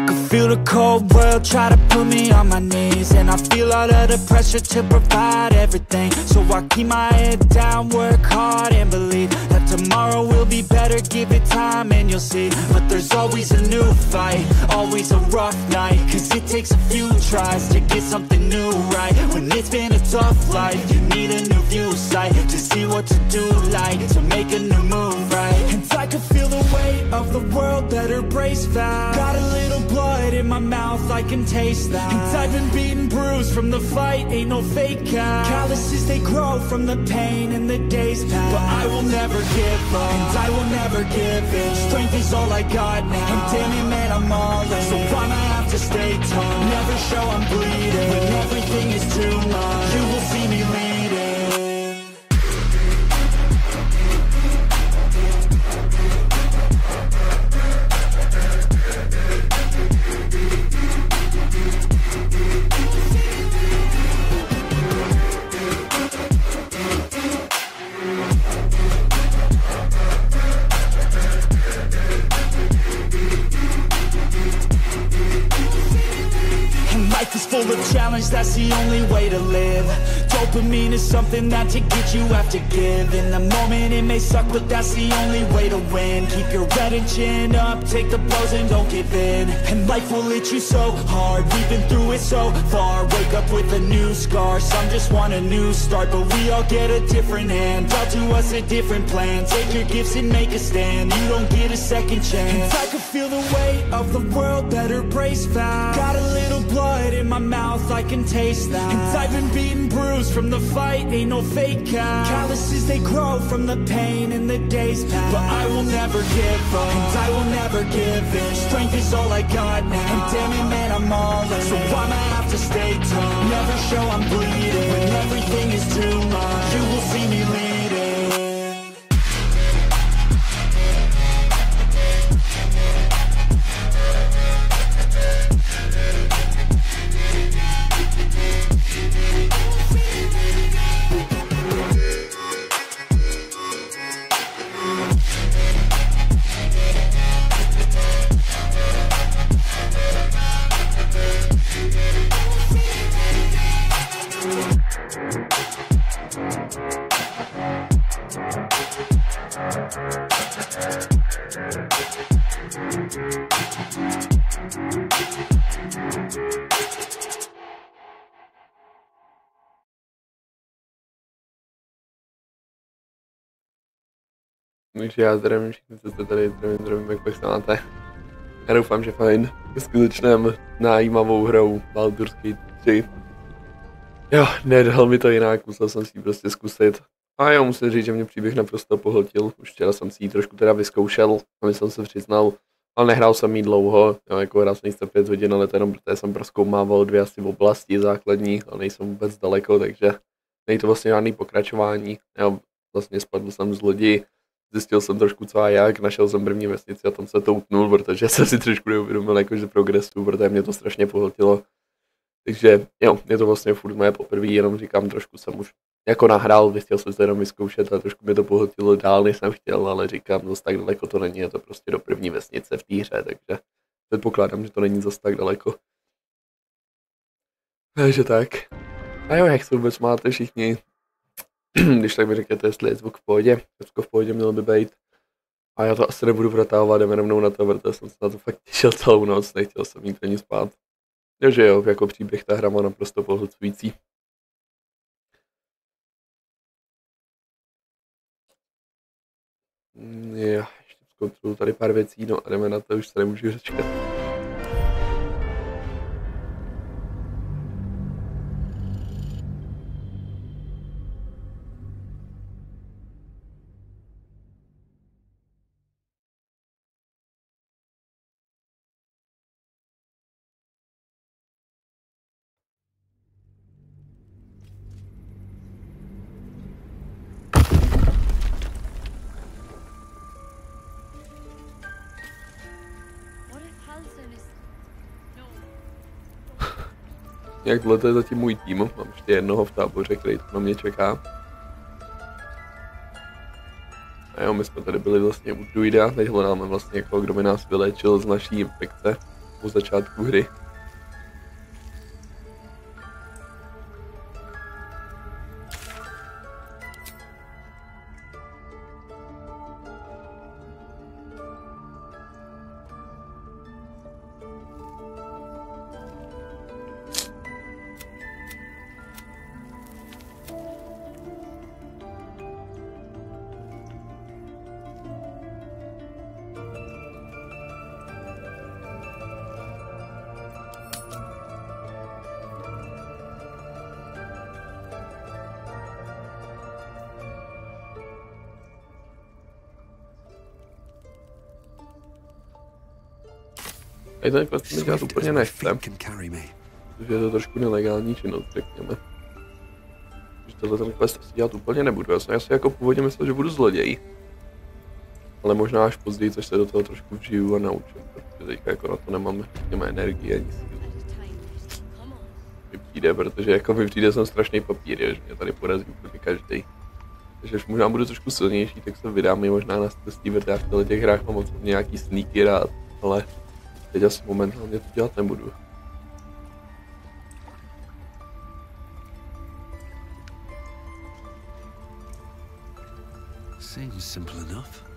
can feel the cold world try to put me on my knees, and I feel all of the pressure to provide everything. So I keep my head down, work hard and believe that tomorrow will be better. Give it time and you'll see. But there's always a new fight, always a rough night, cause it takes a few tries to get something new right. When it's been a tough life, you need a new view sight to see what to do, like to make a new move, right? And I can feel the weight of the world, better brace fast. Got a little blood in my mouth, I can taste that. And I've been beaten, bruised from the fight, ain't no fake out. Calluses, they grow from the pain and the days pass. But I will never give up, and I will never give in. Strength is all I got now, and damn it, man, I'm all in. So I'ma have to stay tall, never show I'm bleeding. When everything is too much, you will see me leading. Life is full of challenge, that's the only way to live. Dopamine is something that to get you have to give. In the moment it may suck, but that's the only way to win. Keep your head and chin up, take the blows and don't give in. And life will hit you so hard, we've been through it so far. Wake up with a new scar, some just want a new start. But we all get a different hand, dealt to us a different plan. Take your gifts and make a stand, you don't get a second chance. And I can feel the weight of the world, better brace fast. Got a little blood in my mouth, I can taste that. And I've been beaten, bruised from the fight, ain't no fake out. Calluses, they grow from the pain and the days pass. But I will never give up, and I will never give in. Strength is all I got now, and damn it, man, I'm all in. So I'ma have to stay tall, never show I'm bleeding. When everything is too much, you will see me leading. Takže já zdravím všichni, co jste tady, zdravím, jak se máte. Já doufám, že fajn. Skutečném najímavou hrou Baldurský 3. Jo, nedal mi to jinak, musel jsem si ji prostě zkusit. A jo, musím říct, že mě příběh naprosto pohltil. Už včera jsem si ji trošku teda vyzkoušel, aby jsem se přiznal. Ale nehrál jsem jí dlouho, jo, jako hrál jsem 5 hodin, ale to jenom protože jsem prozkoumával 2 asi oblasti základní, ale nejsem vůbec daleko, takže není to vlastně žádný pokračování. Jo, vlastně spadl jsem z lodi. Zjistil jsem trošku co a jak, našel jsem první vesnici a tam se to utnul, protože jsem si trošku neuvědomil jakože progresu, protože mě to strašně pohltilo. Takže jo, je to vlastně furt moje poprvé, jenom říkám, trošku jsem už jako nahrál, chtěl jsem se jenom vyzkoušet a trošku mě to pohltilo dál, než jsem chtěl, ale říkám, zase tak daleko to není, je to prostě do první vesnice v té hře, takže předpokládám, že to není zase tak daleko. Takže tak. A jo, jak se vůbec máte všichni? Když tak mi řekněte, jestli je zvuk v pohodě, zvuk v pohodě měl by být. A já to asi nebudu protahovat, jdeme rovnou na to, protože jsem se na to fakt těšil celou noc, nechtěl jsem jít ani spát. Takže jo, jako příběh ta hra má naprosto pohlcující. Jo, ještě zkontroluji tady pár věcí, no a jdeme na to, už se nemůžu řečkat. Jak tohle je zatím můj tým, mám ještě jednoho v táboře, který na mě čeká. A jo, my jsme tady byli vlastně u druida, teď hledáme vlastně jako kdo by nás vylečil z naší infekce. po začátku hry. A ten quest mi dělat úplně nechce, protože je to trošku nelegální činnost, řekněme. Že tohle ten quest asi dělat úplně nebudu, já jsem si jako původně myslel, že budu zloděj. Ale možná až později, což se do toho trošku vžiju a naučím, protože teďka jako na to nemám energii ani sílu. Mi přijde, protože jako mi přijde jsem strašný papír, že mě tady porazí úplně každý. Takže až možná budu trošku silnější, tak se vydám i možná na stostí, protože já v těch hrách mám moc nějaký sneaky rád, ale teď asi momentálně to dělat nebudu. Seems simple enough.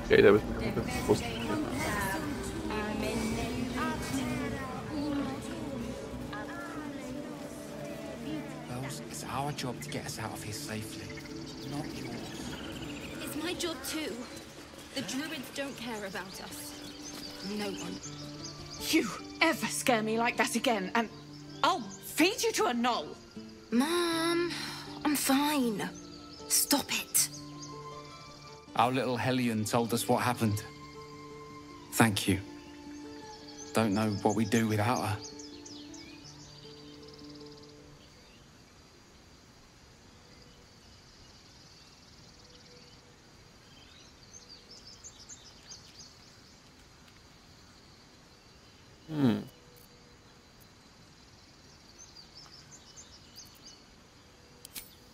Okay, da bychom to postupně. It's our job to get us out of here safely, not yours. It's my job too. The druids don't care about us. No one. You ever scare me like that again, and I'll feed you to a knoll. Mom, I'm fine. Stop it. Our little Hellion told us what happened. Thank you. Don't know what we'd do without her.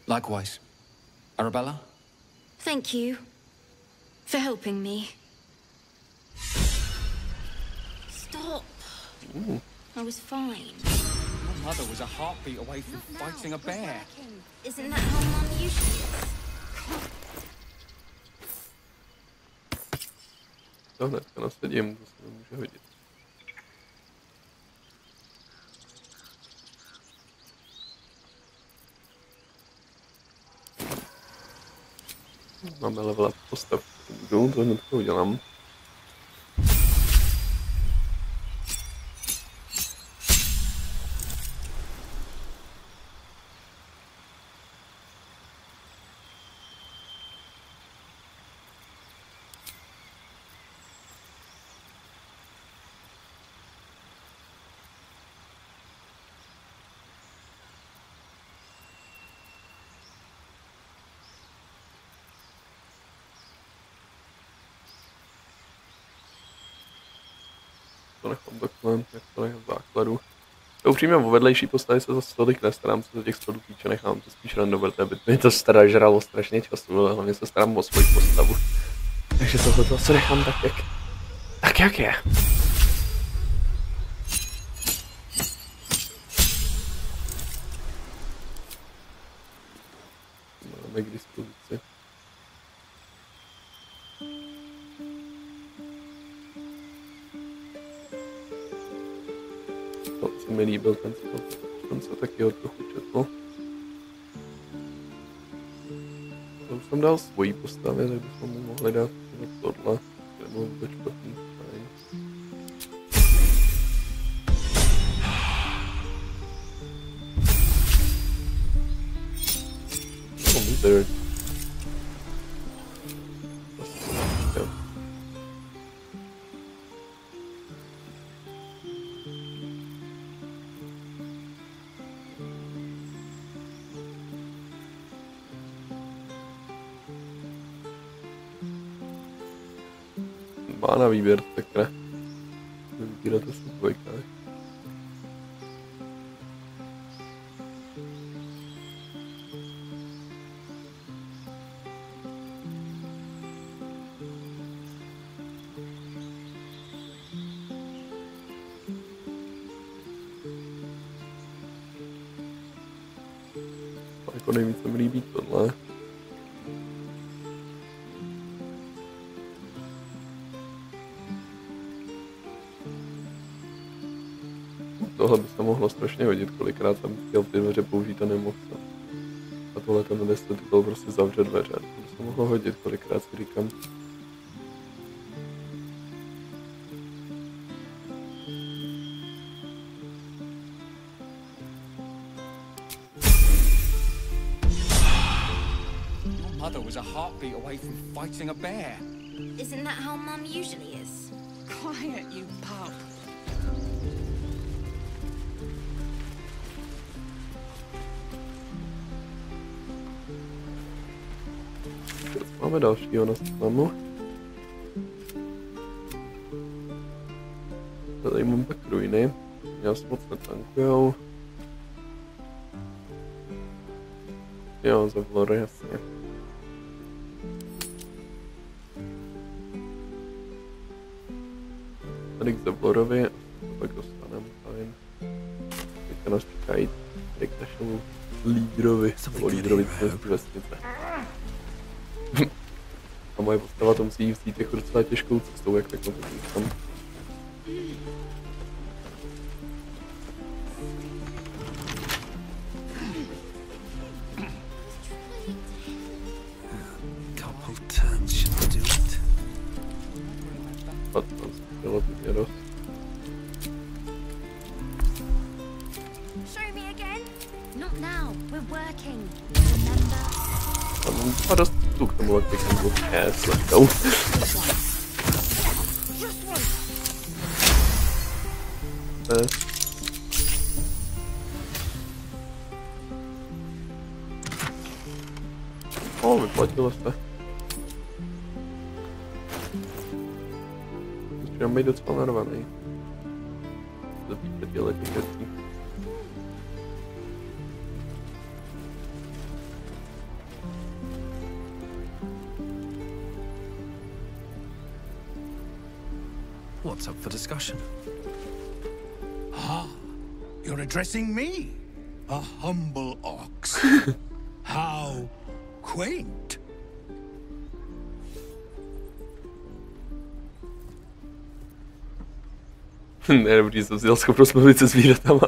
Likewise. Arabella? Thank you for helping me. Stop. I was fine. Your mother was a heartbeat away from fighting a bear. Isn't that how Mum usually is? To hnedka nasadím, to se nemůže hodit. Máme level up postav, to hnedka udělám. To nechám takhle, jak to nechám v základu. To upřímně o vedlejší postavy se zase tolik nestarám, co se těch skladů týče, nechám to spíš random, protože by mi to žralo strašně času, ale hlavně se starám o svoji postavu. Takže tohle se nechám tak jak je. Máme k dispozici. To se mi líbil ten spot. Jsem se taky ho trochu četl. To už jsem dal svojí postavě, tak bychom mu mohli dát tohle. To je vůbec špatný. Fajn. No, wizard. Jo. Má na výběr, takhle. Vybírat asi dvojka. Jako nejvíc se mi líbí tohle. Tohle by se mohlo strašně hodit, kolikrát jsem chtěl ty dveře použít a nemohl jsem. A tohle ten deset byl prostě zavřet dveře. To by se mohlo hodit, kolikrát si říkám. Your mother was a heartbeat away from fighting a bear. Isn't that how Mum usually is? Quiet, you pup. Máme dalšího na seznamu. Tady mám tak ruiny. Já se moc netankujou. Jo, za vlory, jasně. Tady k Zevlorovi a pak dostaneme, fajn. Teďka nás čekají tady k našemu lídrovi, nebo lídrovi celé vesnice. A moje postava to musí vzít jako docela těžkou cestou, jak takhle to říkám. Relativně dost. Show me again? Not now. We're working. Remember? A mám docela dost tu k tomu lektikingu. S lehkou. Vyplatilo se. Musím být docela narvaný. To týče těch věcí. What's up for discussion? Ah, you're addressing me, a humble ox. How quaint. Ne, dobrý, jsem si dal schopnost mluvit se zvířatama.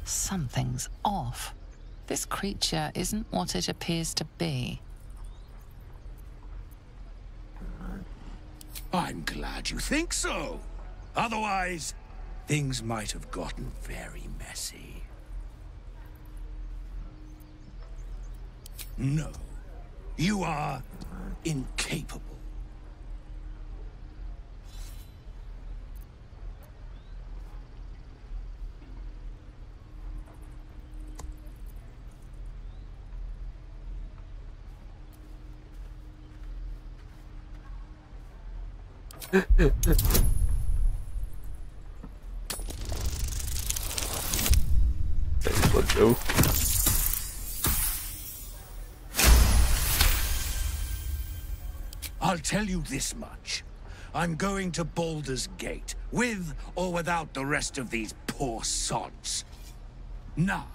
Something's off. This creature isn't what it appears to be. I'm glad you think so. Otherwise, things might have gotten very messy. No, you are incapable. Let's go. I'll tell you this much. I'm going to Baldur's Gate, with or without the rest of these poor sods. Now,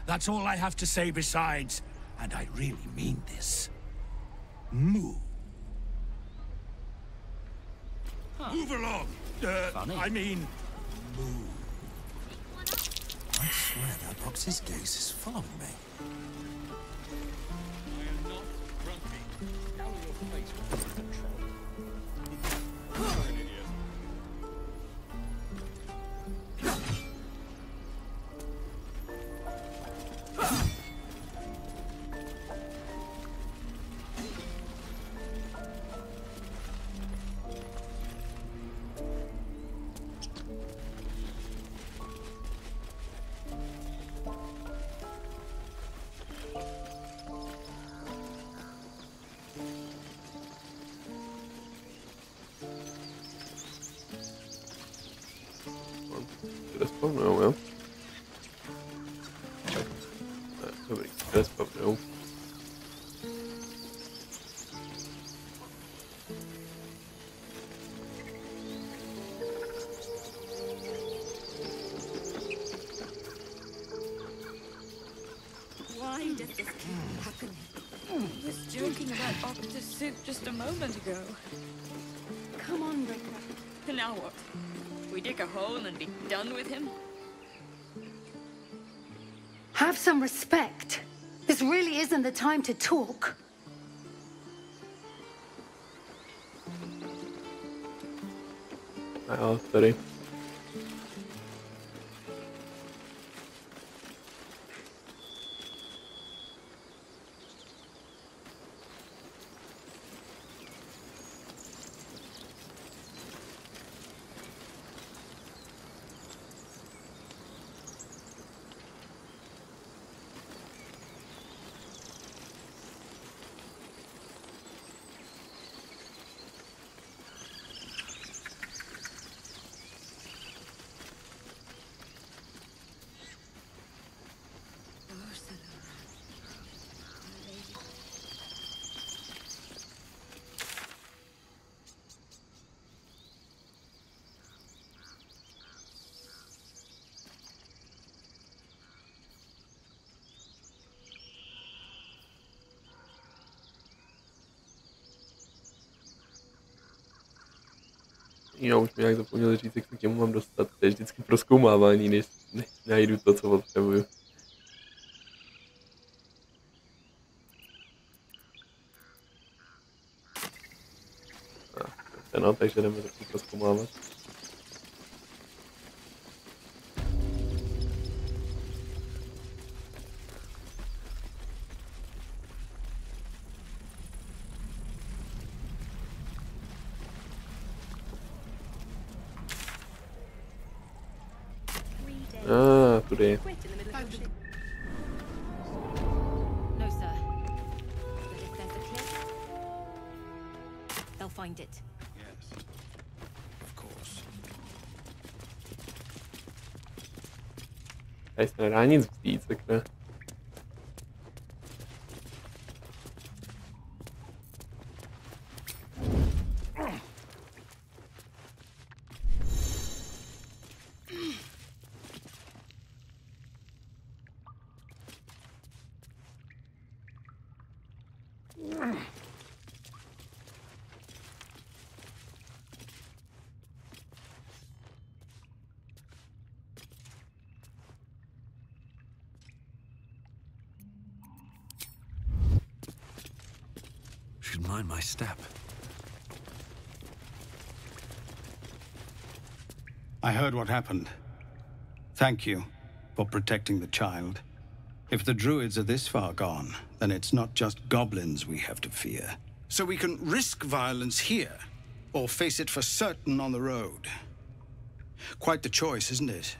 that's all I have to say besides, and I really mean this, move. Move along. I mean, move. I swear that Ox's gaze is following me. Respawnują, jo? Dobrý, respawnują. Why does this keep happening? I was joking about Octa's suit just a moment ago. Come on, Ricker. Now what? We dig a hole and be done with him? Have some respect. This really isn't the time to talk. Jo, tady. Jo, už mi nějak zapomněl říct, jak se k němu mám dostat. To je vždycky prozkoumávání, než najdu to, co potřebuju. No, takže jdeme trochu prozkoumávat. Today. No, sir. But if there's a cliff, they'll find it. Yes, of course. Tady se nedá nic vzít, tak ne. Should mind my step. I heard what happened. Thank you for protecting the child. If the druids are this far gone, then it's not just goblins we have to fear. So we can risk violence here, or face it for certain on the road. Quite the choice, isn't it?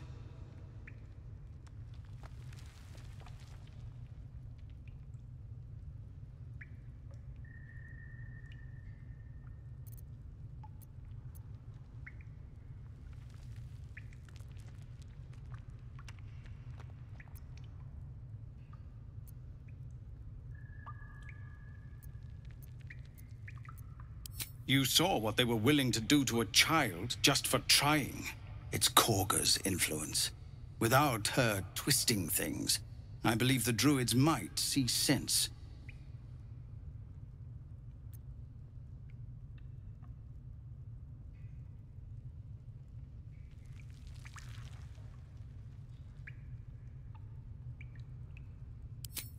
You saw what they were willing to do to a child just for trying. It's Korga's influence. Without her twisting things, I believe the druids might see sense.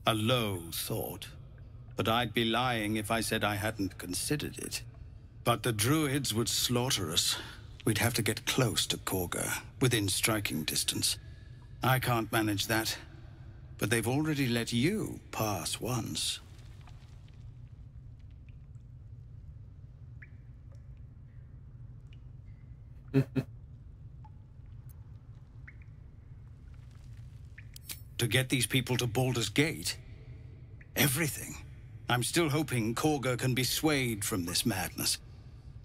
A low thought, but I'd be lying if I said I hadn't considered it. But the druids would slaughter us. We'd have to get close to Korga, within striking distance. I can't manage that, but they've already let you pass once. To get these people to Baldur's Gate? Everything. I'm still hoping Korga can be swayed from this madness.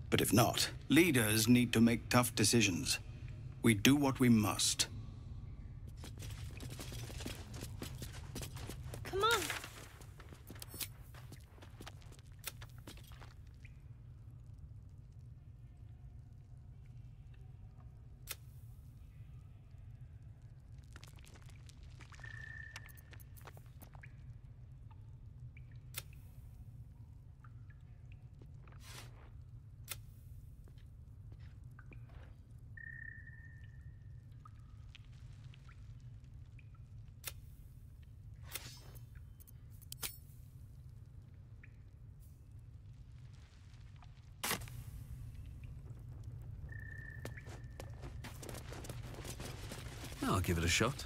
But if not, leaders need to make tough decisions. We do what we must. Come on. I'll give it a shot.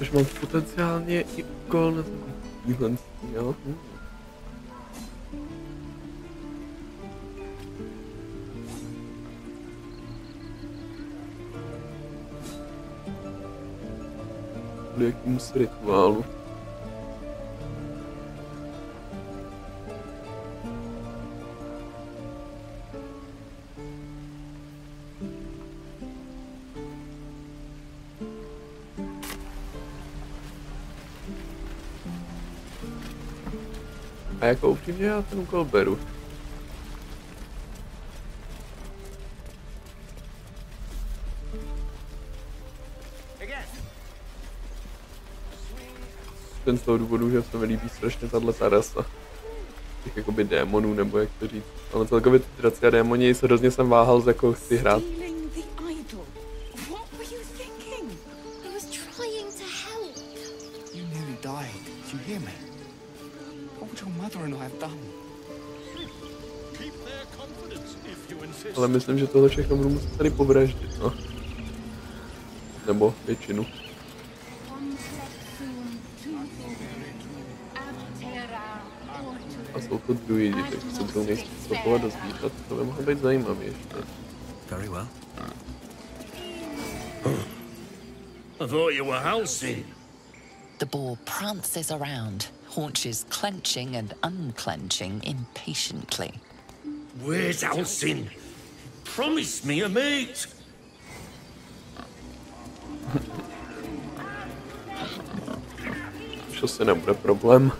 Už mám potenciálně i úkol na takový, jo? K jakýmsi rituálu. A jako upřímně já ten úkol beru. Ten z toho důvodu, že se mi líbí strašně tato rasa. Těch jakoby démonů, nebo jak to říct. Ale celkově ty draci a démoni se hrozně jsem váhal, z jakou chci hrát. Ale myslím, že tohle všechno budu muset tady povraždit, no. Nebo většinu. A jsou to druidi, takže se budou nejspíš stopovat do zvířat, to by mohlo být zajímavé ještě. Very well. I thought you were housle. The boar prances around, haunches clenching and unclenching impatiently. Where's Housle? Promise me a mate. Už asi nebude problém.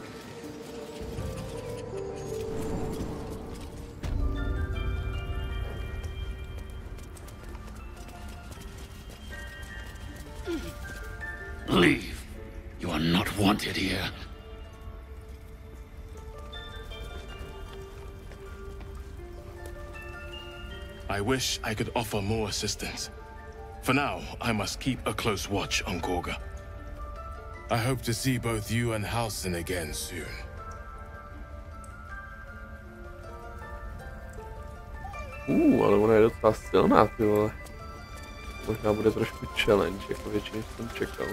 Leave. You are not wanted here. I wish I could offer more assistance. For now, I must keep a close watch on Korga. I hope to see both you and Halsin again soon. Ale ona je docela silná, ty vole. Možná bude trošku challenge, jako většině jsem čekal.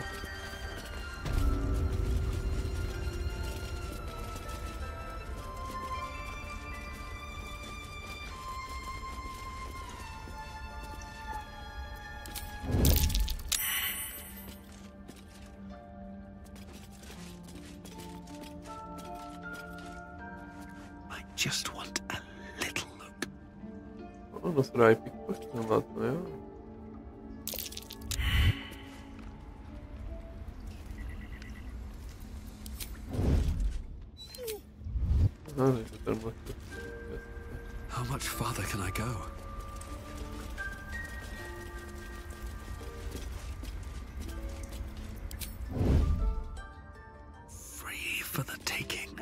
just want a little look. No se dá i pikpoštovat, no jo. How much farther can I go? Free for the taking.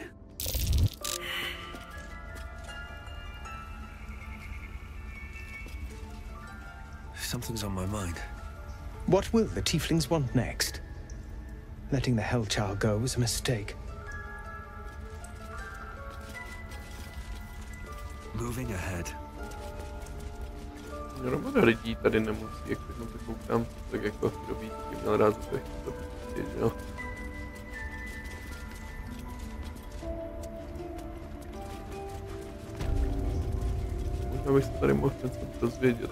Something's on my mind. What will the tieflings want next? Letting the Hellchild go was a mistake. Moving ahead. Hromada lidí tady nemusí, jak na to koukám, tak jako kdo ví, tím měl rád zase to prostě, že jo. Možná bych se tady mohl něco dozvědět,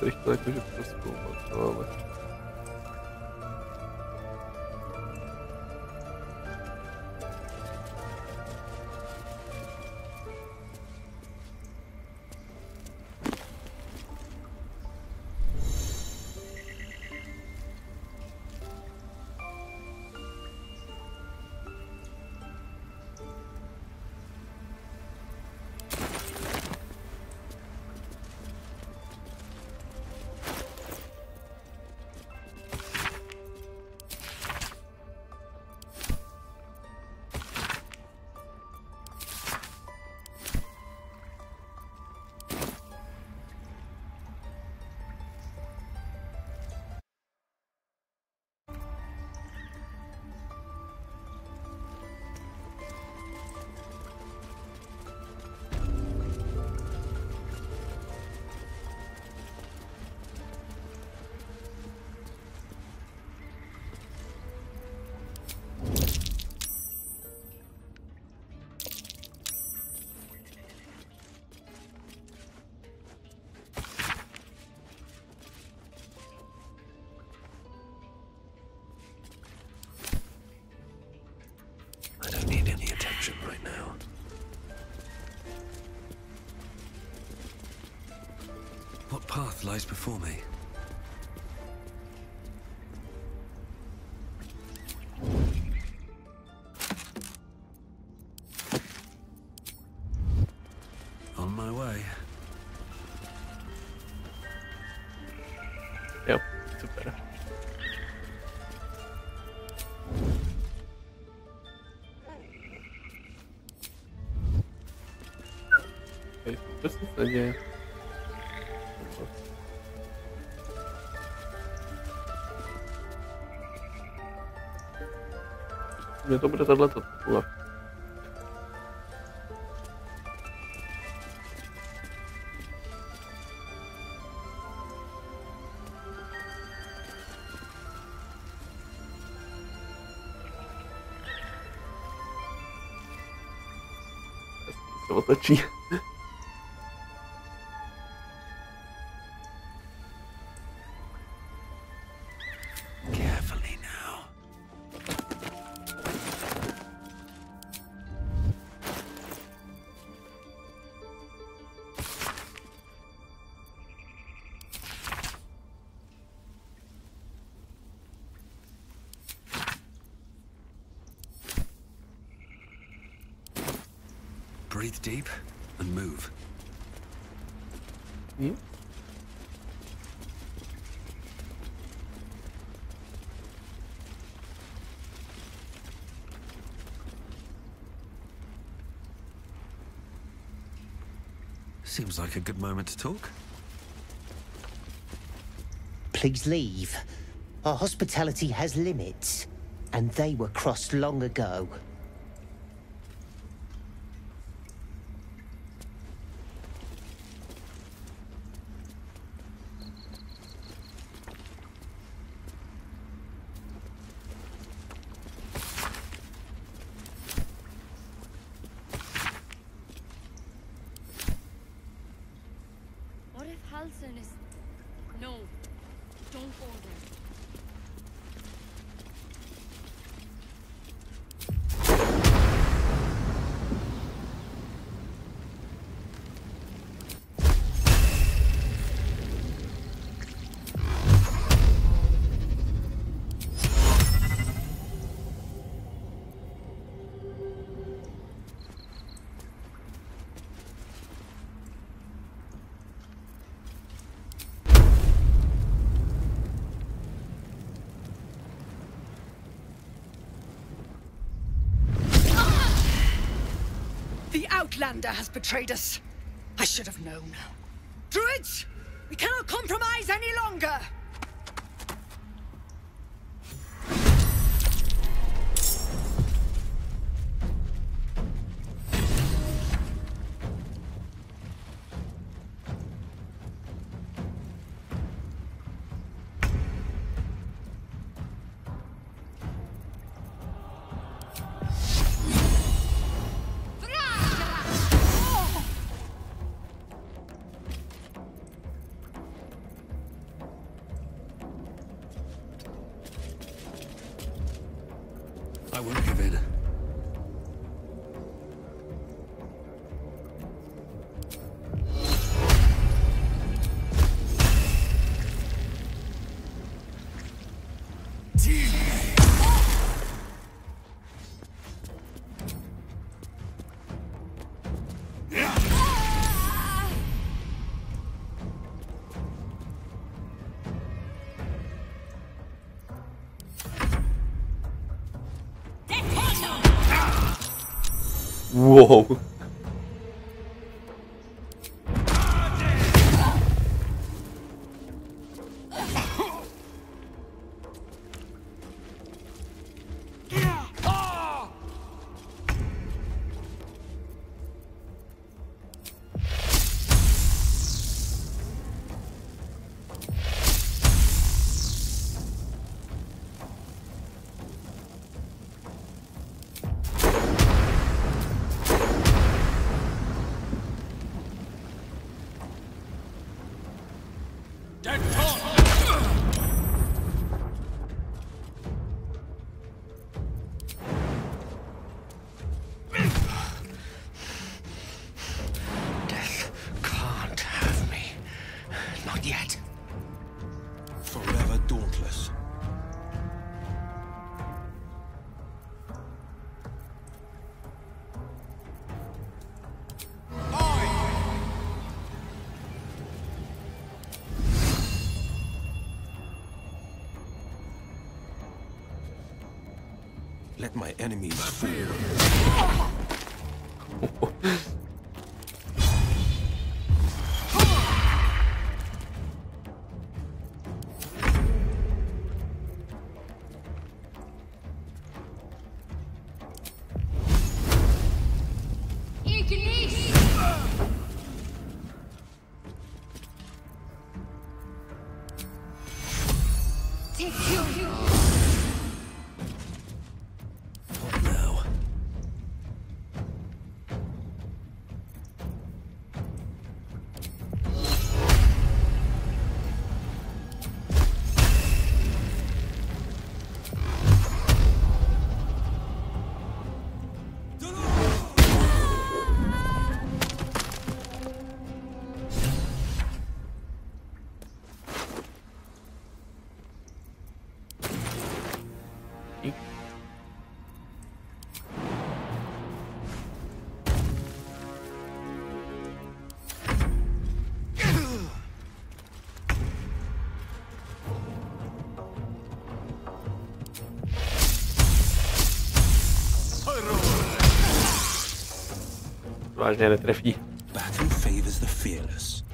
tady chtěl jakože prozkoumat, no ale... Right now. What path lies before me? On my way. Yep, super. Co se děje? Mně to bude tato titula. Se otočí. Breathe deep and move. Seems like a good moment to talk. Please leave. Our hospitality has limits, and they were crossed long ago. No, don't go there. Outlander has betrayed us. I should have known. Druids, we cannot compromise any longer. I won't give in. Whoa. Let my enemies fall. Vážně netrefí. Battle favors the fearless.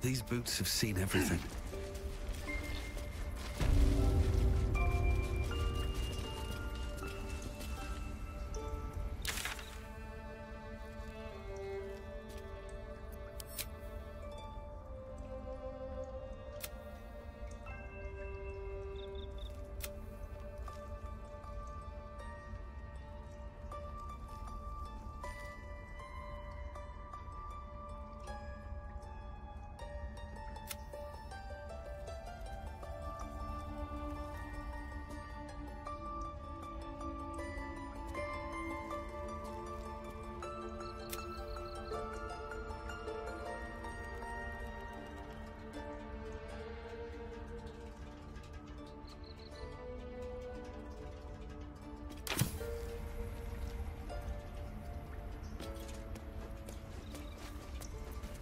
These boots have seen everything.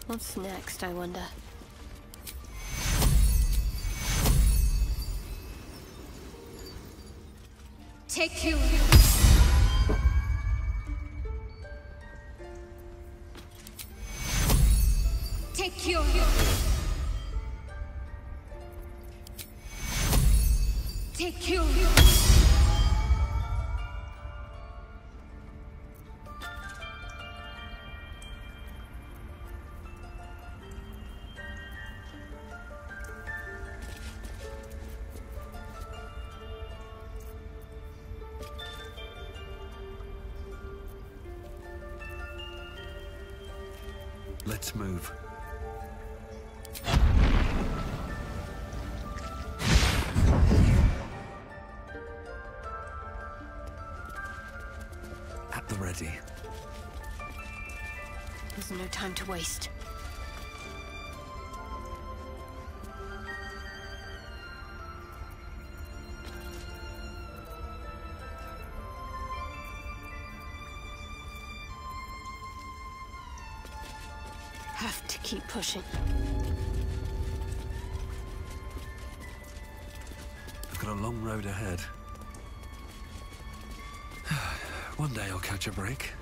What's next, I wonder? Take you. Take you. Take you. Let's move. At the ready. There's no time to waste. Have to keep pushing. I've got a long road ahead. One day I'll catch a break.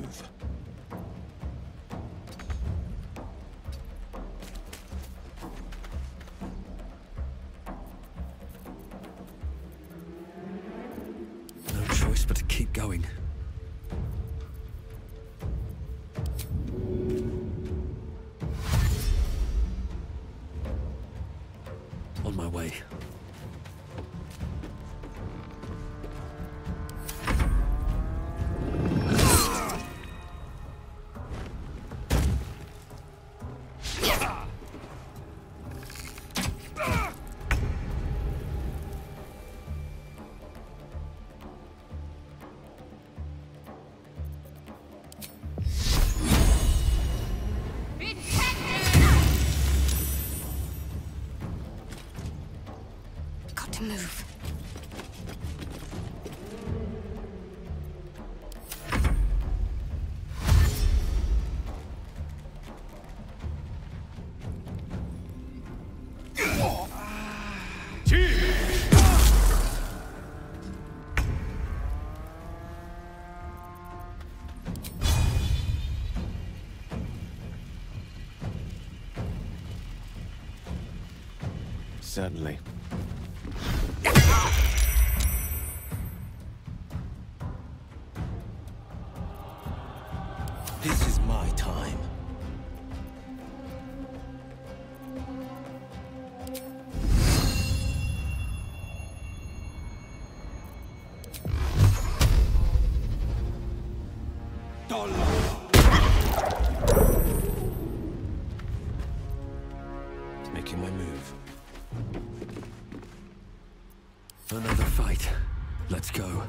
move. No choice but to keep going. On my way. Move. Certainly. This is my time. Making my move. Another fight. Let's go.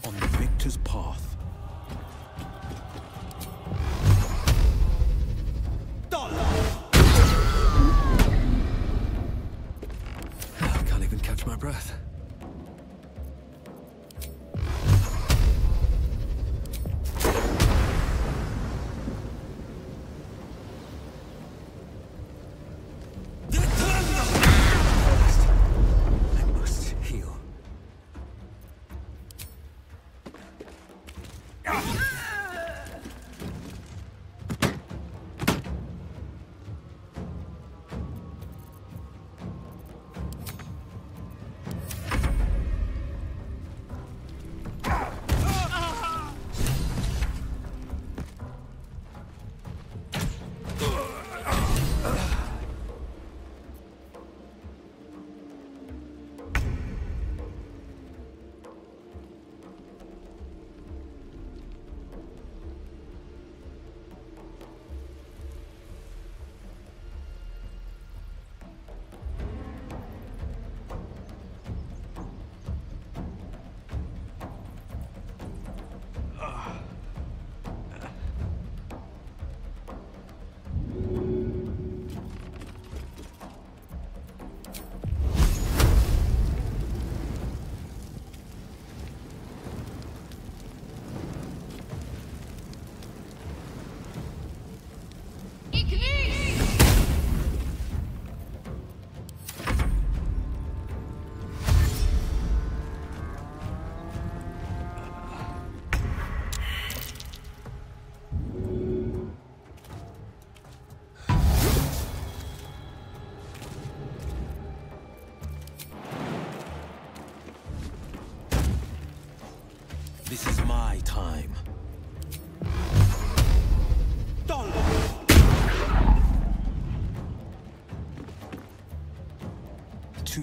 On the victor's path. I can't even catch my breath.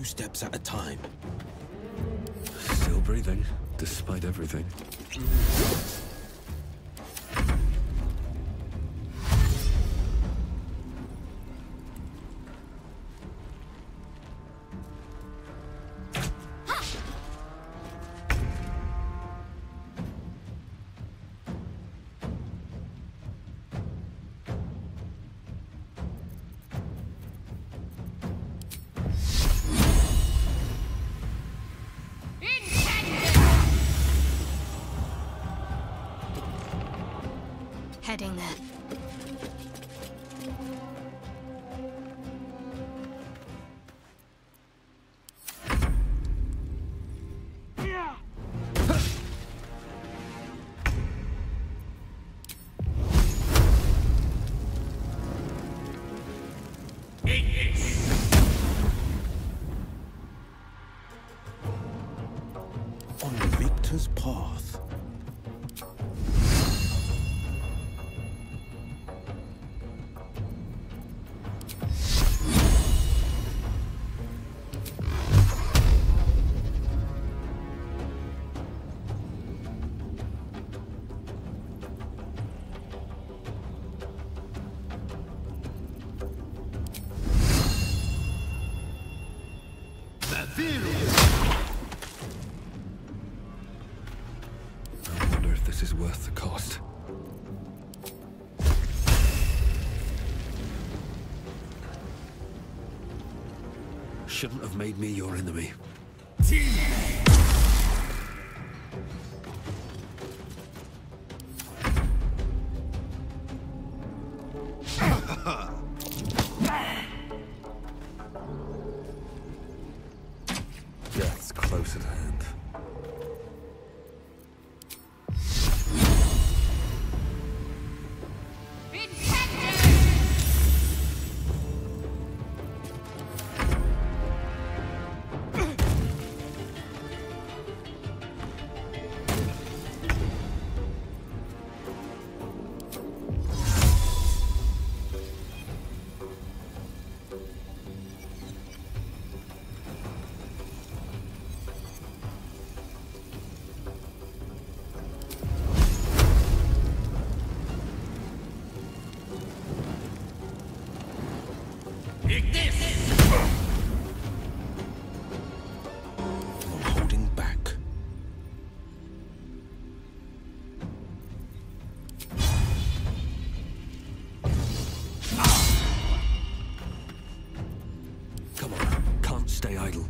steps at a time. Still breathing, despite everything. Heading there. On the victor's path. I wonder if this is worth the cost. Shouldn't have made me your enemy. Death's close at hand. No holding back. Come on, can't stay idle.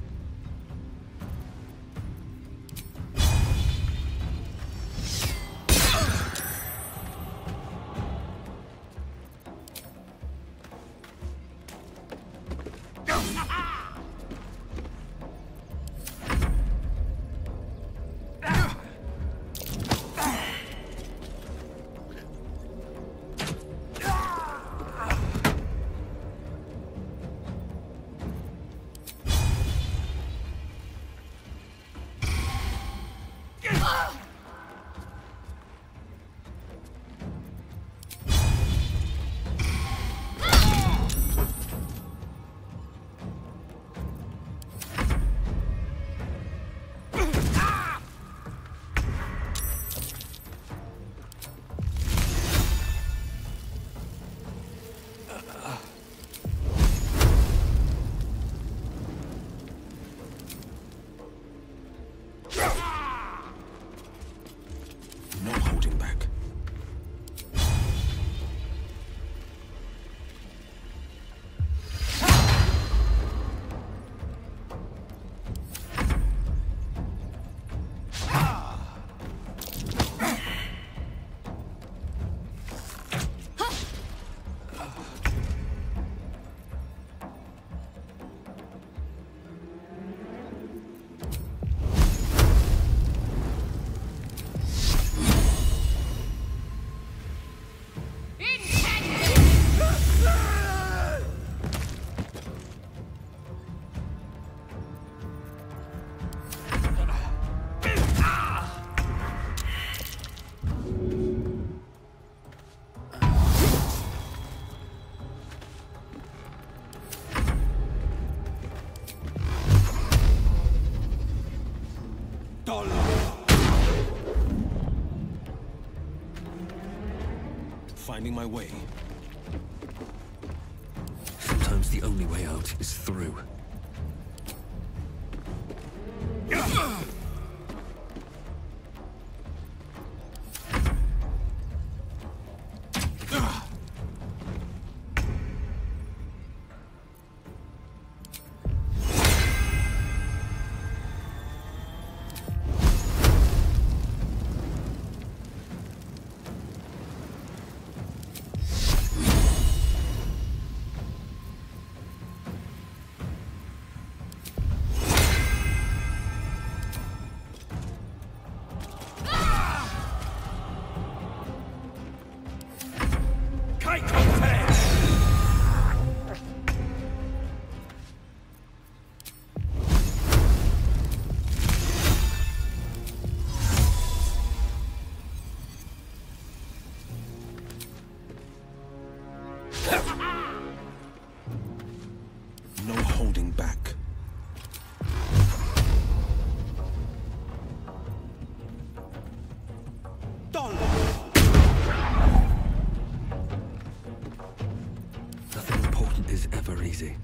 finding my way. Sometimes the only way out is through. No holding back. Nothing important is ever easy.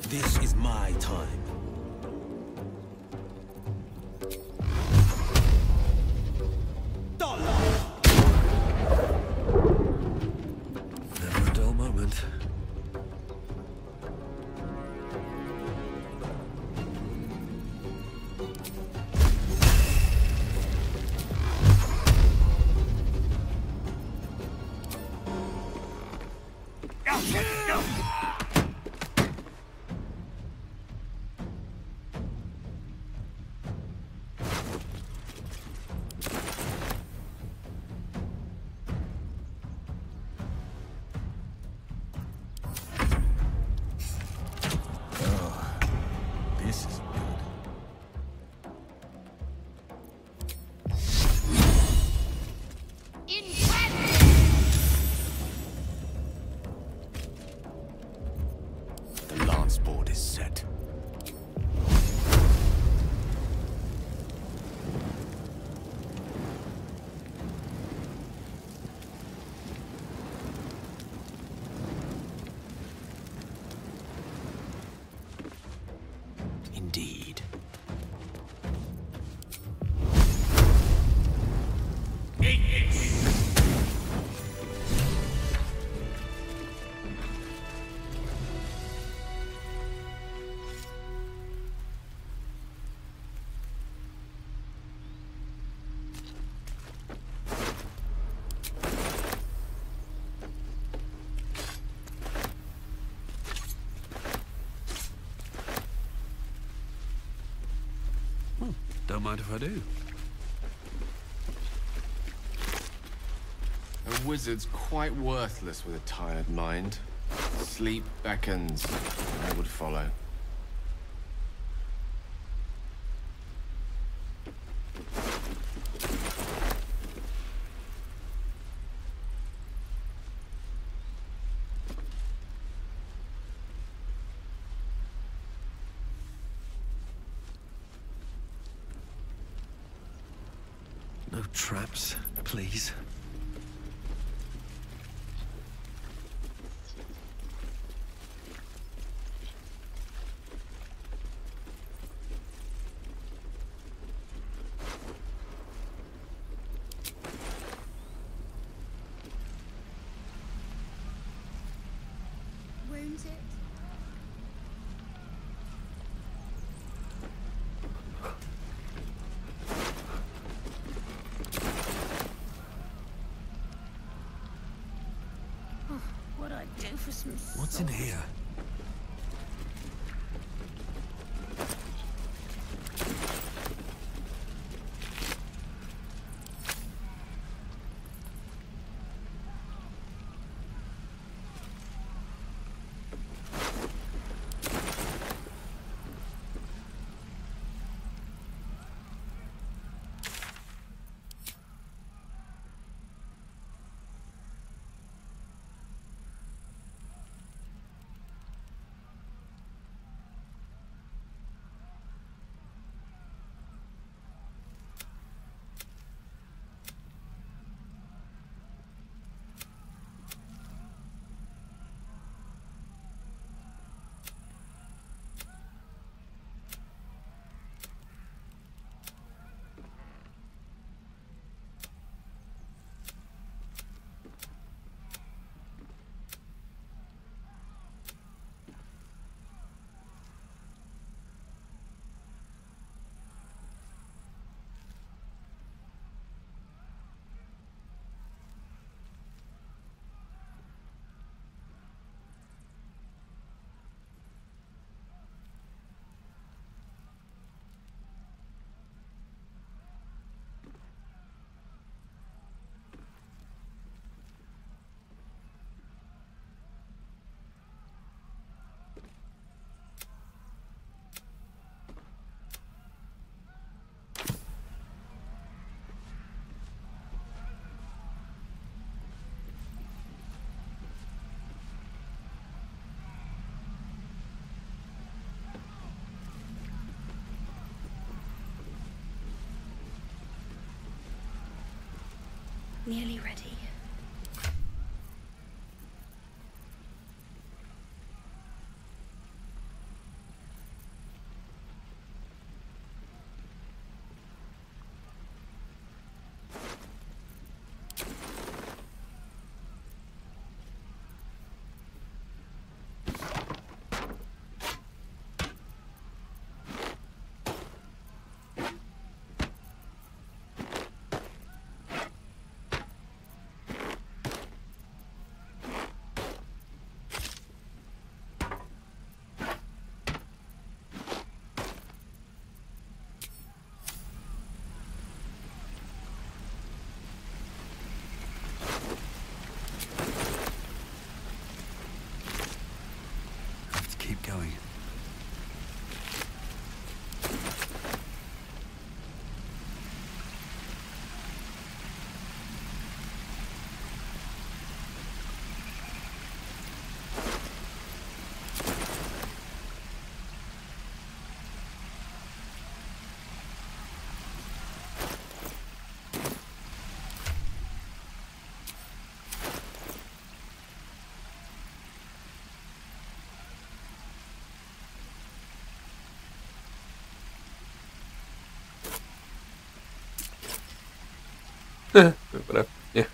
This is my time. Never a dull moment. Indeed. Don't mind if I do. A wizard's quite worthless with a tired mind. Sleep beckons. I would follow. No traps, please. in for some What's in here? Nearly ready. Keep going. Vypadá pěkně.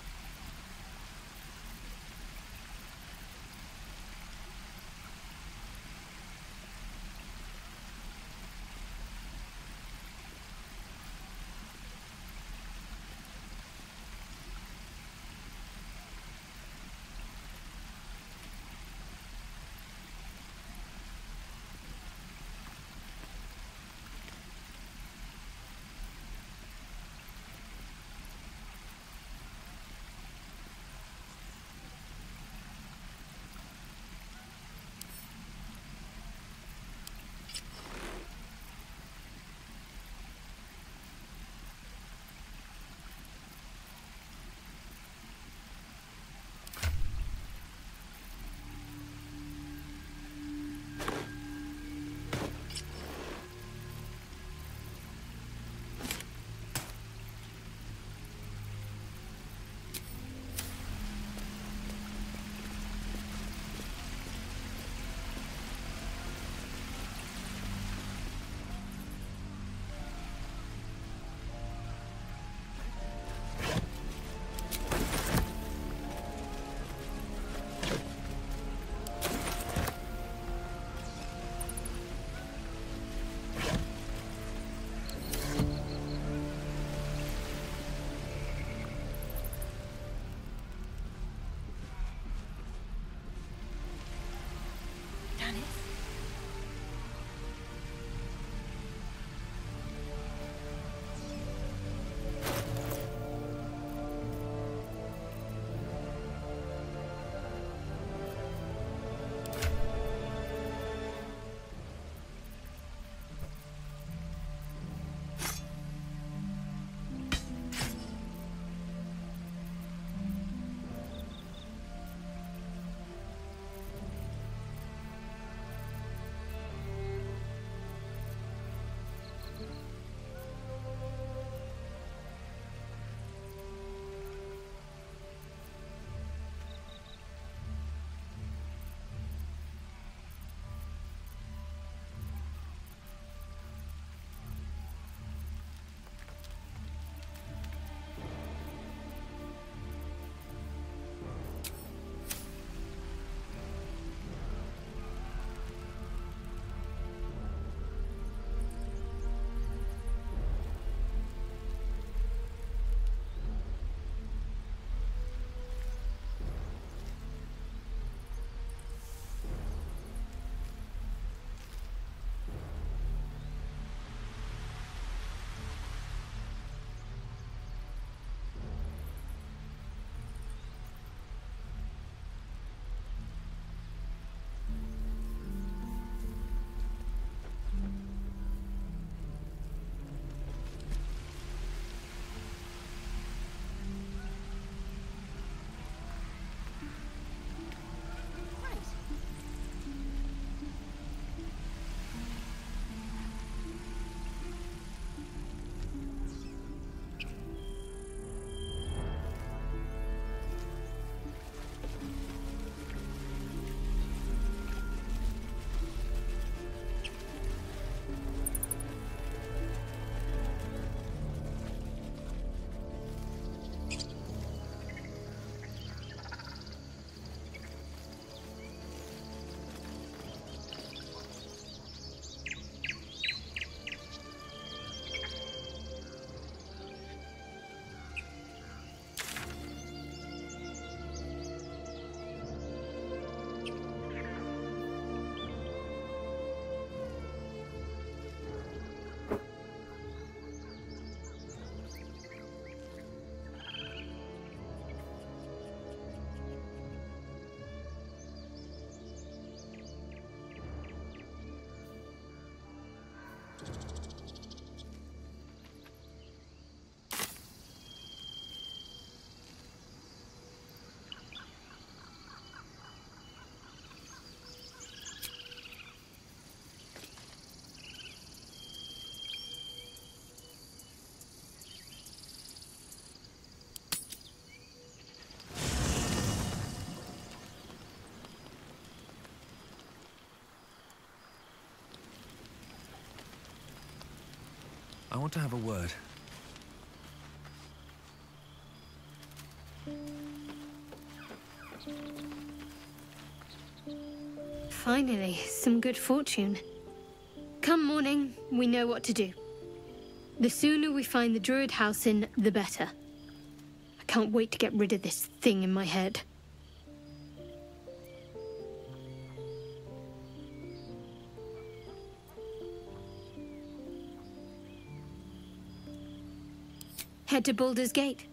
want to have a word. Finally, some good fortune. Come morning, we know what to do. The sooner we find the druid house in, the better. I can't wait to get rid of this thing in my head. Head to Baldur's Gate.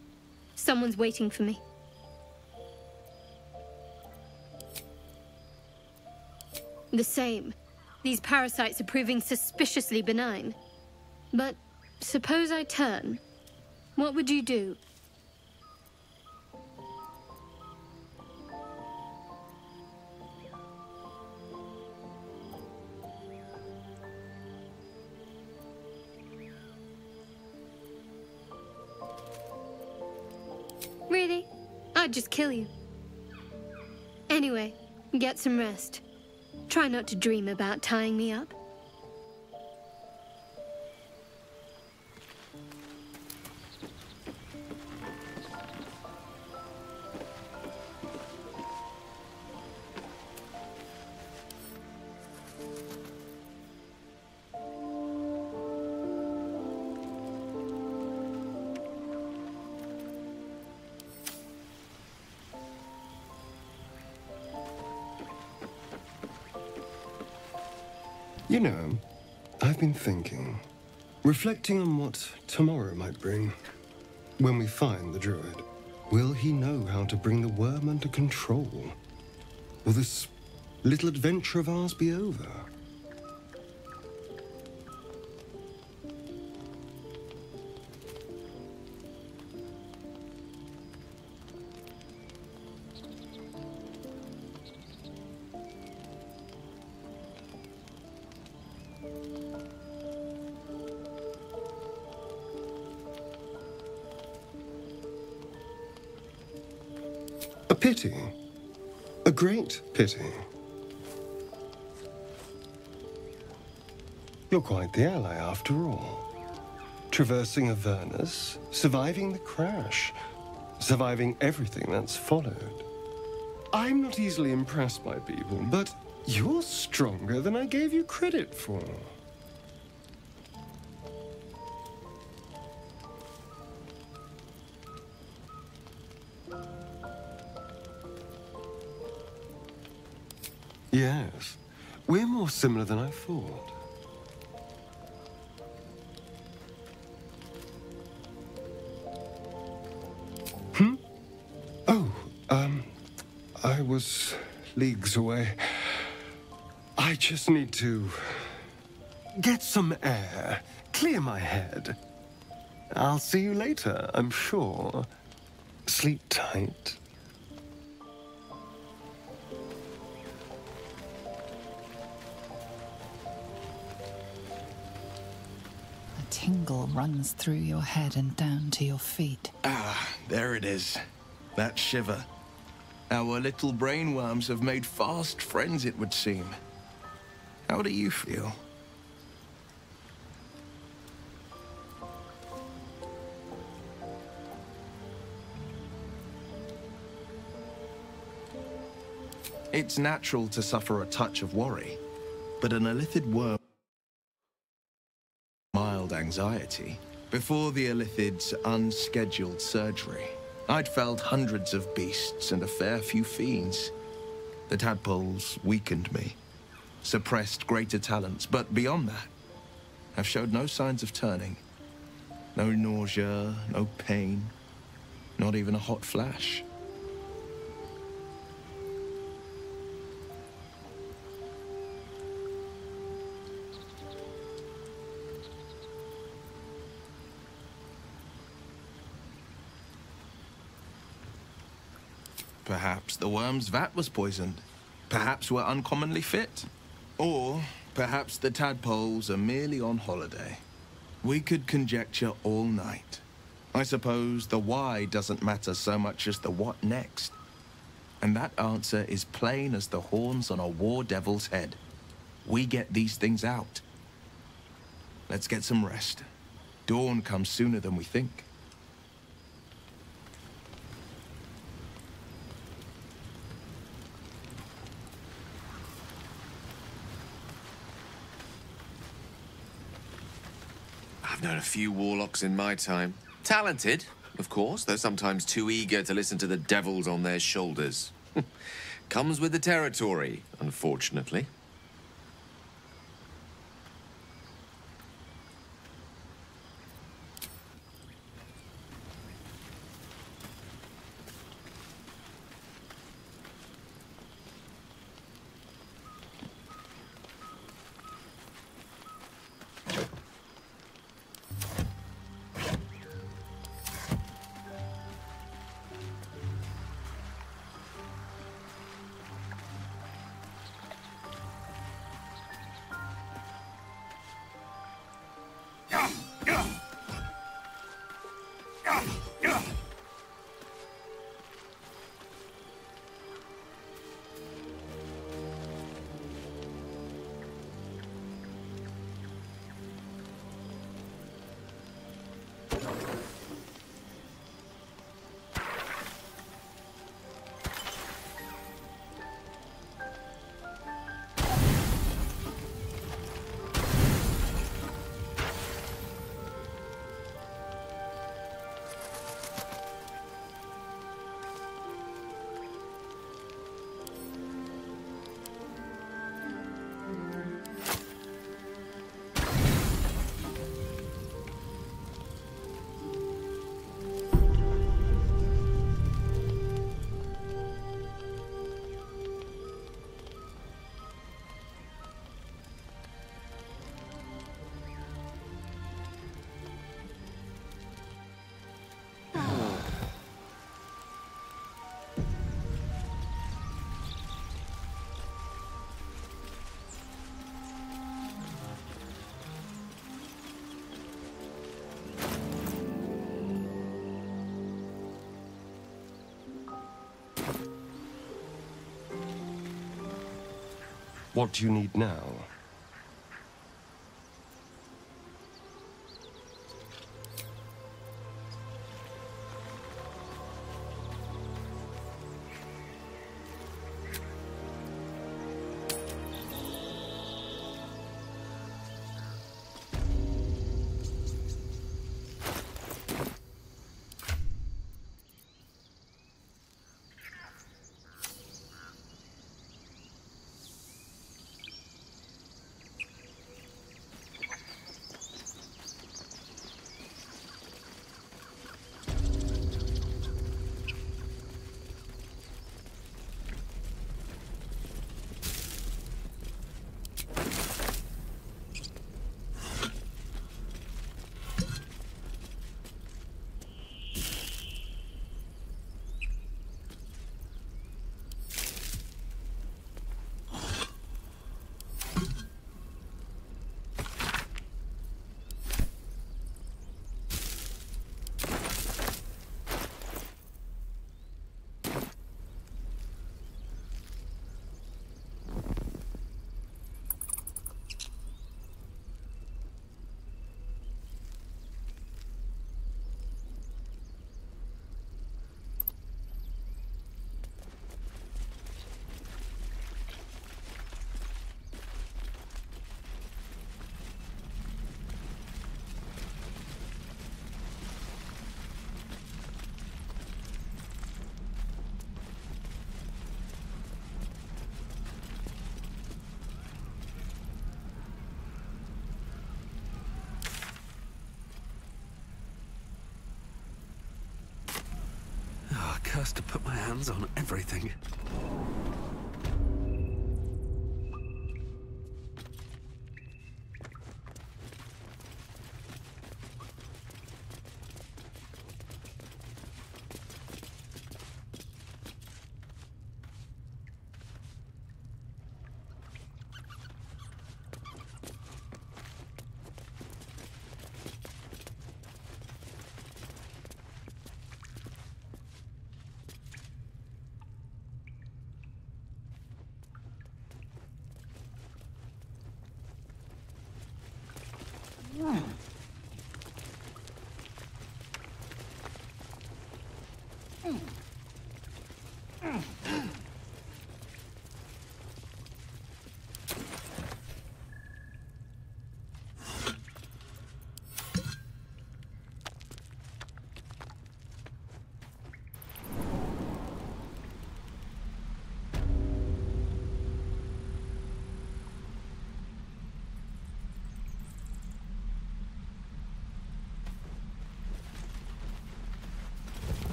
Someone's waiting for me. The same. These parasites are proving suspiciously benign. But suppose I turn. What would you do? Really? I'd just kill you. Anyway, get some rest. Try not to dream about tying me up. You know, I've been thinking, reflecting on what tomorrow might bring. When we find the druid, will he know how to bring the worm under control? Will this little adventure of ours be over? A pity. A great pity. You're quite the ally after all. Traversing Avernus, surviving the crash, surviving everything that's followed. I'm not easily impressed by people, but you're stronger than I gave you credit for. Yes, we're more similar than I thought. Oh, I was leagues away. I just need to get some air, clear my head. I'll see you later, I'm sure. Sleep tight. Tingle runs through your head and down to your feet. Ah, there it is. That shiver. Our little brainworms have made fast friends, it would seem. How do you feel? It's natural to suffer a touch of worry, but an illithid worm mild anxiety. Before the illithid's unscheduled surgery, I'd felled hundreds of beasts and a fair few fiends. The tadpoles weakened me, suppressed greater talents, but beyond that, I've showed no signs of turning. No nausea, no pain, not even a hot flash. Perhaps the worm's vat was poisoned. Perhaps we're uncommonly fit. Or perhaps the tadpoles are merely on holiday. We could conjecture all night. I suppose the why doesn't matter so much as the what next. And that answer is plain as the horns on a war devil's head. We get these things out. Let's get some rest. Dawn comes sooner than we think. I've known a few warlocks in my time. Talented, of course, though sometimes too eager to listen to the devils on their shoulders. Comes with the territory, unfortunately. What do you need now? Cursed to put my hands on everything.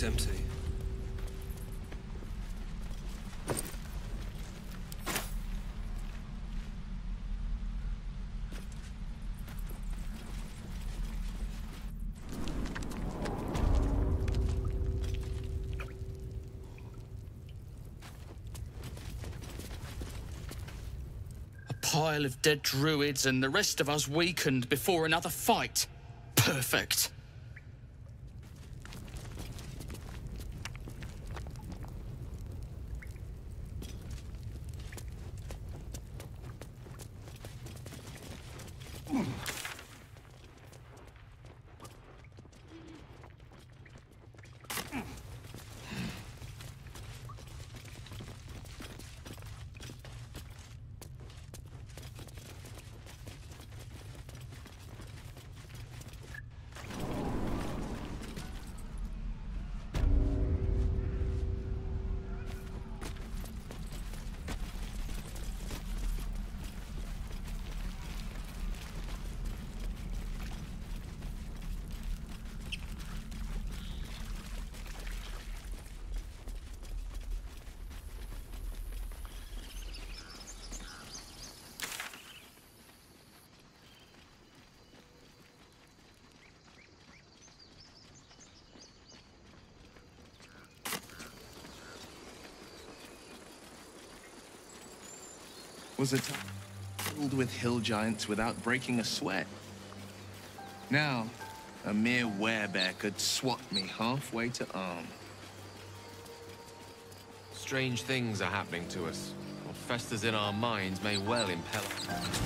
looks empty. Pile of dead druids and the rest of us weakened before another fight. Perfect. Was a time filled with hill giants without breaking a sweat. Now, a mere werebear could swat me halfway to arm. Strange things are happening to us. What festers in our minds may well impel us.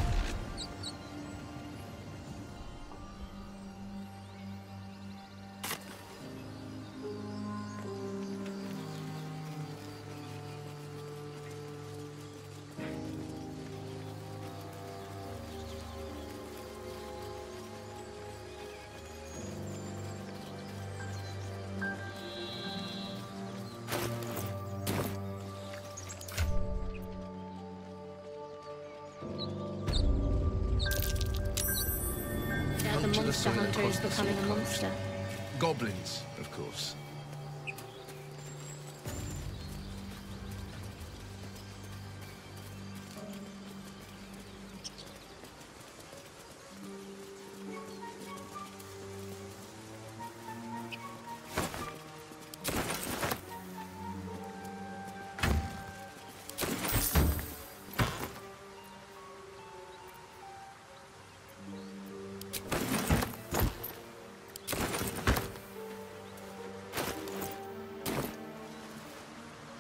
The monster hunter is becoming a monster. Goblins, of course.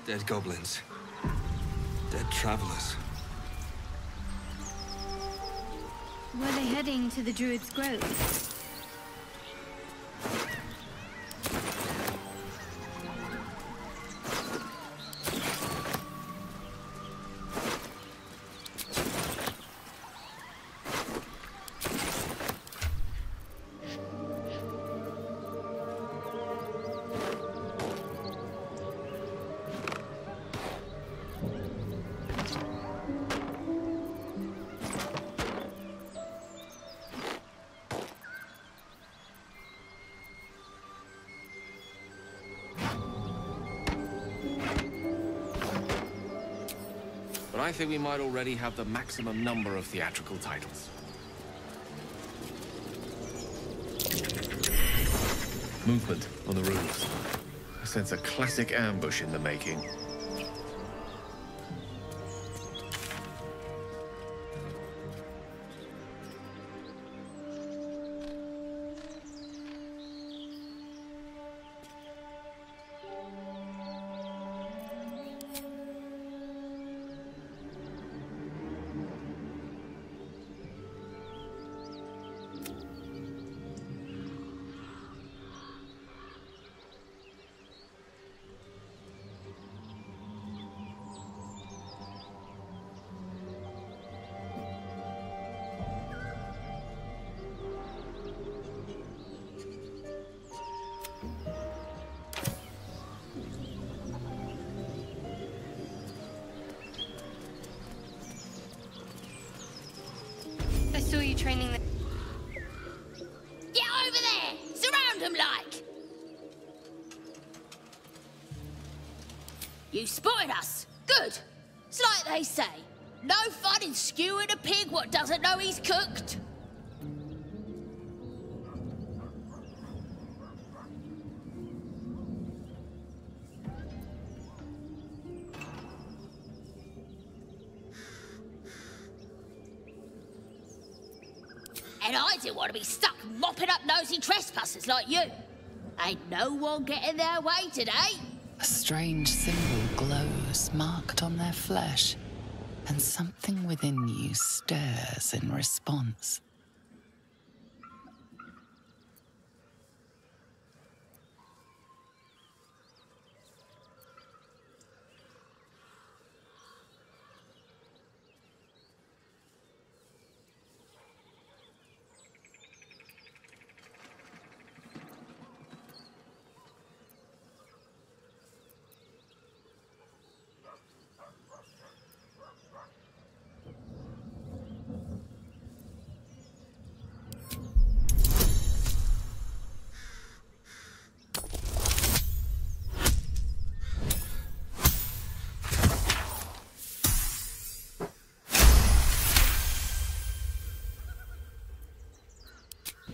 Dead goblins. Dead travelers. Were they heading to the Druid's Grove? I think we might already have the maximum number of theatrical titles. Movement on the roofs. I sense a classic ambush in the making. Saw you training the... Get over there! Surround them like! You spotted us. Good. It's like they say. No fun in skewing a pig what doesn't know he's cooked. And I didn't want to be stuck mopping up nosy trespassers like you. Ain't no one getting their way today. A strange symbol glows, marked on their flesh, and something within you stirs in response.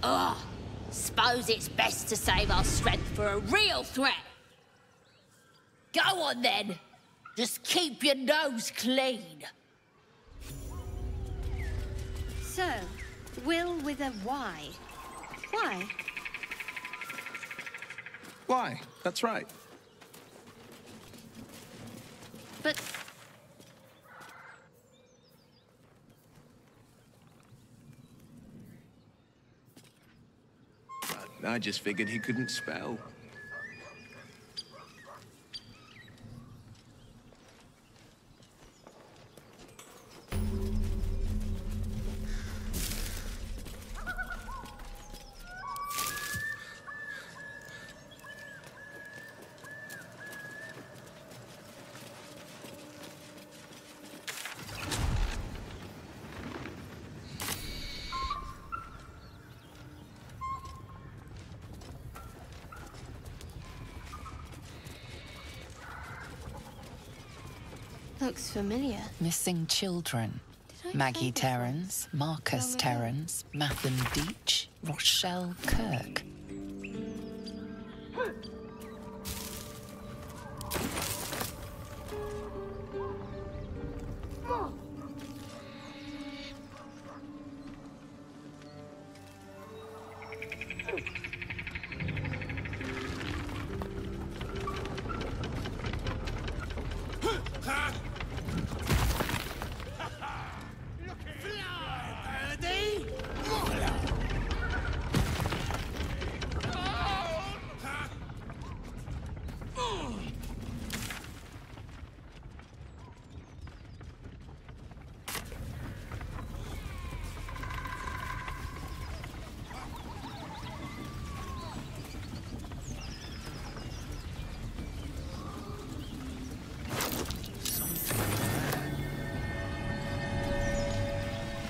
Oh, suppose it's best to save our strength for a real threat. Go on then. Just keep your nose clean. So, Will with a Y. Why? Why? That's right. But I just figured he couldn't spell. looks familiar. Missing children. Maggie Terrans, Marcus Terrans, Mathen Deach, Rochelle Kirk.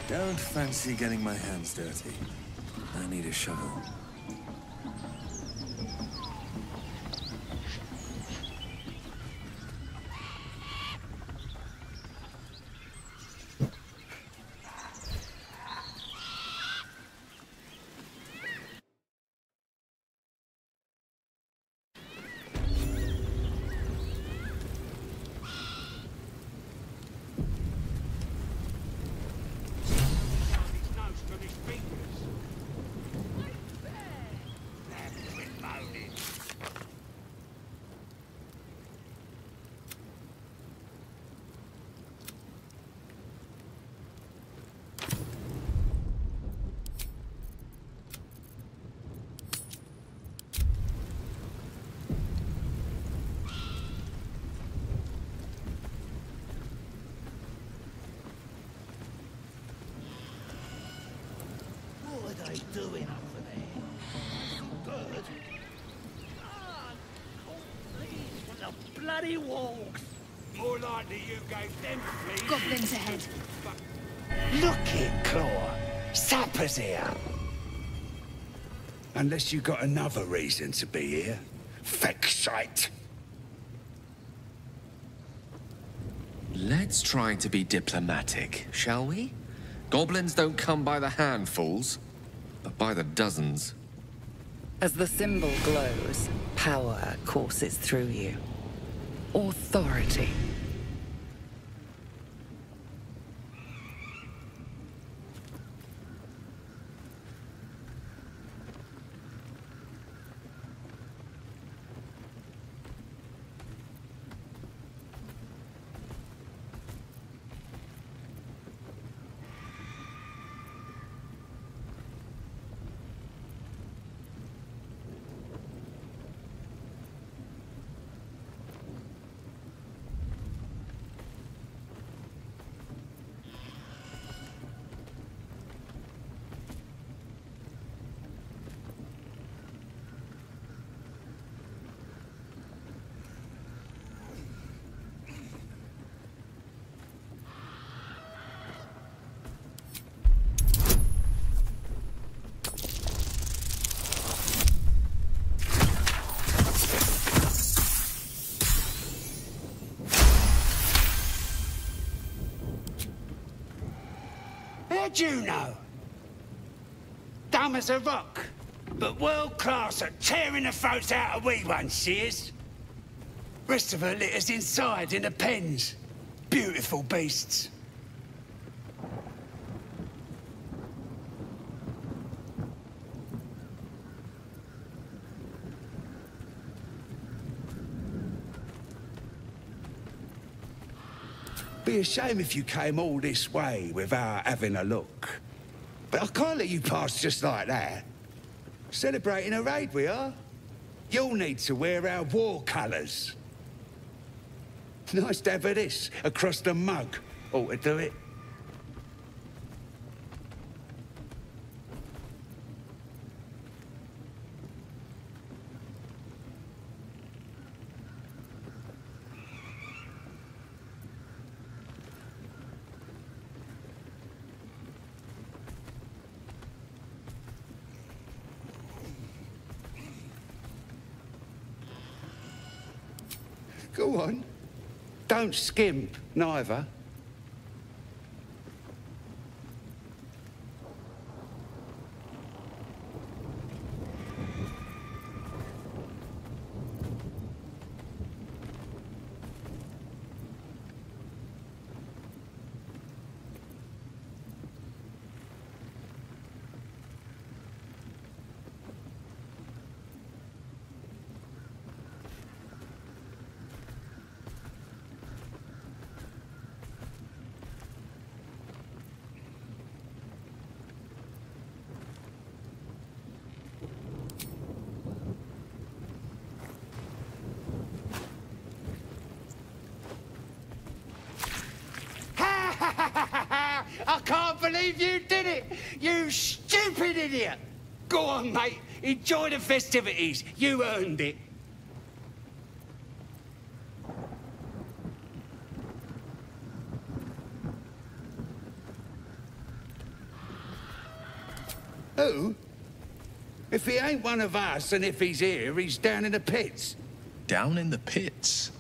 Don't fancy getting my hands dirty. I need a shovel. Doing over there? Good. Please, for the bloody walks. More likely you gave them fleas. Goblins ahead. Look it, Claw. Sapper's here. Unless you got another reason to be here. Feck sight. Let's try to be diplomatic, shall we? Goblins don't come by the handfuls, but by the dozens. As the symbol glows, power courses through you. Authority. How'd you know? Dumb as a rock, but world class at tearing the throats out of wee ones, she is. Rest of her litters inside in the pens. Beautiful beasts. Be a shame if you came all this way without having a look. But I can't let you pass just like that. Celebrating a raid we are. You'll need to wear our war colours. Nice to have this across the mug. Ought to do it. Go on. Don't skimp, neither. I can't believe you did it! You stupid idiot! Go on, mate. Enjoy the festivities. You earned it. Who? If he ain't one of us, and if he's here, he's down in the pits. Down in the pits?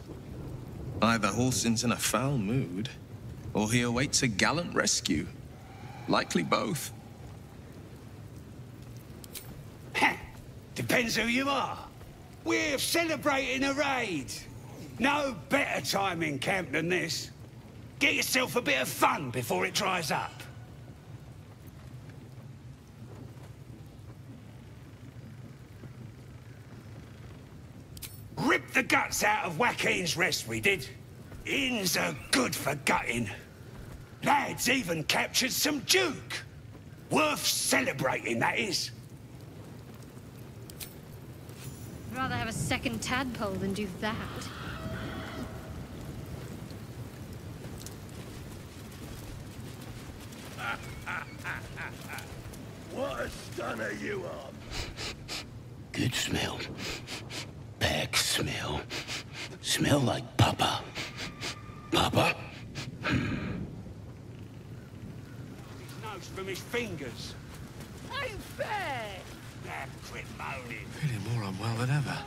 Either Halsin's in a foul mood, or he awaits a gallant rescue. Likely both. Depends who you are. We're celebrating a raid. No better time in camp than this. Get yourself a bit of fun before it dries up. Ripped the guts out of Joaquin's rest, we did. Inns are good for gutting. Lads even captured some Duke. Worth celebrating, that is. I'd rather have a second tadpole than do that. What a stunner you are. Good smell. Back smell. Smell like Papa. Papa? His nose from his fingers. Ain't fair. Damn, quit moaning. Feeling more unwell than ever.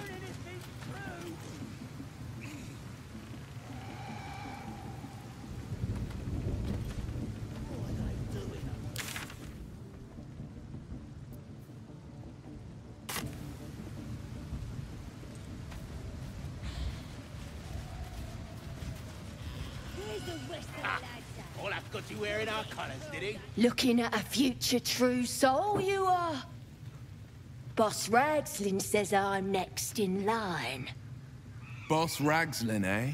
All I've got you wearing our colours, did he? Looking at a future true soul, you are. Boss Ragslin says I'm next in line. Boss Ragslin, eh?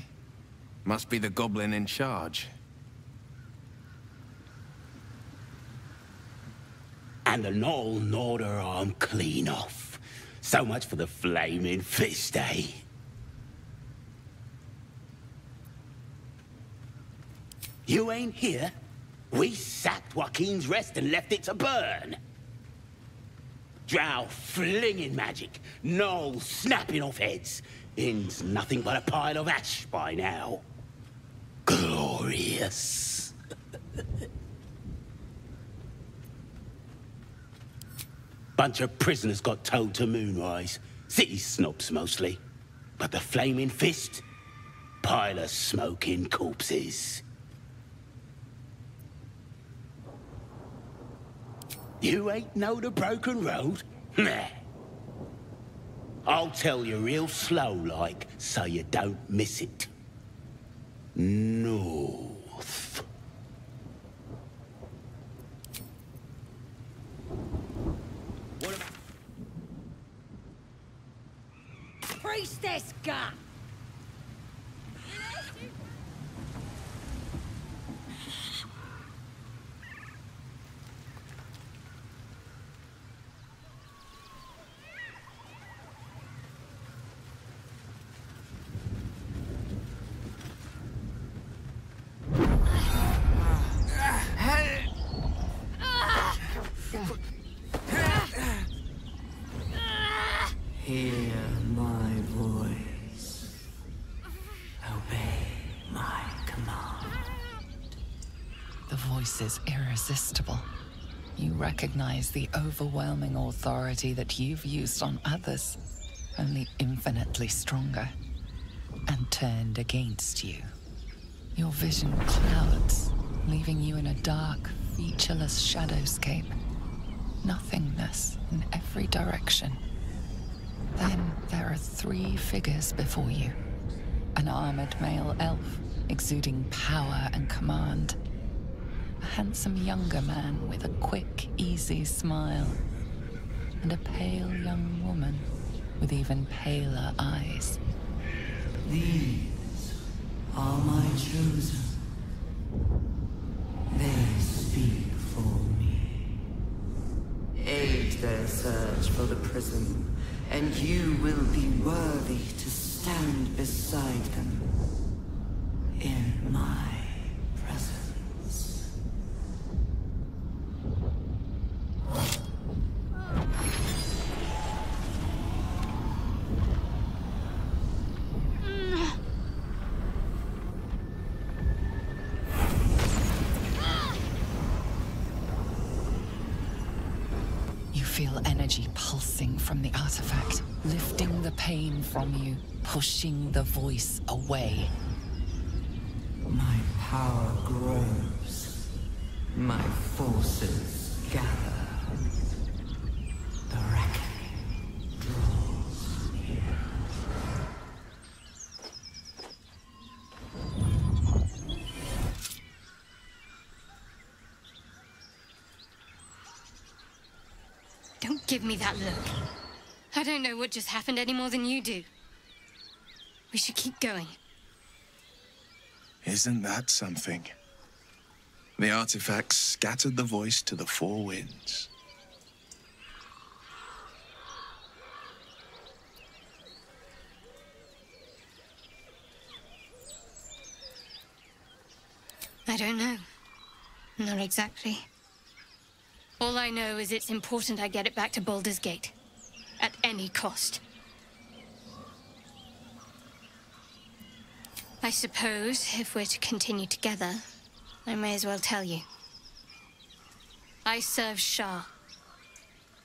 Must be the goblin in charge. And the Knoll gnawed her arm clean off. So much for the flaming fist, eh? You ain't here? We sacked Joaquin's Rest and left it to burn. Drow flinging magic, Knoll snapping off heads. Inn's nothing but a pile of ash by now. Glorious. Bunch of prisoners got towed to Moonrise. City snobs mostly. But the Flaming Fist? Pile of smoking corpses. You ain't know the broken road? Nah. I'll tell you real slow like, so you don't miss it. North. Priestess gun! Hear my voice. Obey my command. The voice is irresistible. You recognize the overwhelming authority that you've used on others, only infinitely stronger, and turned against you. Your vision clouds, leaving you in a dark, featureless shadowscape. Nothingness in every direction. Then there are 3 figures before you. An armored male elf, exuding power and command. A handsome younger man with a quick, easy smile. And a pale young woman with even paler eyes. These are my chosen. They speak for me. Aid their search for the prism, and you will be worthy to stand beside them in my presence. You feel energy pulsing from the artifact, lifting the pain from you, pushing the voice away. My power grows. My forces gather. The reckoning draws near. Don't give me that look. I don't know what just happened any more than you do. We should keep going. Isn't that something? The artifact scattered the voice to the 4 winds. I don't know. Not exactly. All I know is it's important I get it back to Baldur's Gate. At any cost. I suppose, if we're to continue together, I may as well tell you. I serve Shah.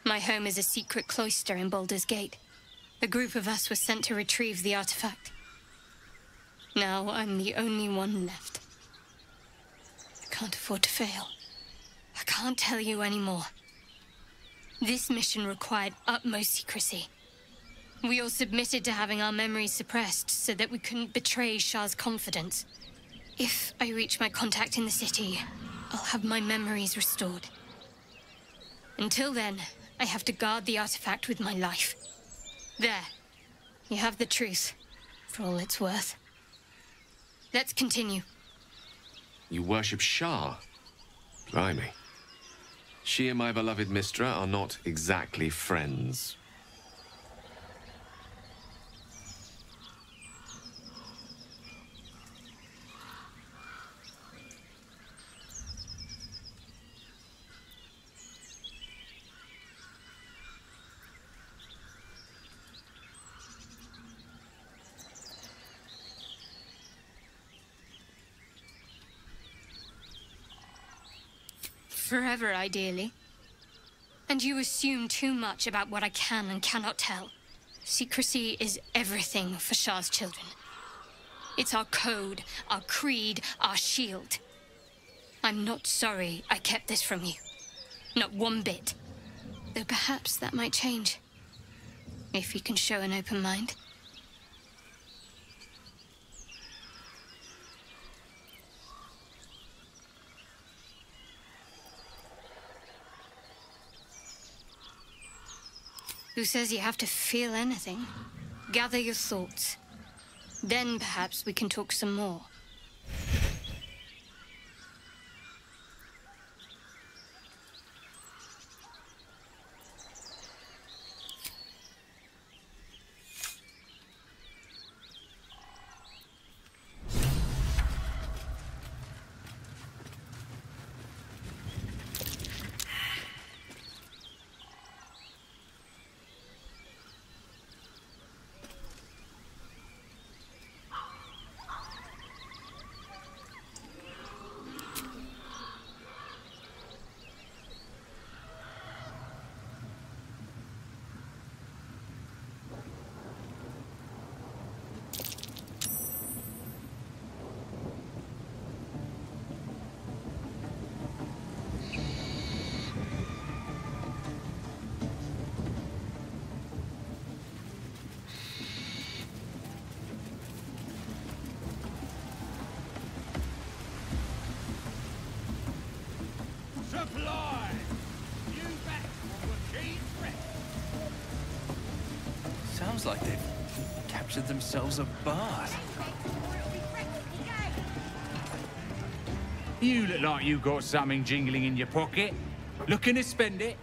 My home is a secret cloister in Baldur's Gate. A group of us was sent to retrieve the artifact. Now I'm the only one left. I can't afford to fail. I can't tell you anymore. This mission required utmost secrecy. We all submitted to having our memories suppressed so that we couldn't betray Shah's confidence. If I reach my contact in the city, I'll have my memories restored. Until then, I have to guard the artifact with my life. There. You have the truth, for all it's worth. Let's continue. You worship Shah? Blimey. She and my beloved Mistra are not exactly friends. Forever, ideally. And you assume too much about what I can and cannot tell. Secrecy is everything for Shah's children. It's our code, our creed, our shield. I'm not sorry I kept this from you. Not one bit. Though perhaps that might change. If you can show an open mind. Who says you have to feel anything? Gather your thoughts. Then perhaps we can talk some more. Supply! You back for the key threat. Sounds like they've captured themselves a bard. You look like you got something jingling in your pocket. Looking to spend it?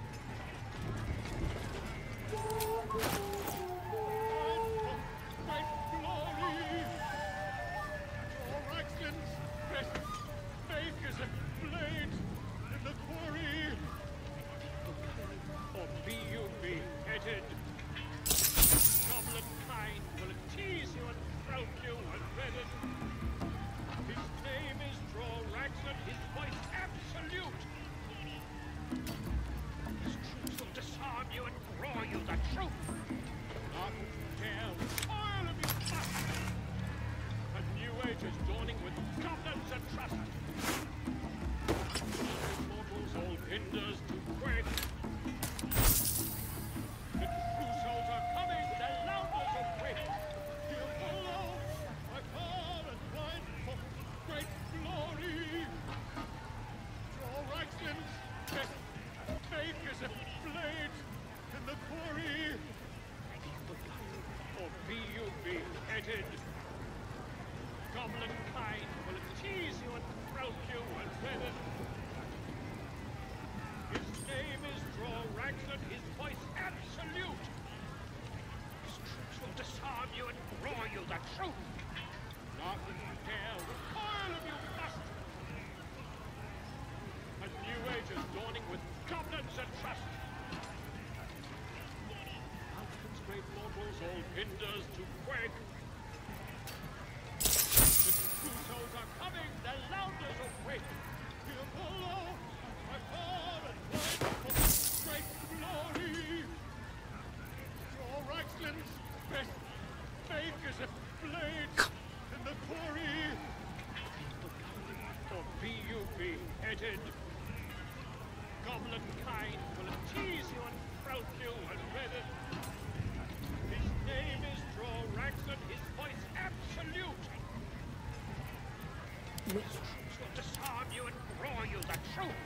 Disarm you and draw you the truth.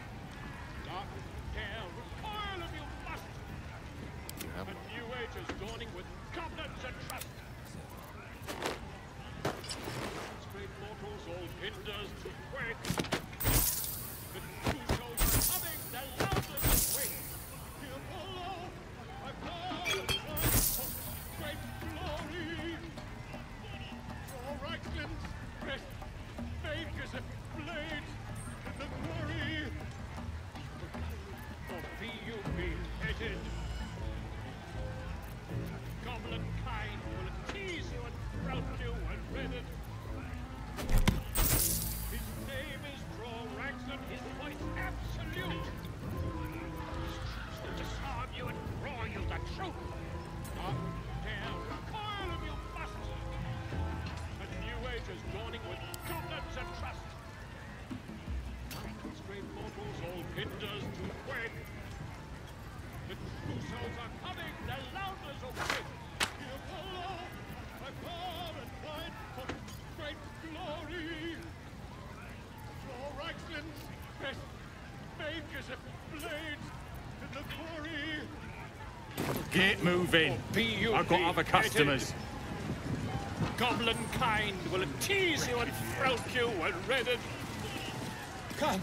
Not dare recoil if you must. A new age is dawning with goblins and trust. Straight mortals, all hinders to quake. The true souls are coming, the loudest wake. Here below, I call for great glory. Your right limbs pressed, fake as if blades in the quarry. For thee you beheaded. Goblin kind will tease you and rout you and dreaded. His name is Draw-Raxon, his voice absolute. He'll disarm you and draw you the truth. Not dare recoil if you must. A new age is dawning with goblins and trust. Straight mortals, all hinders to quake. The true souls are coming, the loudness of faith. Here below, I call and fight for great glory. Your Reichslands best fake as if blades in the quarry. Get moving. I've got other customers. Goblin kind will tease you and throat you and redden. Come.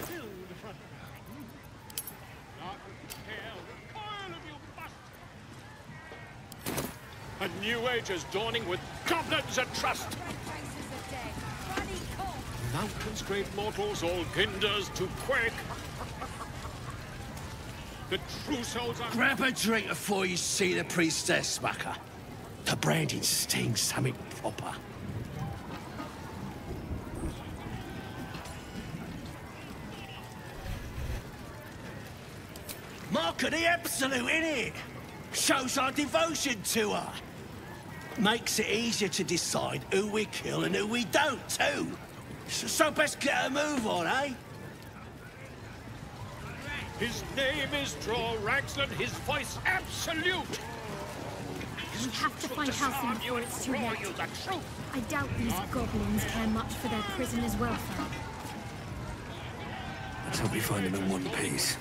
Fill the front room. Not dare recoil if you must. A new age is dawning with goblins and trust. Mountains, great mortals, all hinders to quake. The true souls are... Grab a drink before you see the priestess, mucker. The branding stings something proper. Mark of the absolute, innit? Shows our devotion to her. Makes it easier to decide who we kill and who we don't, too. So best get a move on, eh? His name is Draw-Raxon, his voice absolute. We have to find Halcyon before it's too late. I doubt these goblins care much for their prisoner's welfare. Let's hope we find him in one piece.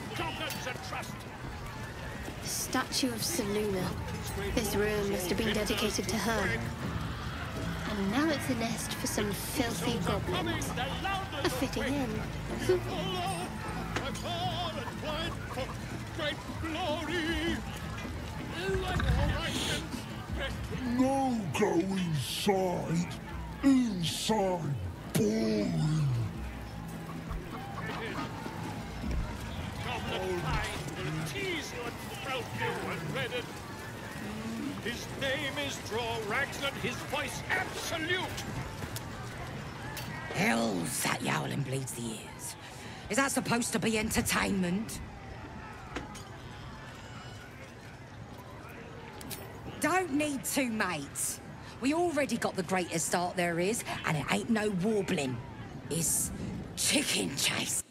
Statue of Seluna. This room must have been dedicated to her. And now it's a nest for some filthy goblins. A fitting end. No go inside. Inside. Boring. Goblin kind will tease you and throat you and redden. His name is Draw-Raxon, his voice absolute. Hell's that yowling bleeds the ears. Is that supposed to be entertainment? Don't need two mates. We already got the greatest start there is, and it ain't no warbling. It's chicken chase.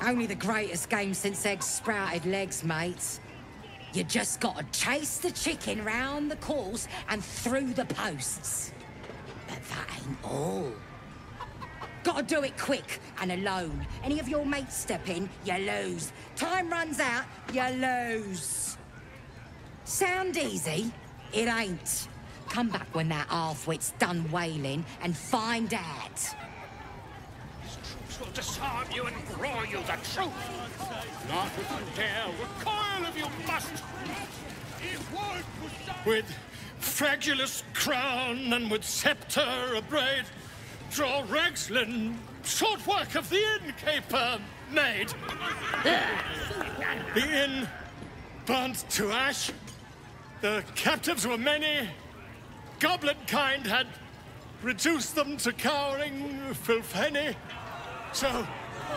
Only the greatest game since eggs sprouted legs, mates. You just gotta chase the chicken round the course and through the posts. But that ain't all. Gotta do it quick and alone. Any of your mates step in, you lose. Time runs out, you lose. Sound easy? It ain't. Come back when that half-wit's done wailing and find out. His troops will disarm you and draw you the truth. Not dare recoil if you must. With fragulous crown and with scepter abraid, Draw-Raxon, short work of the innkeeper made. The inn burnt to ash. The captives were many. Goblin kind had reduced them to cowering filthenny. So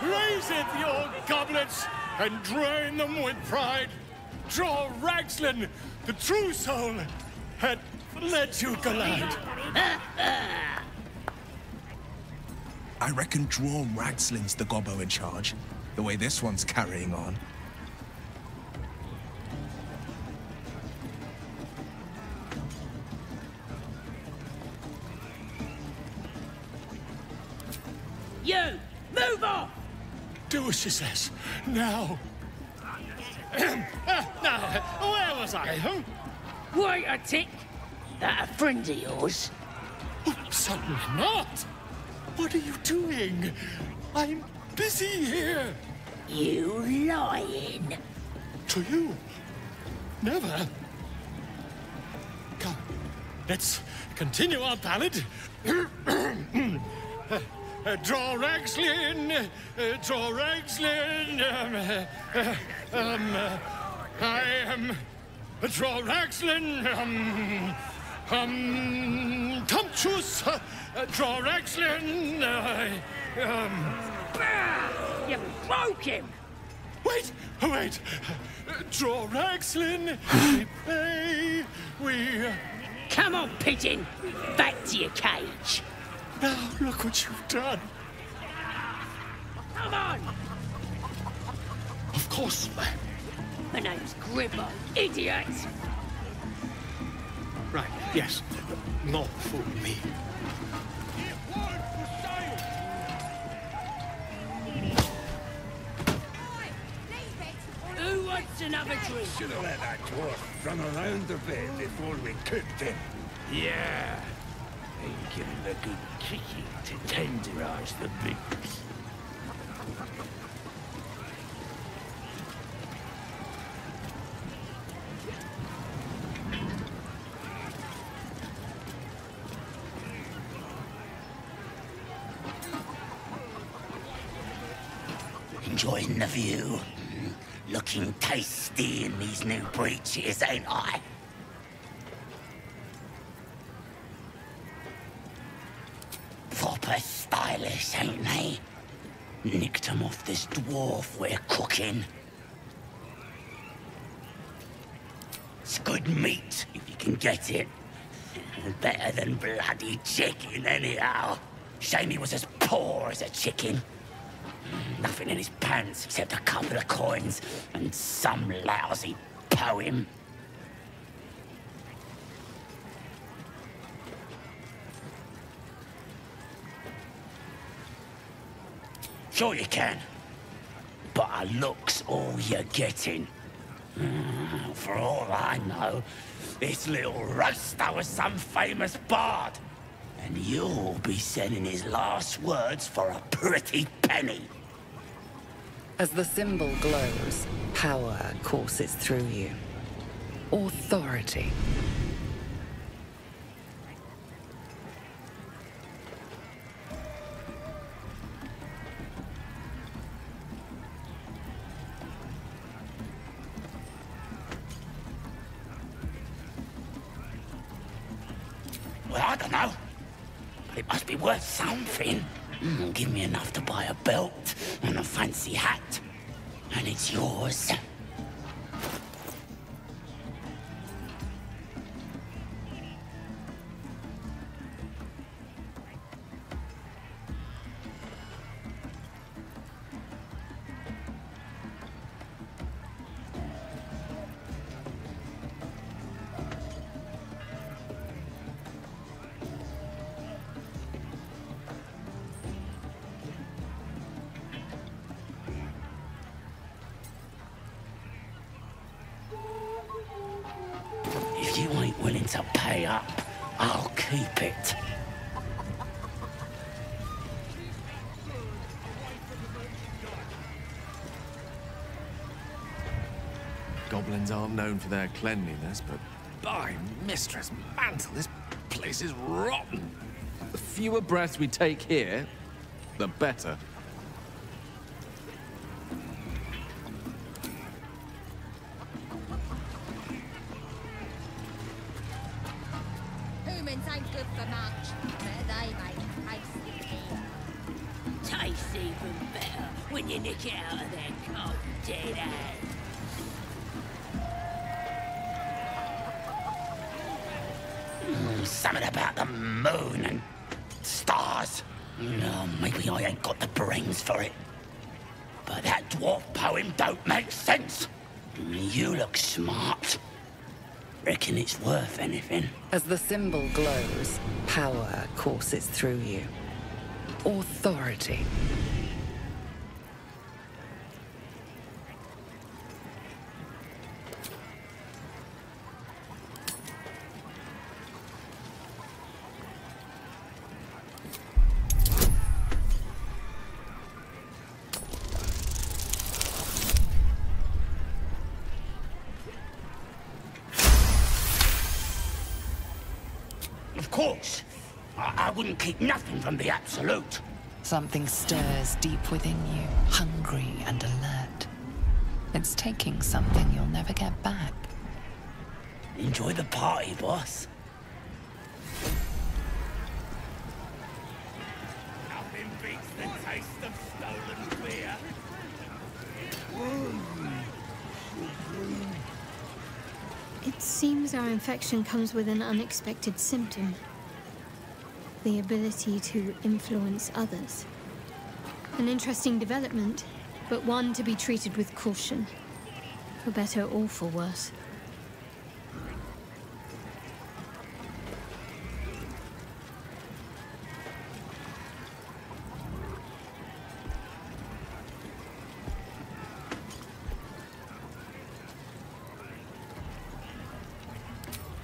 raise it, your goblets, and drain them with pride. Draw-Raxon, the true soul, had let you glide. I reckon Draw-Raxon's the gobbo in charge, the way this one's carrying on. Do as she says. Now. Now, where was I? Wait a tick. That a friend of yours? Certainly not. What are you doing? I'm busy here. You lying. To you? Never. Come, let's continue our ballad. Draw Ragslin, draw Ragslin. I am draw Ragslin. Tumptuous, draw Ragslin. You broke him. Wait, wait. Draw Ragslin. We play. We. Come on, pigeon. Back to your cage. Now look what you've done. Come on. Of course. My name's Gribbo, idiot. Right, yes. Not for me. Who wants another drink? Should have let that dwarf run around a bit before we cooked him. Yeah. And give him a good kicking to tenderize the bits. Enjoying the view. Looking tasty in these new breeches, ain't I? Proper stylish, ain't they? Nicked 'em off this dwarf we're cooking. It's good meat, if you can get it. Better than bloody chicken, anyhow. Shame he was as poor as a chicken. Nothing in his pants except a couple of coins and some lousy poem. Sure you can. But a look's all you're getting. For all I know, this little roaster was some famous bard. And you'll be sending his last words for a pretty penny. As the symbol glows, power courses through you. Authority. Well, I don't know. But it must be worth something. Give me enough to buy a belt and a fancy hat. And it's yours. If you ain't willing to pay up, I'll keep it. Goblins aren't known for their cleanliness, but by Mistress Mantle, this place is rotten. The fewer breaths we take here, the better. Humans ain't good for much, but they make tasty meal. Tastes even better when you nick it out of their cold dead hands. Something about the moon and stars. No, maybe I ain't got the brains for it. But that dwarf poem don't make sense. You look smart. Reckon it's worth anything. As the symbol glows, power courses through you. Authority. course. I wouldn't keep nothing from the absolute. Something stirs deep within you, hungry and alert. It's taking something you'll never get back. Enjoy the party, boss. Nothing beats the taste of stolen beer. It seems our infection comes with an unexpected symptom. The ability to influence others. An interesting development, but one to be treated with caution. For better or for worse.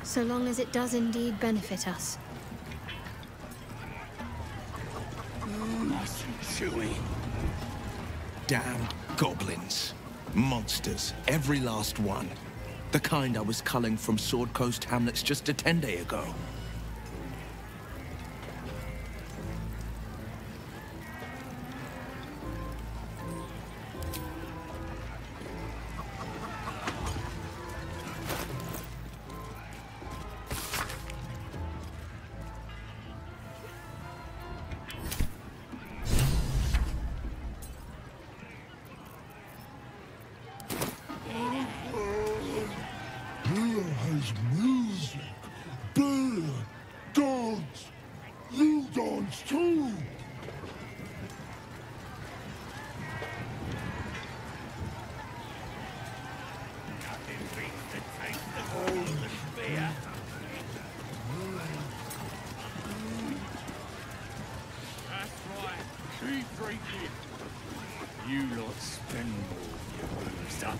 So long as it does indeed benefit us. Nice and chewy. Damn goblins. Monsters. Every last one. The kind I was culling from Sword Coast hamlets just a 10-day ago. You lot spend more of your stuff.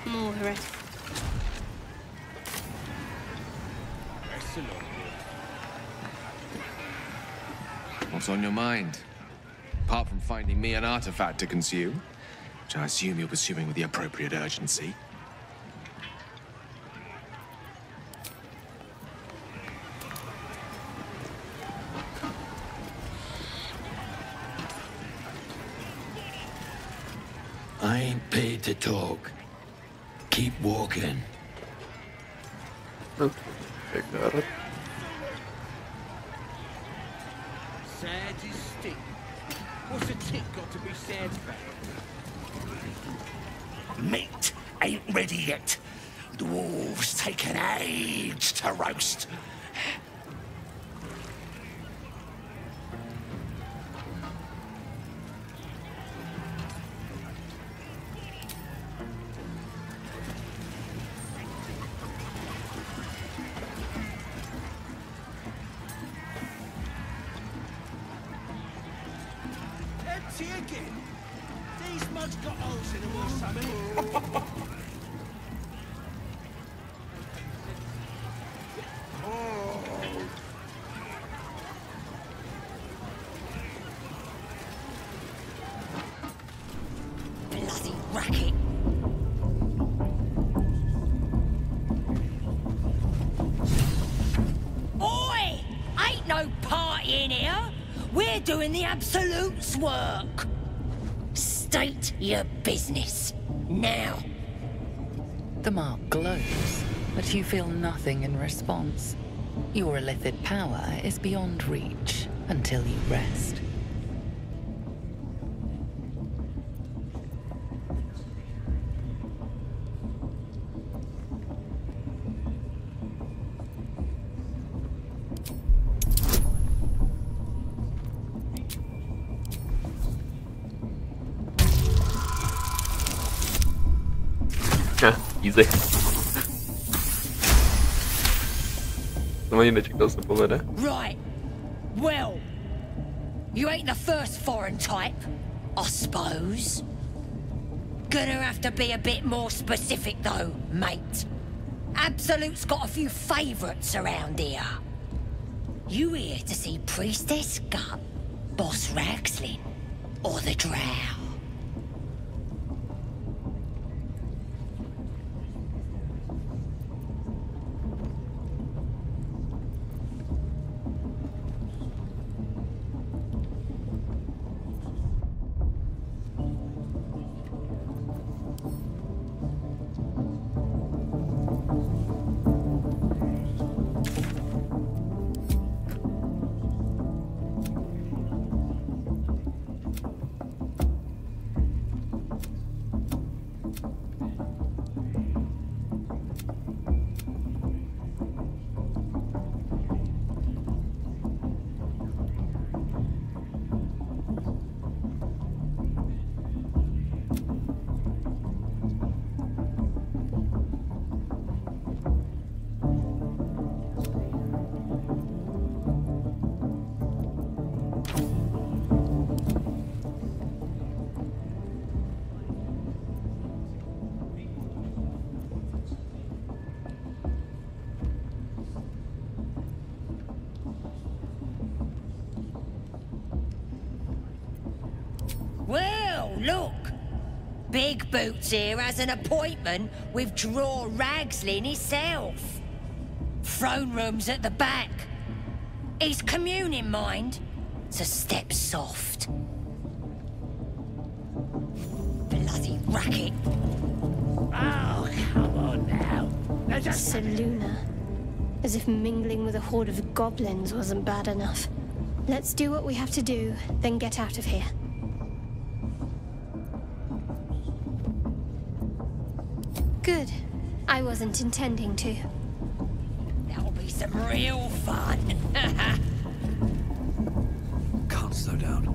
More heretic. What's on your mind? Apart from finding me an artifact to consume, which I assume you're pursuing with the appropriate urgency. I ain't paid to talk. Keep walking. Okay, got it. Sad is stick. What's a tick got to be sad about? Meat ain't ready yet. Dwarves take an age to roast. Empty again? These mugs got holes in them or something? Bloody racket. Oi! Ain't no party in here. We're doing the Absolute's work. State your business. Now. The mark glows, but you feel nothing in response. Your illithid power is beyond reach until you rest. Easy. Jsem ani nečekal, se povede. Right. Well, you ain't the first foreign type, I suppose. Gonna have to be a bit more specific though, mate. Absolute's got a few favourites around here. You here to see Priestess Gut? Boss Ragslin or the Drow? Well, look. Big Boots here has an appointment with Draw Ragslin himself. Throne room's at the back. He's communing, mind. So step soft. Bloody racket. Oh, come on now. Seluna. As if mingling with a horde of goblins wasn't bad enough. Let's do what we have to do, then get out of here. Good. I wasn't intending to. That'll be some real fun. Can't slow down.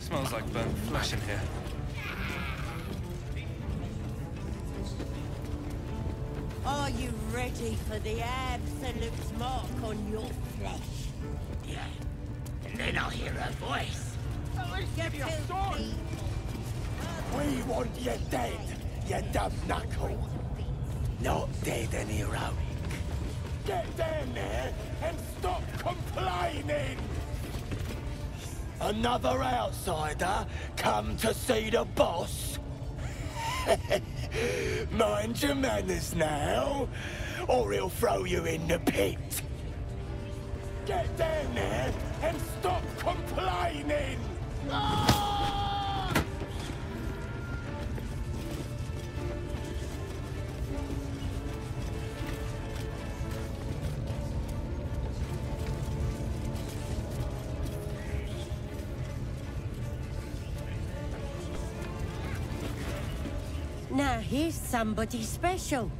Smells like burnt flesh in here. Are you ready for the absolute mark on your flesh? Yeah. And then I'll hear her voice. Get your sword! We want you dead, you dumb knuckle. Not dead and heroic. Get down there and stop complaining! Another outsider come to see the boss? Mind your manners now, or he'll throw you in the pit. Get down there and stop complaining! Ah! Now here's somebody special.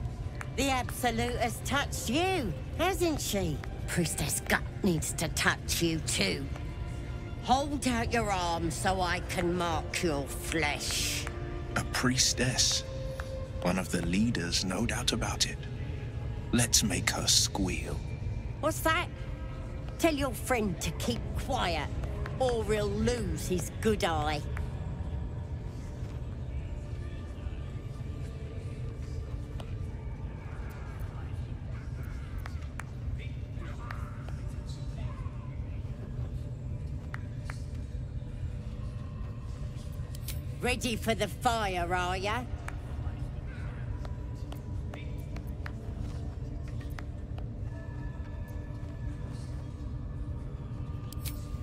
The Absolute has touched you, hasn't she? Priestess Gut needs to touch you too. Hold out your arm so I can mark your flesh. A priestess. One of the leaders, no doubt about it. Let's make her squeal. What's that? Tell your friend to keep quiet, or he'll lose his good eye. Ready for the fire, are ya?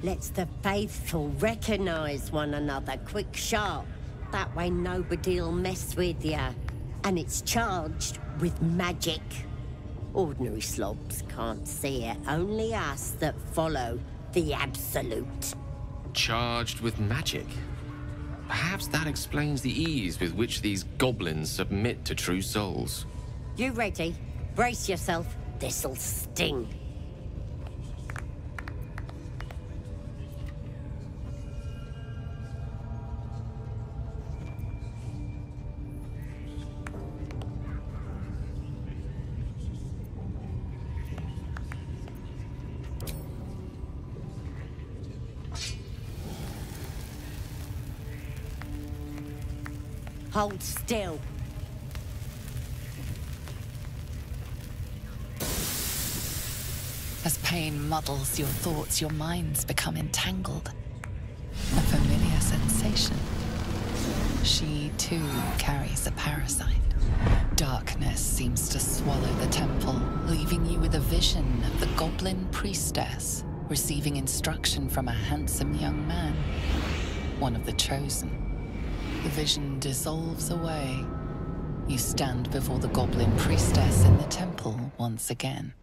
Let's the faithful recognize one another quick sharp. That way nobody'll mess with ya. And it's charged with magic. Ordinary slobs can't see it, only us that follow the Absolute. Charged with magic? Perhaps that explains the ease with which these goblins submit to true souls. You ready? Brace yourself. This'll sting. Hold still. As pain muddles your thoughts, your minds become entangled. A familiar sensation. She, too, carries a parasite. Darkness seems to swallow the temple, leaving you with a vision of the goblin priestess receiving instruction from a handsome young man, one of the chosen. The vision dissolves away. You stand before the goblin priestess in the temple once again.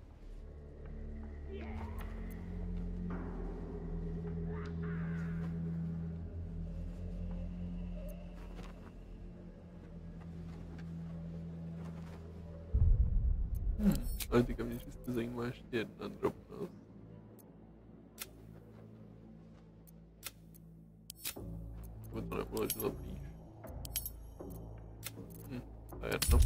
Ale teďka mě čistě zajímá ještě jedna drobnost. Aby to nepoleželo blíž. To je jedno.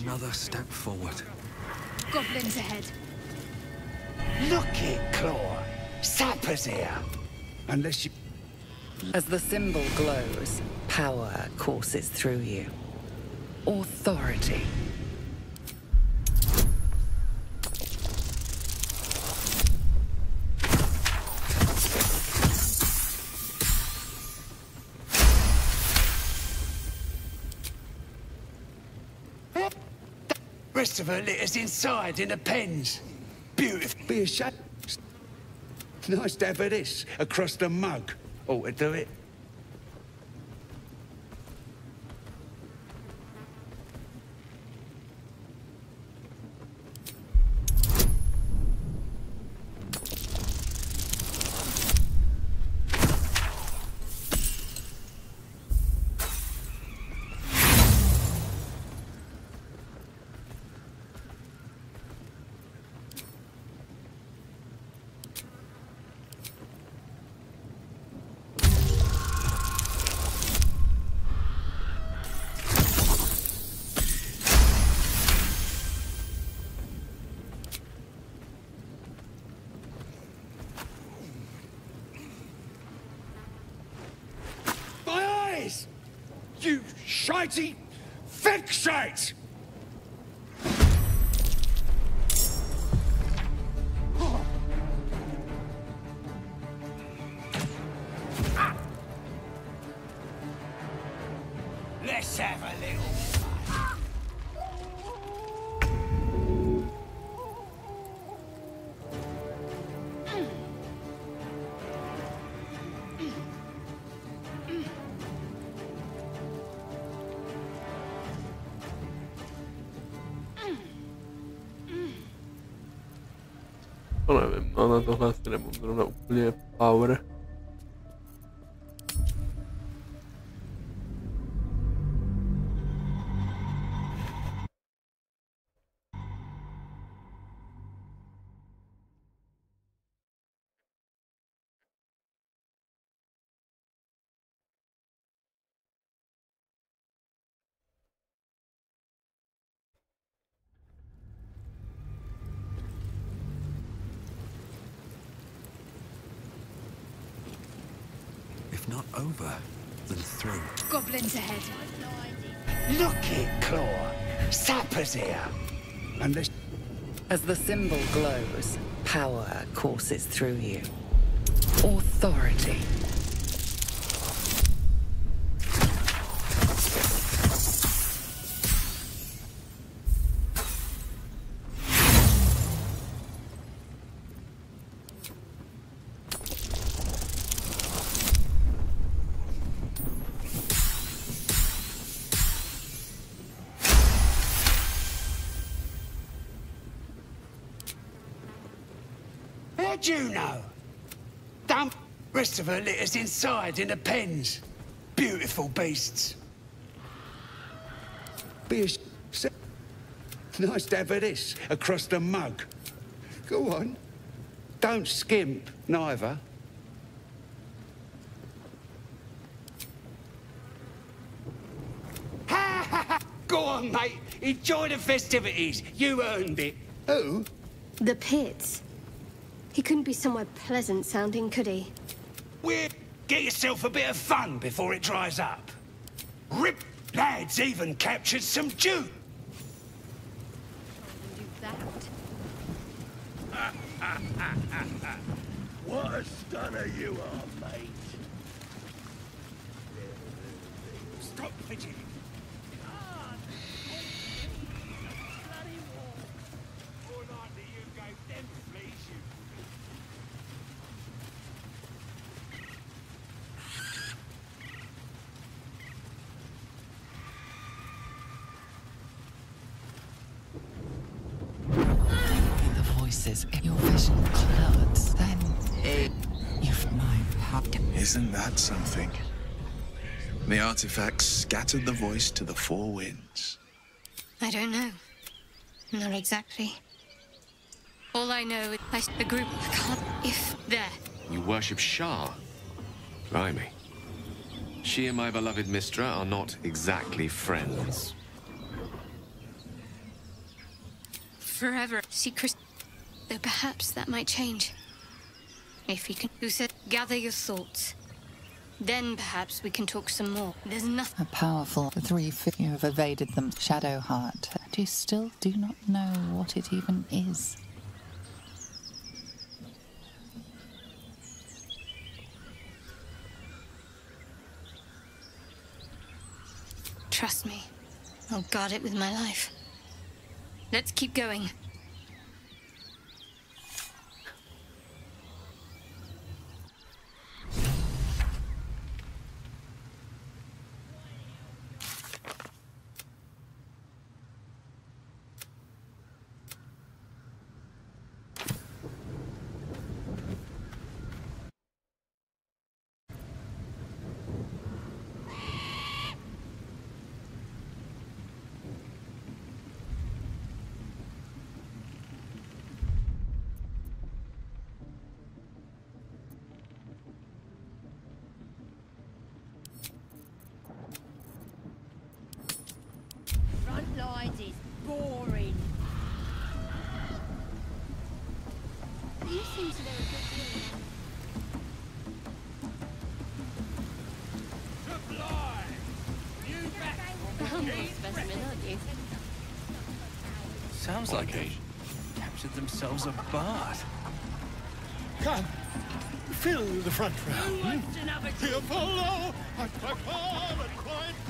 Another step forward. Goblins ahead. Look it, Claw. Sapper's here. Unless you... As the symbol glows, power courses through you. Authority. Rest of her litters inside in the pens. Beautiful. Be a shame. Nice to have this across the mug. Ought to do it. You shitey fixate! Let's have a little To nevím, no na tohle asi nemám zrovna úplně power. Not over, then through. Goblins ahead. Look it, Claw. Sapper's here. Unless... As the symbol glows, Power courses through you. Authority. How'd you know? Dump the rest of her litters inside in the pens. Beautiful beasts. Nice to have this across the mug. Go on. Don't skimp, neither. Ha ha ha! Go on, mate. Enjoy the festivities. You earned it. Who? The pits. He couldn't be somewhere pleasant sounding, could he? Get yourself a bit of fun before it dries up. Rip lads even captured some Jew. What a stunner you are, mate. Stop fidgeting. In your vision clouds, then you've my power. Isn't that something? The artifacts scattered the voice to the four winds. I don't know. Not exactly. All I know is the group can't. If there. You worship Shah? Blimey. She and my beloved Mistra are not exactly friends. Forever. Secret. Though perhaps that might change. If you can, who said, gather your thoughts. Then perhaps we can talk some more. There's nothing. A powerful 3 you have evaded them. Shadow heart. But you still do not know what it even is. Trust me. I'll guard it with my life. Let's keep going. Is boring. You seem to know a good deal. Humble specimen, aren't you? Sounds like they captured themselves a bard. Come, fill the front row. Here follow.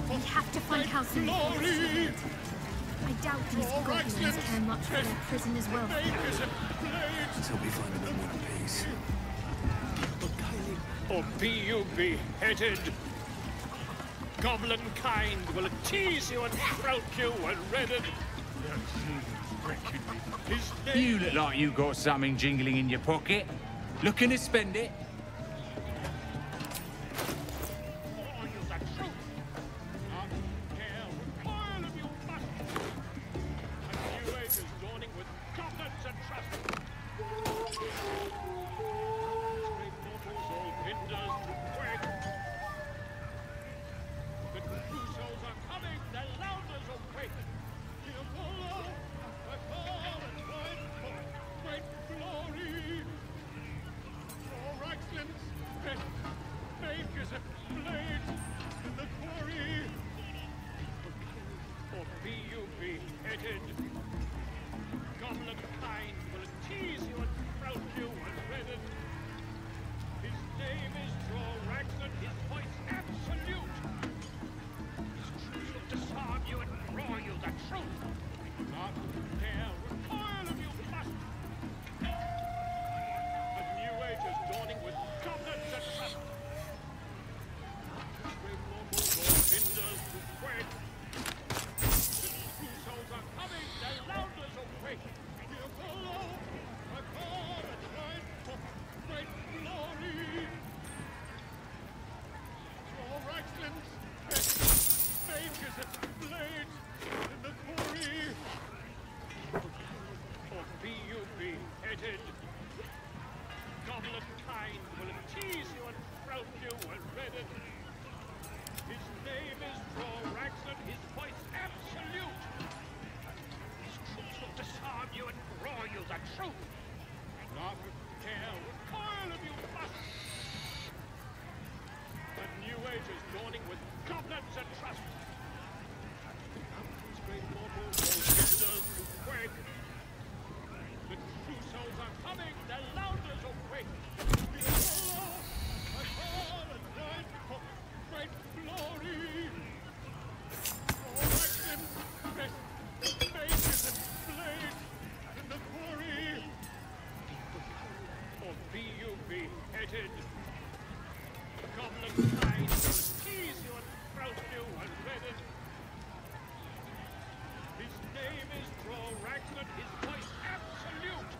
We have to find house in the I doubt these goblins care much for their prisoners' welfare. Let's hope we find another one apiece. Or be you beheaded. Goblin kind will tease you and stroke you and redden. You look like you got something jingling in your pocket. Looking to spend it? truth. Not dare recoil if you must. A new age is dawning with goblins and trust. Brave mortals all hinders to quake. The true souls are coming, their louders awake. Here below, I call and fight for great glory. Your excellence, fake as a blade in the quarry. Or be you beheaded. Goblin kind will tease you and frown you and redden. His name is Raxon, his voice absolute. His troops will disarm you and draw you the truth. Not dare recoil if you must. A new age is dawning with goblins and trust. These great mortals all hinders to quake. The true souls are coming, their louders awake. Below, I call and fight for great glory. Your excellent best faces and blades in the quarry. Or be you beheaded. Goblin kind will tease you and frown you and redden. His name is Raxon, his voice absolute.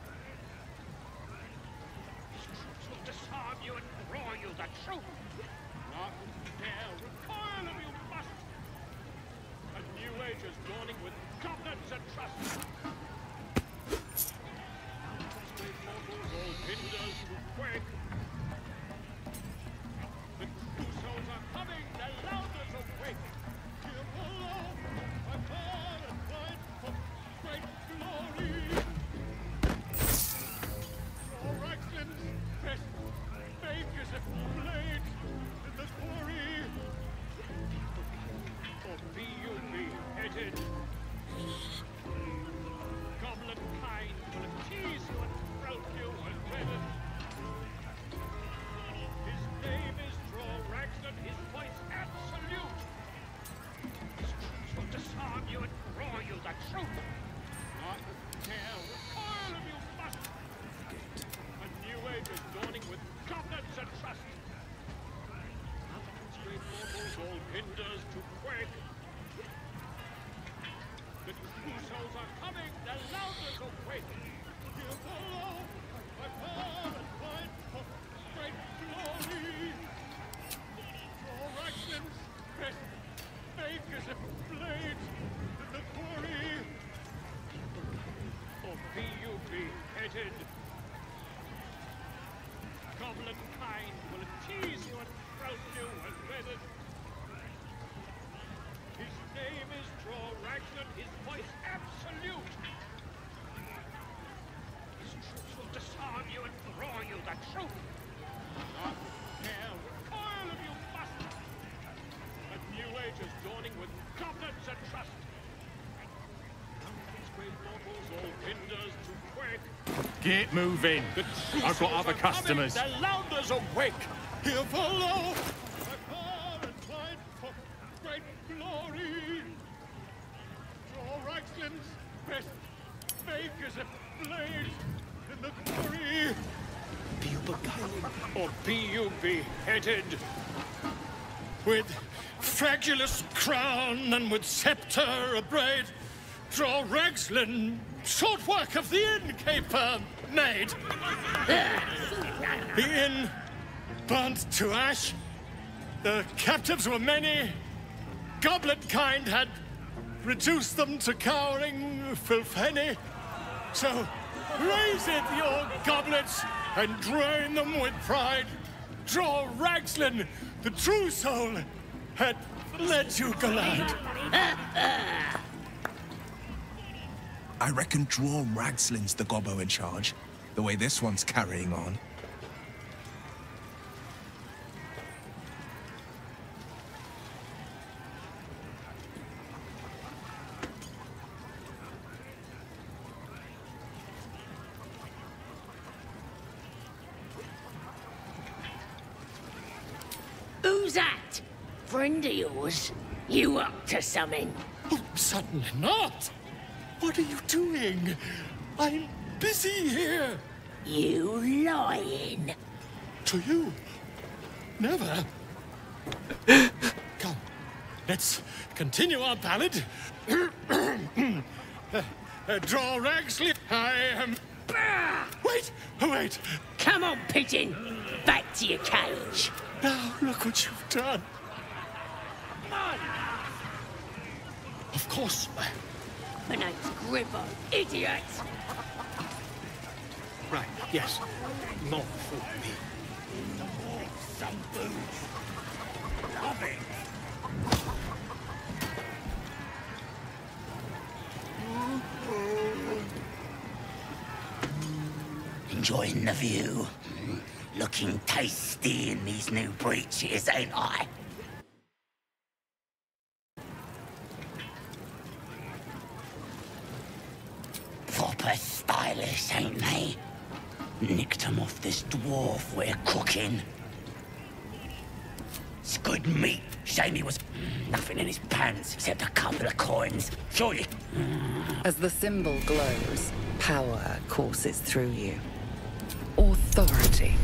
His troops will disarm you and draw you the truth. Not dare recoil if you must. A new age is dawning with goblins and trust. These great mortals all hinders to quake. The true souls are coming, their louders awake. Here below, I call and fight for great glory. Your excellence, best fake as a blade in the quarry. Or be you beheaded. Goblin kind will tease you and frown you and redden. His name is Raxon, his voice absolute. His troops will disarm you and draw you the truth. Not dare recoil if you must. A new age is dawning with goblins and trust. These great mortals all hinders to quake. The true souls are coming, their louders awake. Here below, I call and fight for great glory. Your excellence, best fake as a blade in the quarry. Or be you beheaded. Goblin kind will tease you and frown you and redden. His name is Raxon, his voice absolute. His troops will disarm you and draw you the truth. Not dare recoil if you must. A new age is dawning with goblins and trust. These great mortals all hinders to quake. Get moving. I've got other customers. Their louders awake. Here below, I call and fight for great glory. Your excellence, best fake as a blade in the quarry. Be you beguiled, or be you beheaded. With fragulous crown and with scepter abraid, draw Ragslin, short work of the innkeeper made. The inn burnt to ash. The captives were many. Goblin kind had reduced them to cowering filthenny. So raise it, your goblets, and drain them with pride. Draw Ragslin, the true soul, had let you glide. I reckon Draw Ragslin's the gobbo in charge, the way this one's carrying on. Who's that? Friend of yours? You up to something? Oh, certainly not. What are you doing? I'm busy here. You lying. To you? Never. Come, let's continue our ballad. Draw rags, I am... Wait! Come on, pigeon. Back to your cage. Now, look what you've done. Of course. My name's Gribbo, idiot. Right, yes. Not for me. Some booze. Love it. Enjoying the view. Looking tasty in these new breeches, ain't I? Proper stylish, ain't they? Nicked them off this dwarf we're cooking. It's good meat. Shame he was nothing in his pants except a couple of coins. Sure you... As the symbol glows, power courses through you. Authority.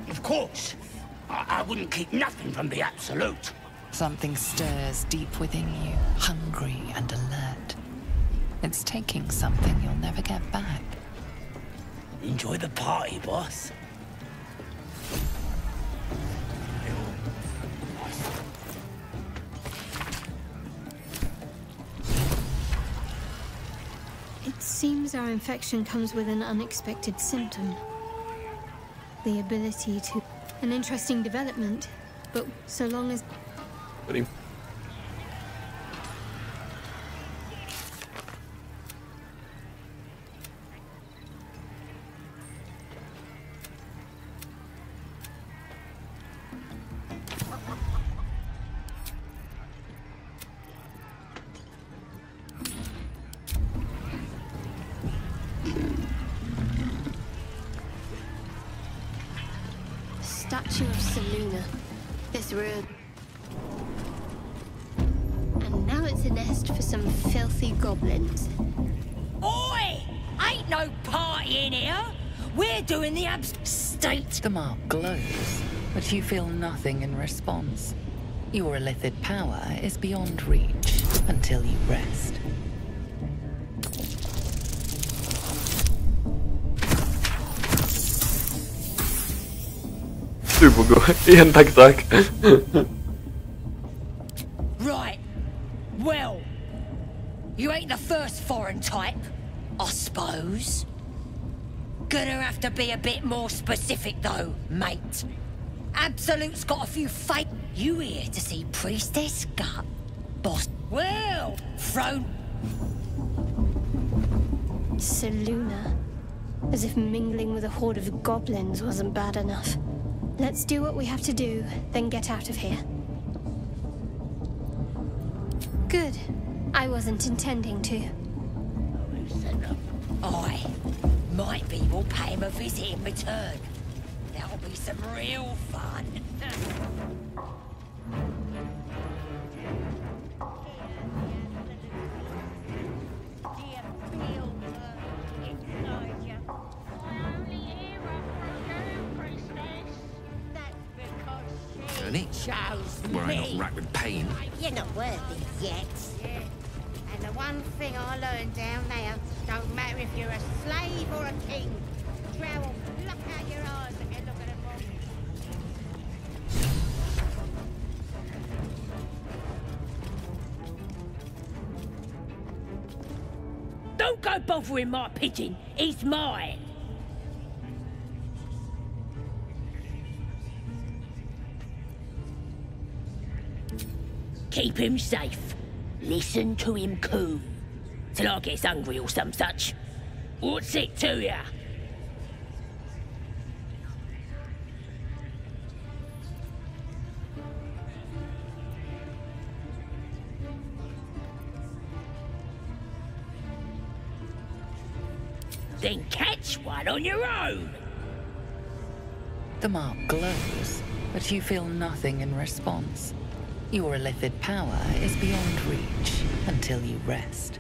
Of course. I wouldn't keep nothing from the absolute. Something stirs deep within you, hungry and alert. It's taking something you'll never get back. Enjoy the party, boss. It seems our infection comes with an unexpected symptom. The ability to... An interesting development, but so long as... Buddy. Statue of Seluna. This ruin. And now it's a nest for some filthy goblins. Oi! Ain't no party in here. We're doing the state. The mark glows, but you feel nothing in response. Your illithid power is beyond reach until you rest. Jen tak. Right. Well, you ain't the first foreign type, I suppose. Gonna have to be a bit more specific though, mate. Absolute's got a few fake... You here to see Priestess Gut? Boss... Well, thrown... Seluna. As if mingling with a horde of goblins wasn't bad enough. Let's do what we have to do, then get out of here. Good. I wasn't intending to. Aye. Might be we'll pay him a visit in return. That'll be some real fun. Were I not racked with pain? You're not worthy yet. Yeah. And the one thing I learned down there, don't matter if you're a slave or a king. Drow will pluck out your eyes if you look at them wrong. Don't go bothering my pigeon. He's mine. Keep him safe. Listen to him coo. Till I gets hungry or some such. What's it to ya? then catch one on your own. The mark glows, but you feel nothing in response. Your illithid power is beyond reach until you rest.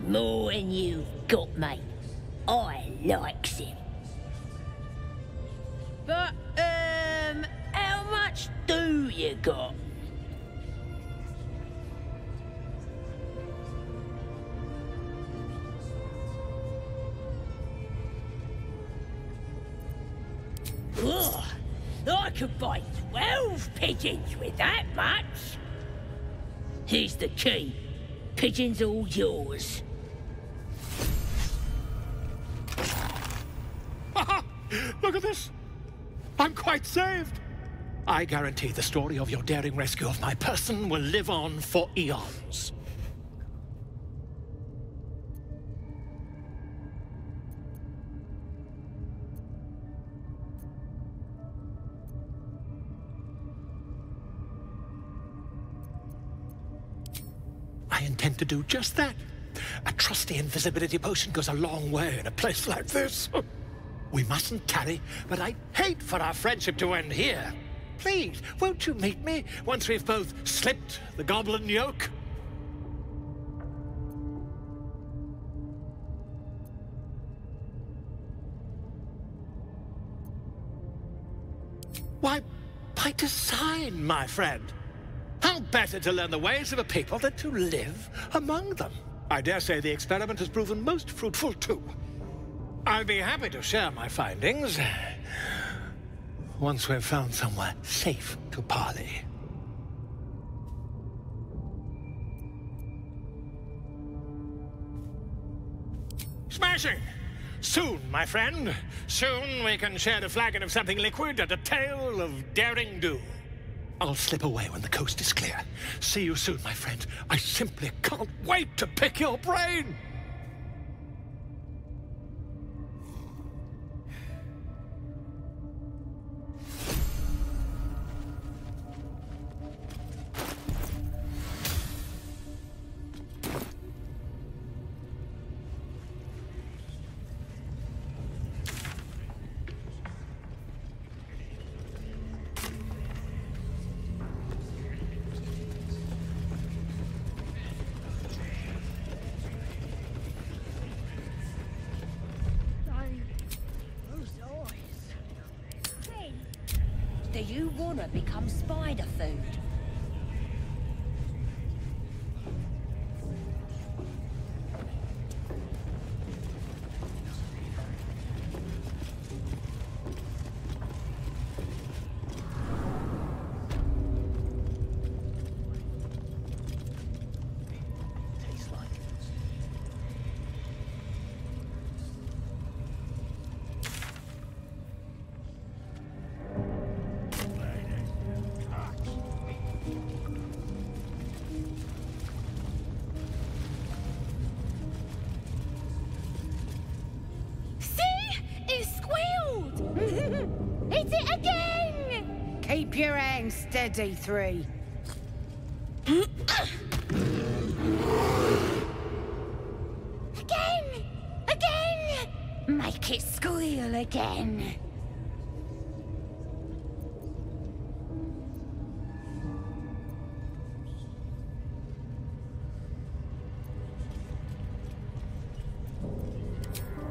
More than you've got, mate. I likes him. But, how much do you got? Ugh, I could buy 12 pigeons with that much. Here's the key. Pigeons all yours. Look at this. I'm quite saved. I guarantee the story of your daring rescue of my person will live on for eons. I intend to do just that. A trusty invisibility potion goes a long way in a place like this. We mustn't tarry, but I'd hate for our friendship to end here. Please, won't you meet me once we've both slipped the goblin yoke? Why, by design, my friend. How better to learn the ways of a people than to live among them? I dare say the experiment has proven most fruitful, too. I'll be happy to share my findings once we've found somewhere safe to parley. Smashing! Soon, my friend. Soon we can share a flagon of something liquid and a tale of daring do. I'll slip away when the coast is clear. See you soon, my friend. I simply can't wait to pick your brain! Do you want to become spider food? Hit it again! Keep your hands steady, 3. Again! Again! Make it squeal again.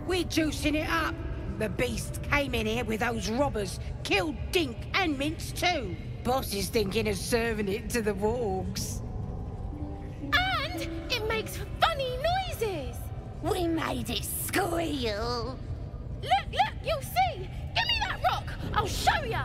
We're juicing it up. The beast came in here with those robbers, killed Dink and Mince too. Boss is thinking of serving it to the wargs. And it makes funny noises. We made it squeal. Look, you'll see. Give me that rock. I'll show ya.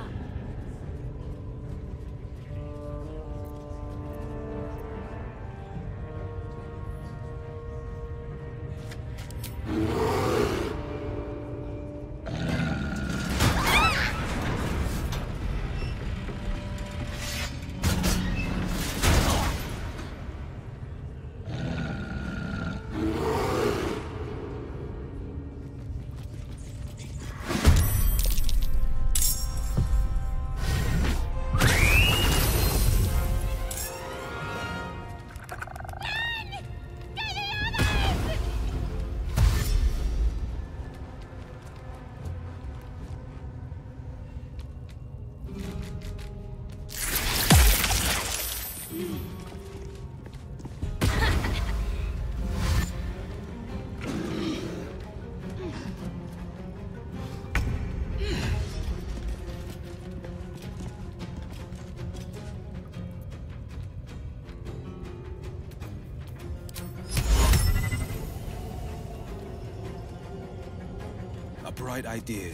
bright idea.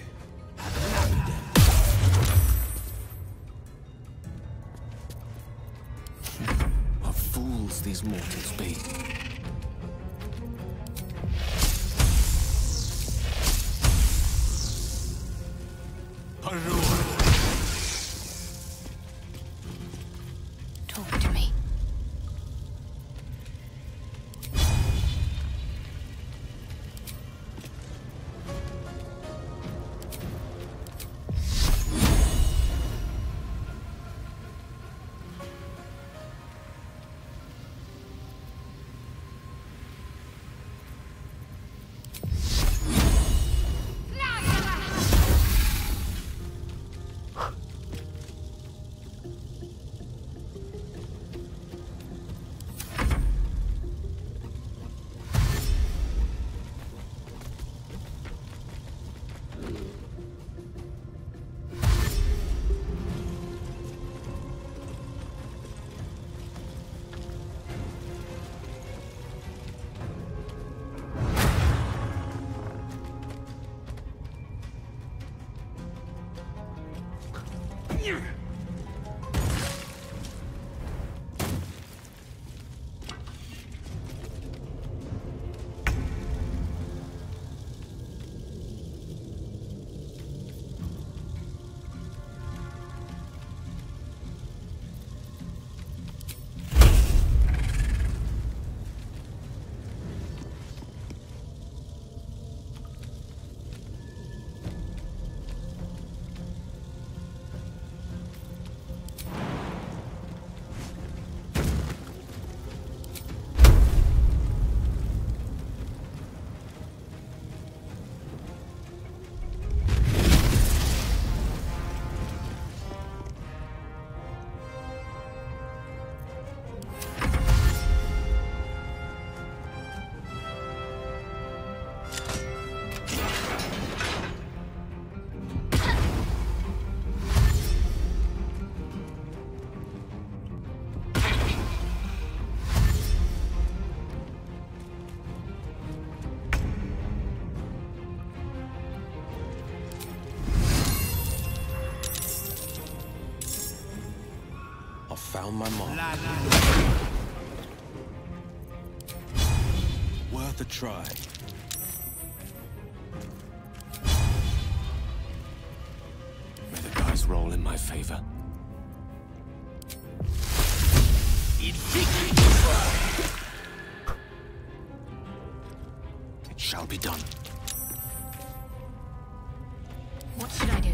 What fools these mortals be. Talk to me. Found my mom. Worth a try. May the dice roll in my favor. It shall be done. What should I do?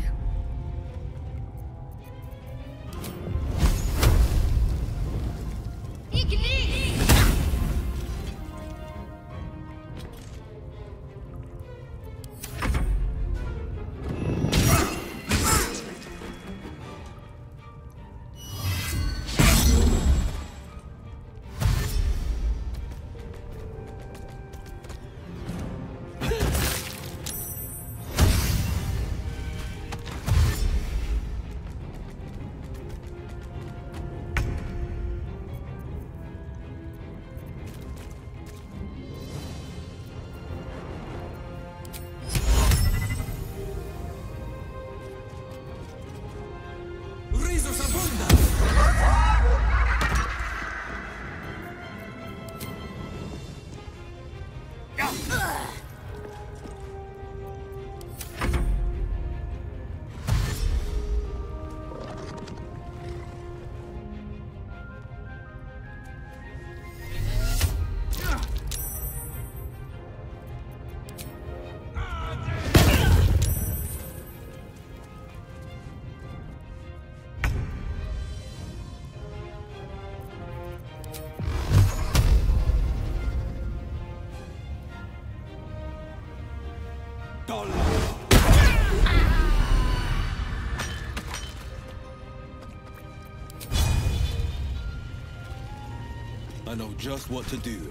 I know just what to do.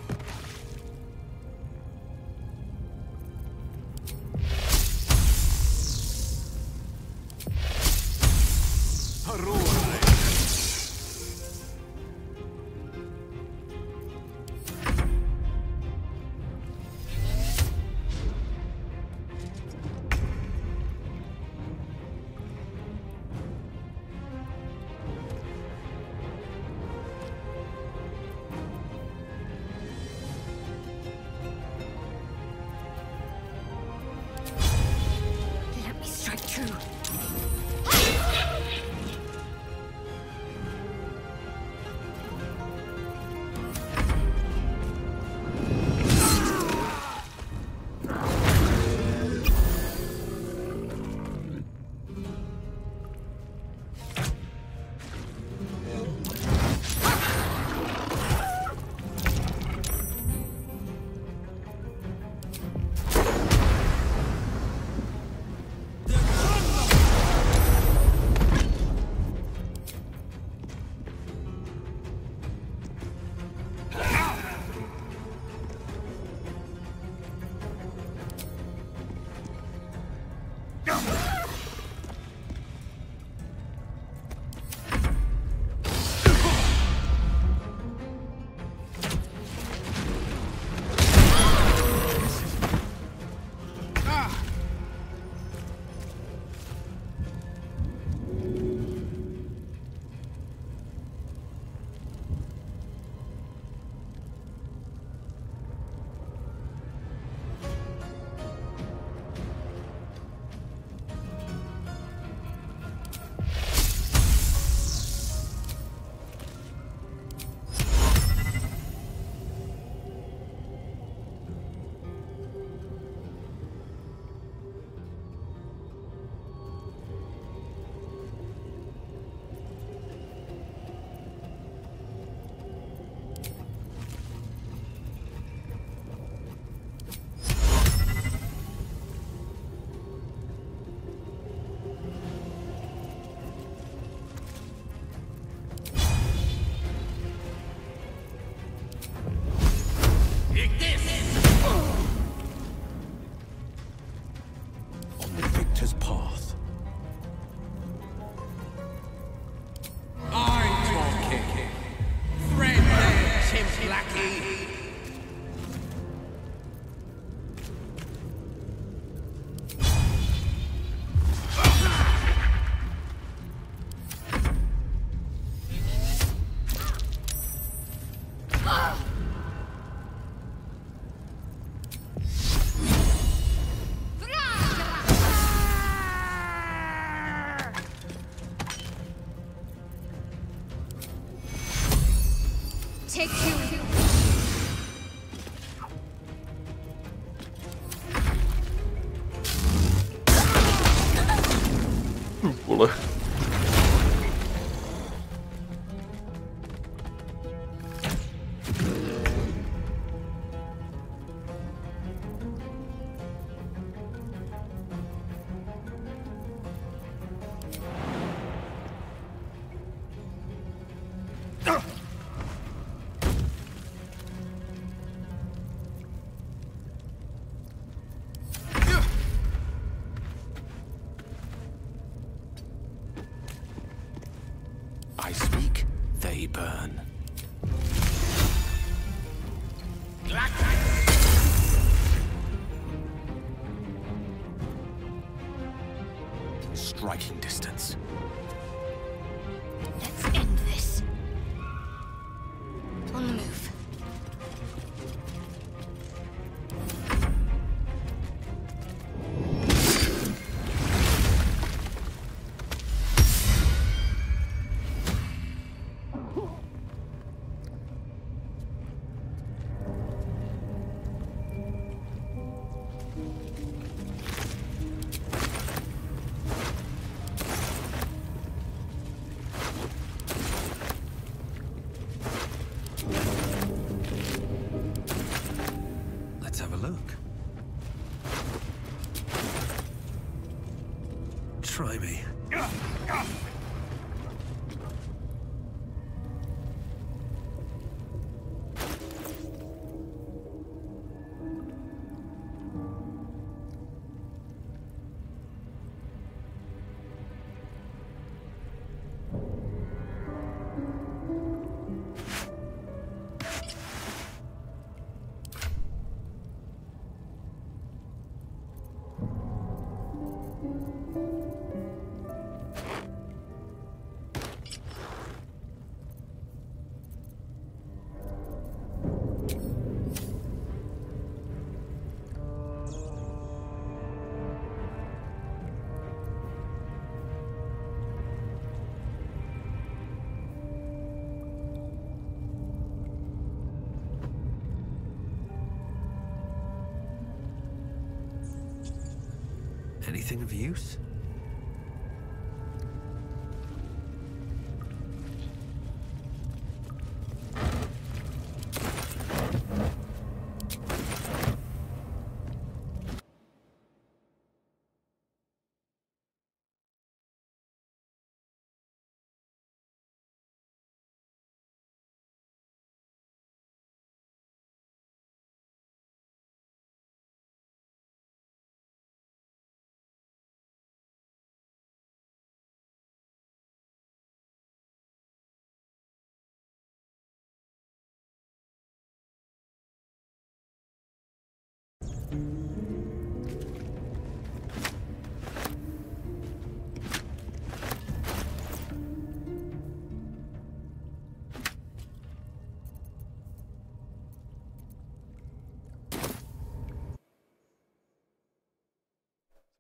true. Take two. Vole. I speak, they burn. Striking distance. Let's end this. On the move. Let's have a look. Try me. Anything of use?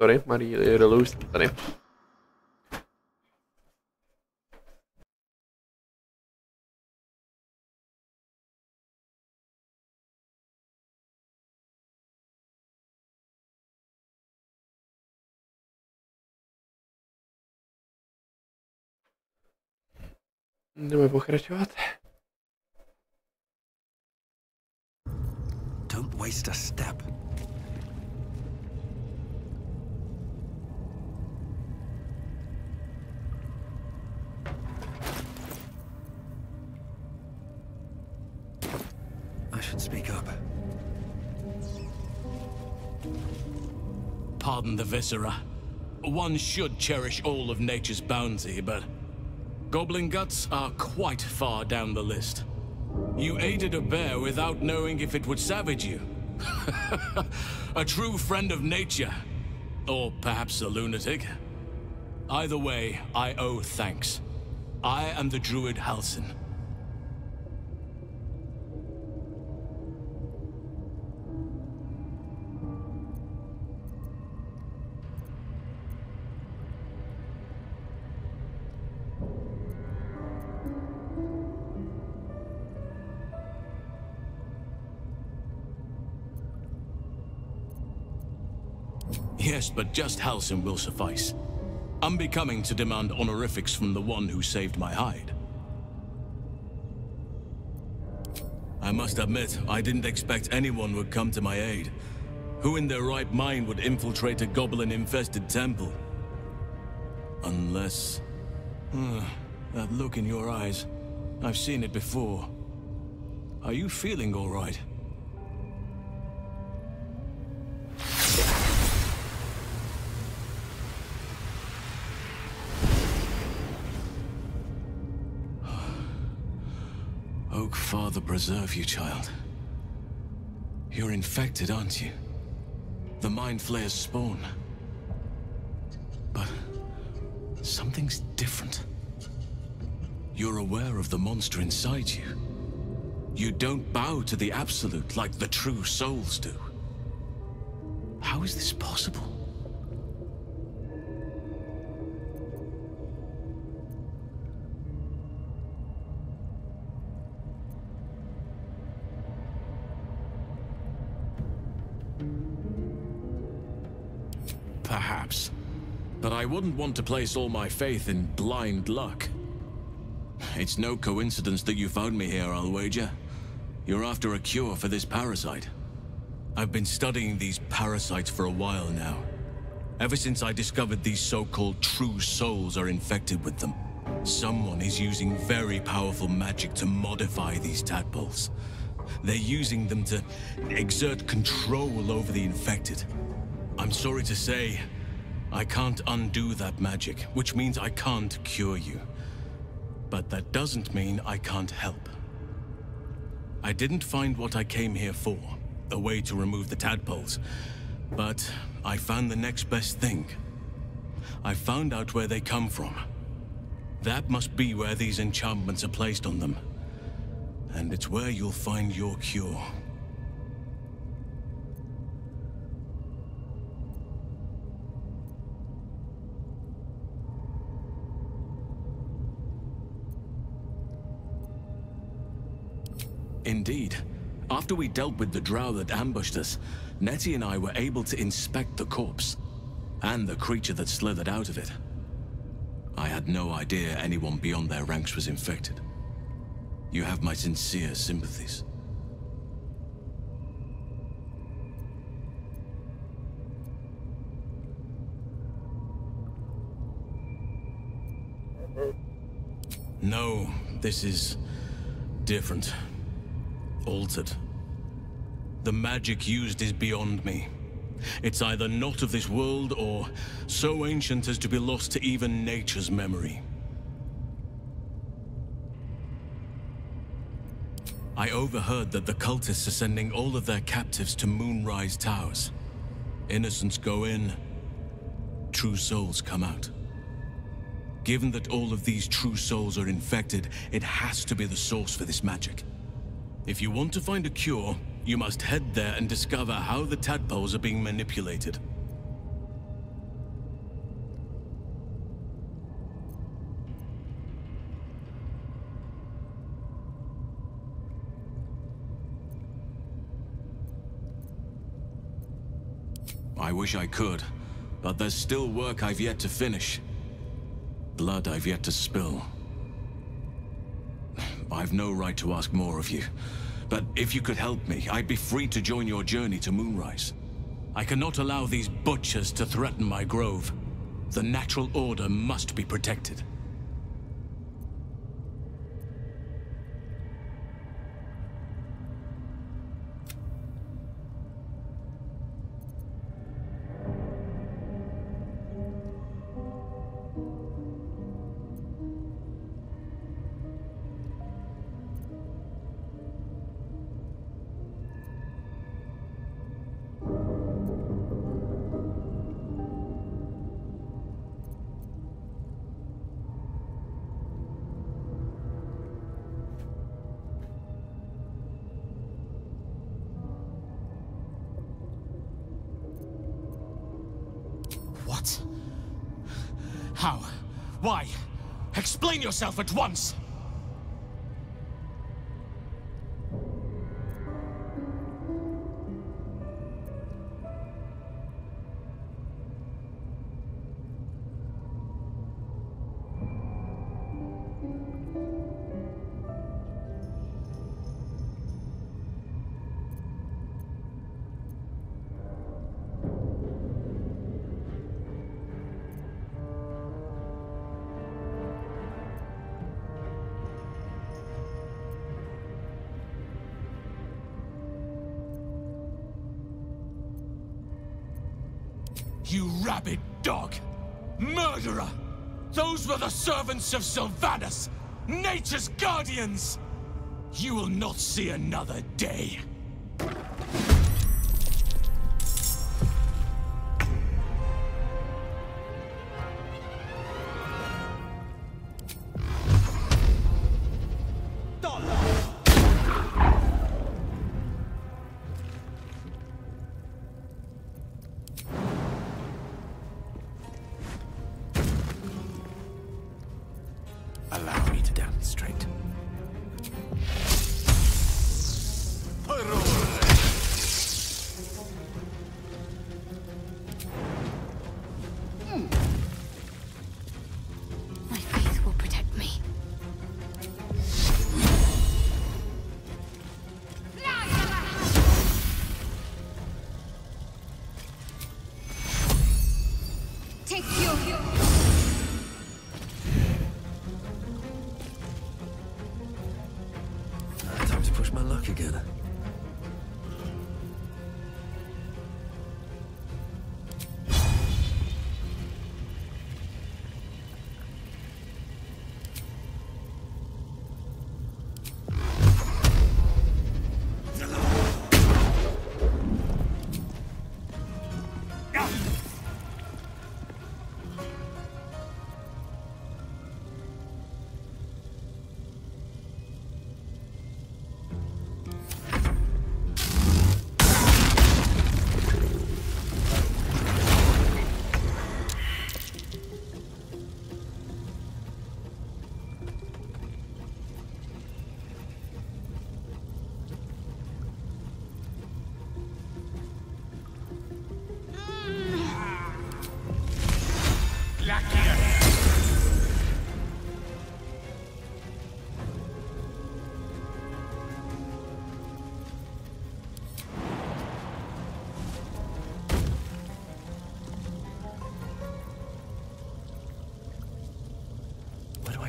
Sorry, Marie, roluji tady. Jdeme pokračovat. Don't waste a step. I should speak up. Pardon the viscera. One should cherish all of nature's bounty, but goblin guts are quite far down the list. You aided a bear without knowing if it would savage you. A true friend of nature. Or perhaps a lunatic. Either way, I owe thanks. I am the druid Halsin. Yes, but just Halsin will suffice. Unbecoming to demand honorifics from the one who saved my hide. I must admit, I didn't expect anyone would come to my aid. Who in their right mind would infiltrate a goblin-infested temple? Unless... that look in your eyes. I've seen it before. Are you feeling all right? Oak Father preserve you, child. You're infected, aren't you? The Mind Flayer's spawn. But something's different. You're aware of the monster inside you. You don't bow to the Absolute like the true souls do. How is this possible? Perhaps. But I wouldn't want to place all my faith in blind luck. It's no coincidence that you found me here, I'll wager. You're after a cure for this parasite. I've been studying these parasites for a while now. Ever since I discovered these so-called true souls are infected with them. Someone is using very powerful magic to modify these tadpoles. They're using them to exert control over the infected. I'm sorry to say, I can't undo that magic, which means I can't cure you. But that doesn't mean I can't help. I didn't find what I came here for, a way to remove the tadpoles, but I found the next best thing. I found out where they come from. That must be where these enchantments are placed on them. And it's where you'll find your cure. Indeed. After we dealt with the drow that ambushed us, Nettie and I were able to inspect the corpse. and the creature that slithered out of it. I had no idea anyone beyond their ranks was infected. You have my sincere sympathies. No, this is different. Altered. The magic used is beyond me. It's either not of this world or so ancient as to be lost to even nature's memory. I overheard that the cultists are sending all of their captives to Moonrise Towers. Innocents go in, true souls come out. Given that all of these true souls are infected, it has to be the source for this magic. If you want to find a cure, you must head there and discover how the tadpoles are being manipulated. I wish I could, but there's still work I've yet to finish. Blood I've yet to spill. I've no right to ask more of you, but if you could help me, I'd be free to join your journey to Moonrise. I cannot allow these butchers to threaten my grove. The natural order must be protected. What? How? Why? Explain yourself at once! You rabid dog! Murderer! Those were the servants of Sylvanus! Nature's guardians! You will not see another day. Allow me to demonstrate. My faith will protect me. Take your Time to push my luck again.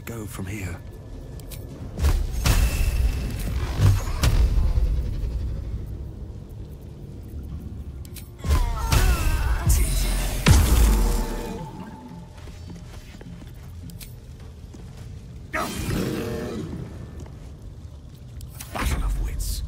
I go from here? Battle of wits.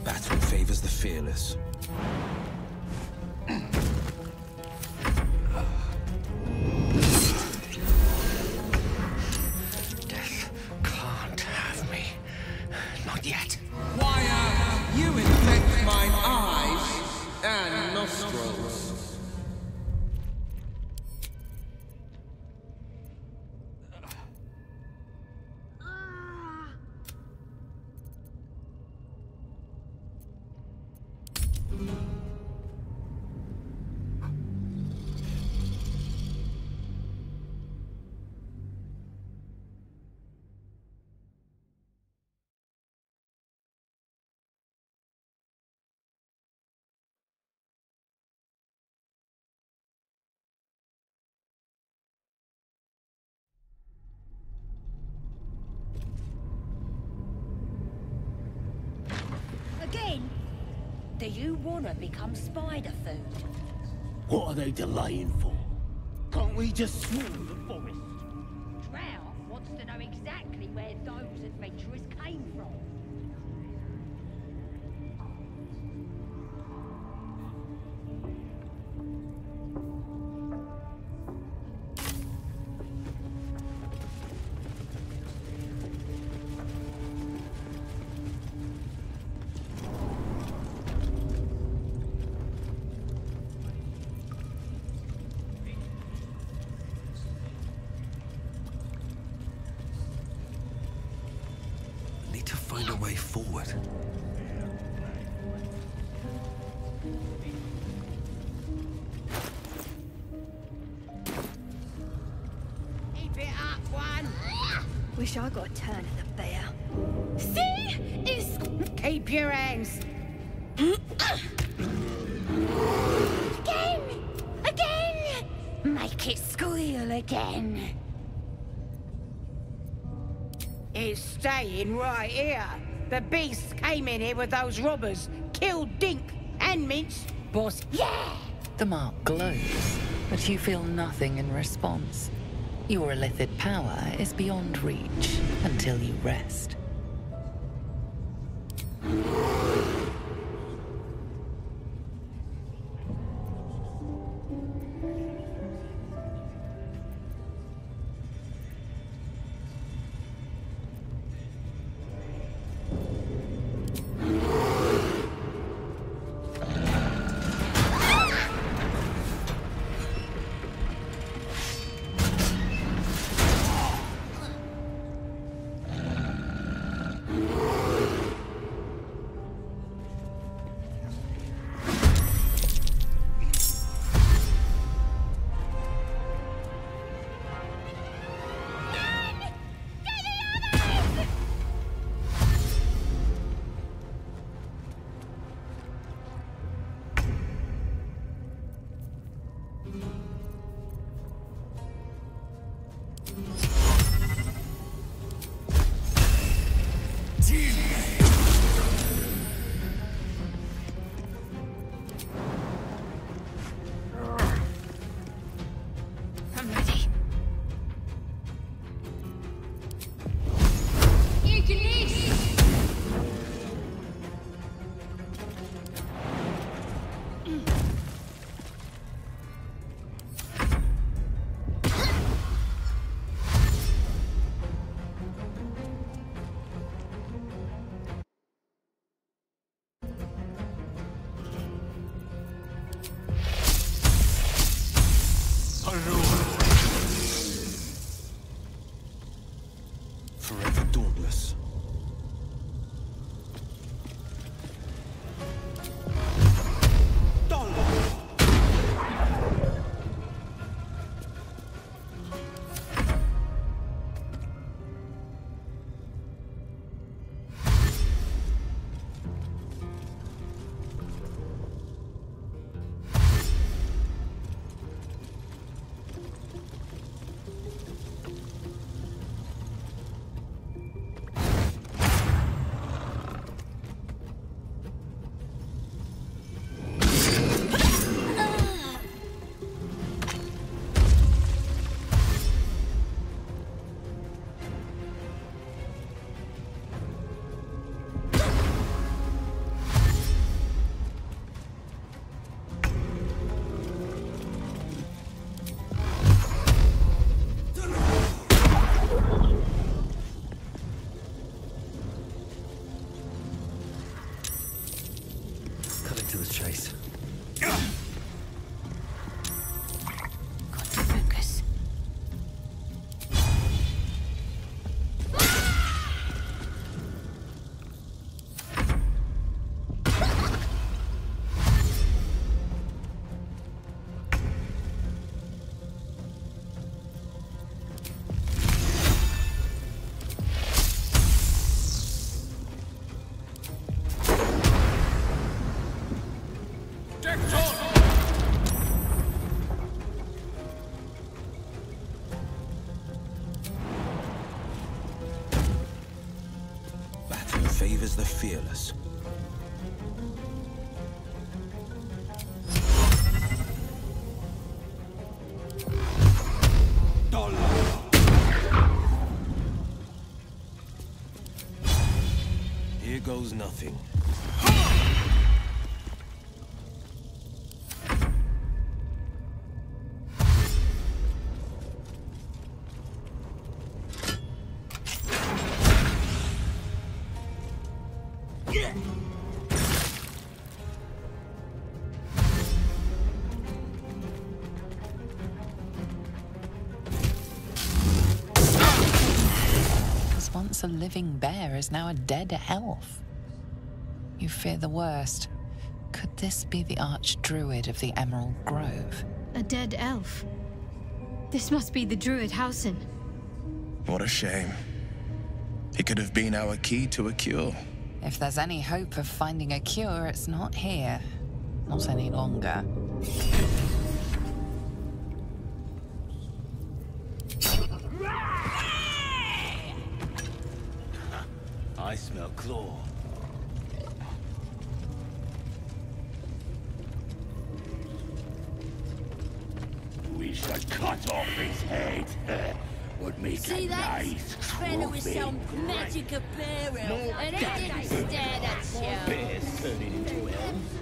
Battle favors the fearless. Death can't have me. Not yet. Why, you infect mine eyes and nostrils. Again? Do you want to become spider food? What are they delaying for? Can't we just swarm the forest? Drow wants to know exactly where those adventurers came from. Need to find a way forward. Keep it up, one! Wish I got a turn at the bear. See? It's... Keep your hands. Again! Again! Make it squeal again. It's staying right here. The beast came in here with those robbers, killed Dink and Mince. Boss, yeah! The mark glows, but you feel nothing in response. Your illithid power is beyond reach until you rest. chase. Got to focus. Favors the fearless. Here goes nothing. Once a living bear is now a dead elf. You fear the worst. Could this be the archdruid of the Emerald Grove? A dead elf? This must be the druid Housen. What a shame. He could have been our key to a cure. If there's any hope of finding a cure, it's not here. Not any longer. I smell claw. We should cut off his head. Would make See a that? nice Fella with trophy. some magic of bear elf. And everything stared at you. Bears turning into elves.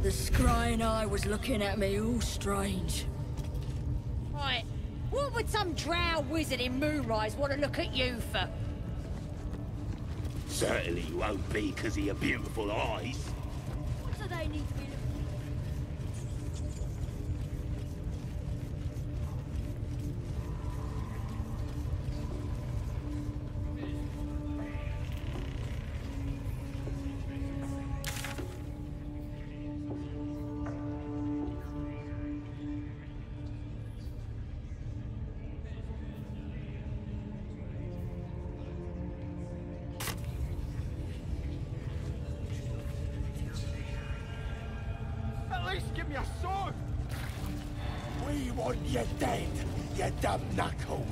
The scrying eye was looking at me all strange. Right, what would some drow wizard in Moonrise want to look at you for? Certainly you won't be because of your beautiful eyes. What do they need to be looking Give me a sword! We want you dead, you dumb knuckle.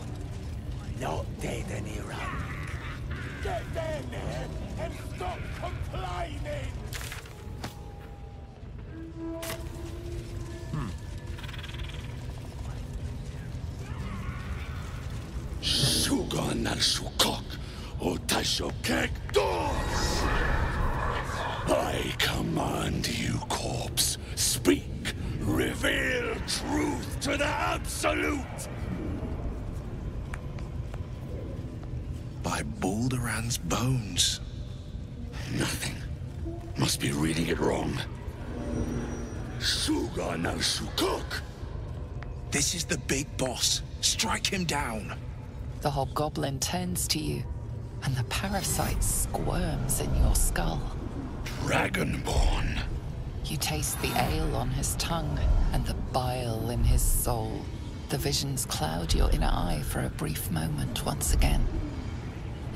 Not dead any run. Get down there and stop complaining! Sugar na sukok, otashokek dos! I command you, corpse. Speak. Reveal truth to the absolute. By Balduran's bones. Nothing. Must be reading it wrong. Suga no sukok. This is the big boss. Strike him down. The hobgoblin turns to you, and the parasite squirms in your skull. Dragonborn. You taste the ale on his tongue and the bile in his soul. The visions cloud your inner eye for a brief moment once again.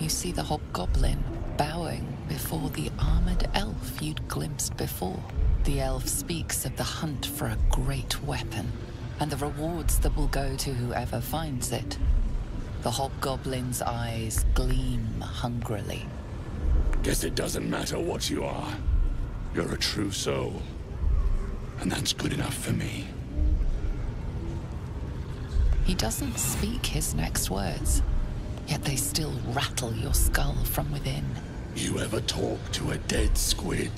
You see the hobgoblin bowing before the armored elf you'd glimpsed before. The elf speaks of the hunt for a great weapon and the rewards that will go to whoever finds it. The hobgoblin's eyes gleam hungrily. Guess it doesn't matter what you are. You're a true soul. And that's good enough for me. He doesn't speak his next words, yet they still rattle your skull from within. You ever talk to a dead squid?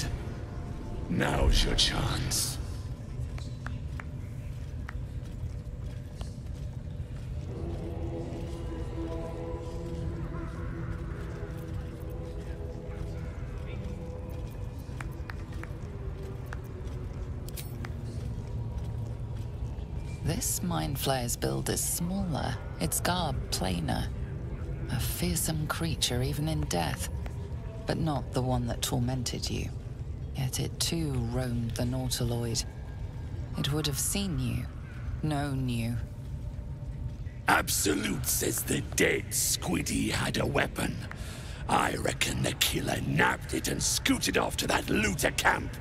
Now's your chance. This mind flayer's build is smaller, its garb plainer. A fearsome creature even in death, but not the one that tormented you. Yet it too roamed the Nautiloid. It would have seen you, known you. Absolute says the dead squiddy had a weapon. I reckon the killer nabbed it and scooted off to that looter camp.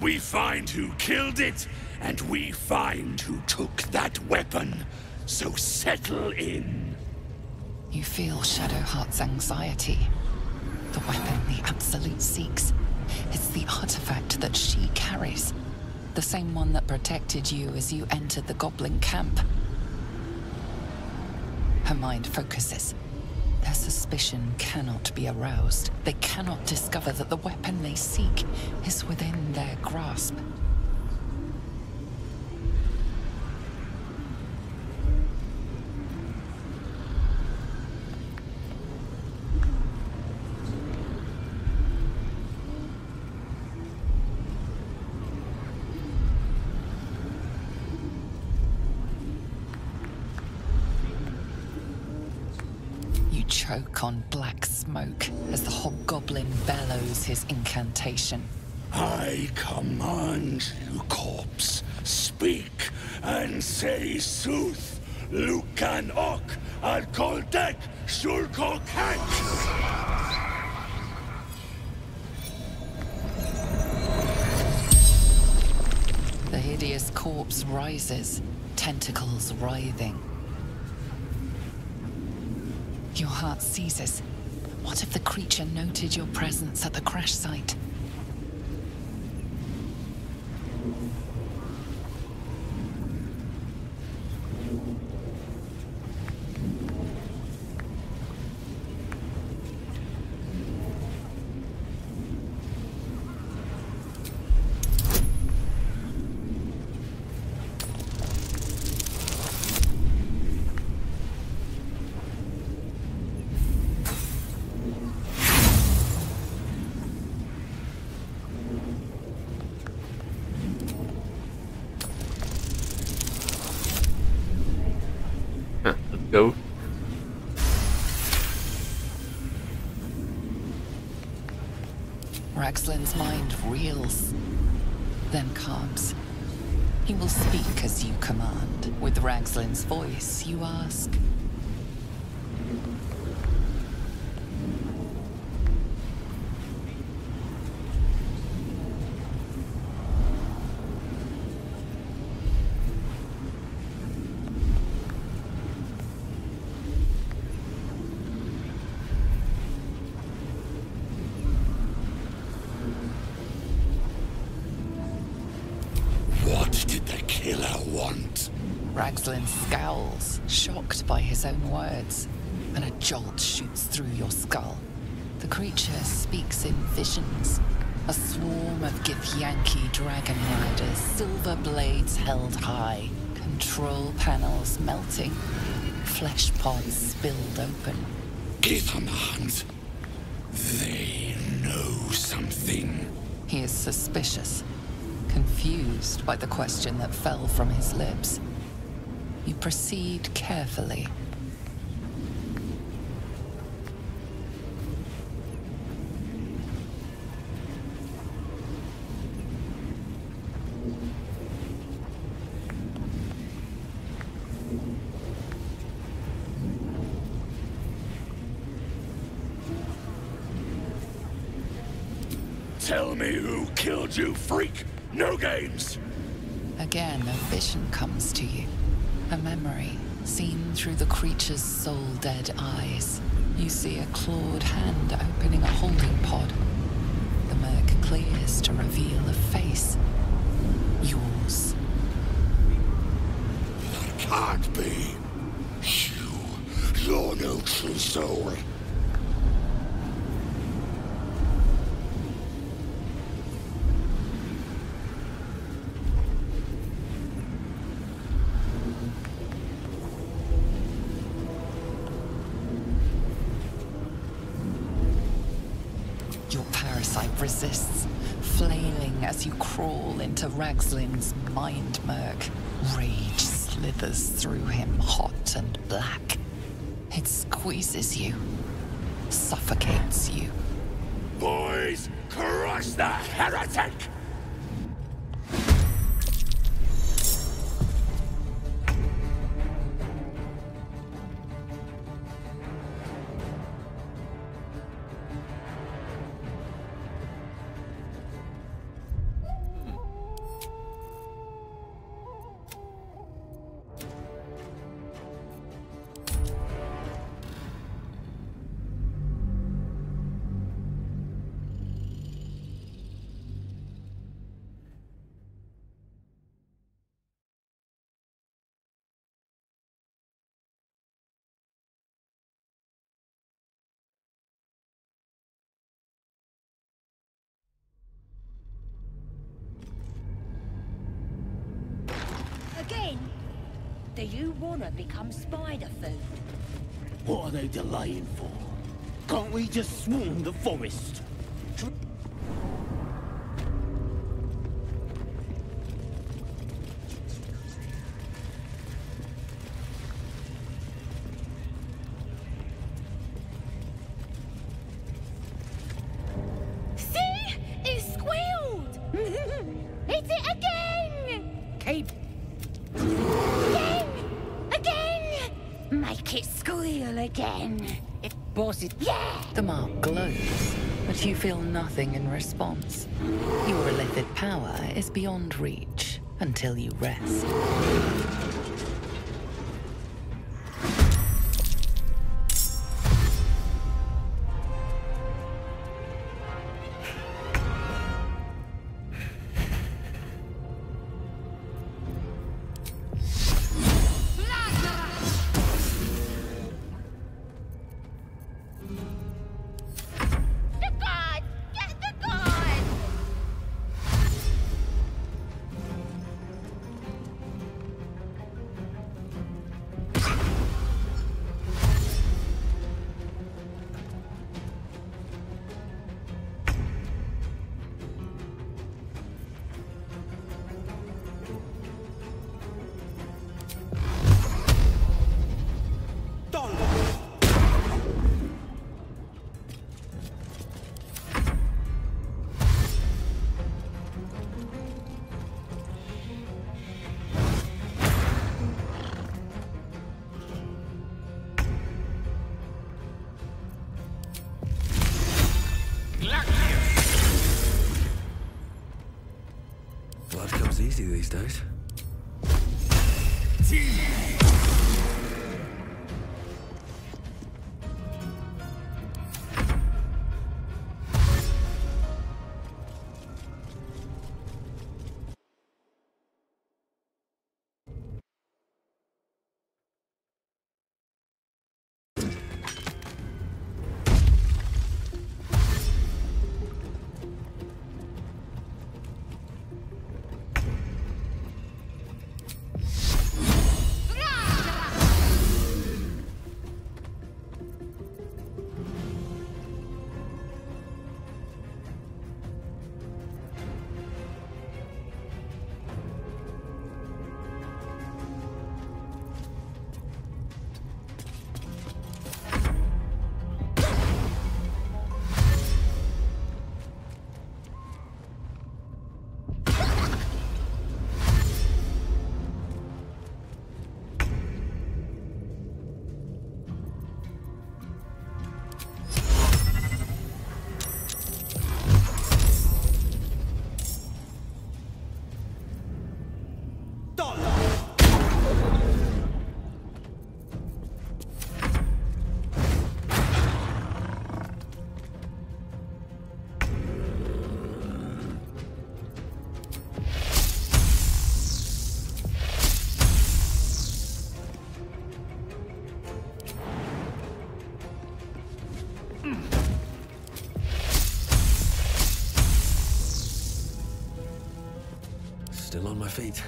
We find who killed it, and we find who took that weapon. So settle in. You feel Shadowheart's anxiety. The weapon the Absolute seeks. It's the artifact that she carries. The same one that protected you as you entered the goblin camp. Her mind focuses. Their suspicion cannot be aroused. They cannot discover that the weapon they seek is within their grasp. Choke on black smoke as the hobgoblin bellows his incantation. I command you, corpse, speak and say sooth. Lucan ok al koldek shulko kek. The hideous corpse rises, tentacles writhing. Your heart seizes. What if the creature noted your presence at the crash site? Go. Raxlin's mind reels, then calms. He will speak as you command. With Raxlin's voice, you ask. Raxlin scowls, shocked by his own words, and a jolt shoots through your skull. The creature speaks in visions. A swarm of Githyanki dragon riders, silver blades held high, control panels melting, flesh pods spilled open. Githemand, they know something. He is suspicious, confused by the question that fell from his lips. You proceed carefully. Tell me who killed you, freak! No games! Again, a vision comes to you. A memory, seen through the creature's soul-dead eyes. You see a clawed hand opening a holding pod. The murk clears to reveal a face. Yours. That can't be. You're no true soul. Resists, flailing as you crawl into Ragslin's mind murk. Rage slithers through him, hot and black. It squeezes you, suffocates you. Boys, crush the heretic! Again? Do you want to become spider food? What are they delaying for? Can't we just swarm the forest? See? It squealed! It's it again! Keep. Again! Make it squeal again. Boss it. Yeah! The mark glows, but you feel nothing in response. Your illithid power is beyond reach until you rest. Blood comes easy these days. my feet.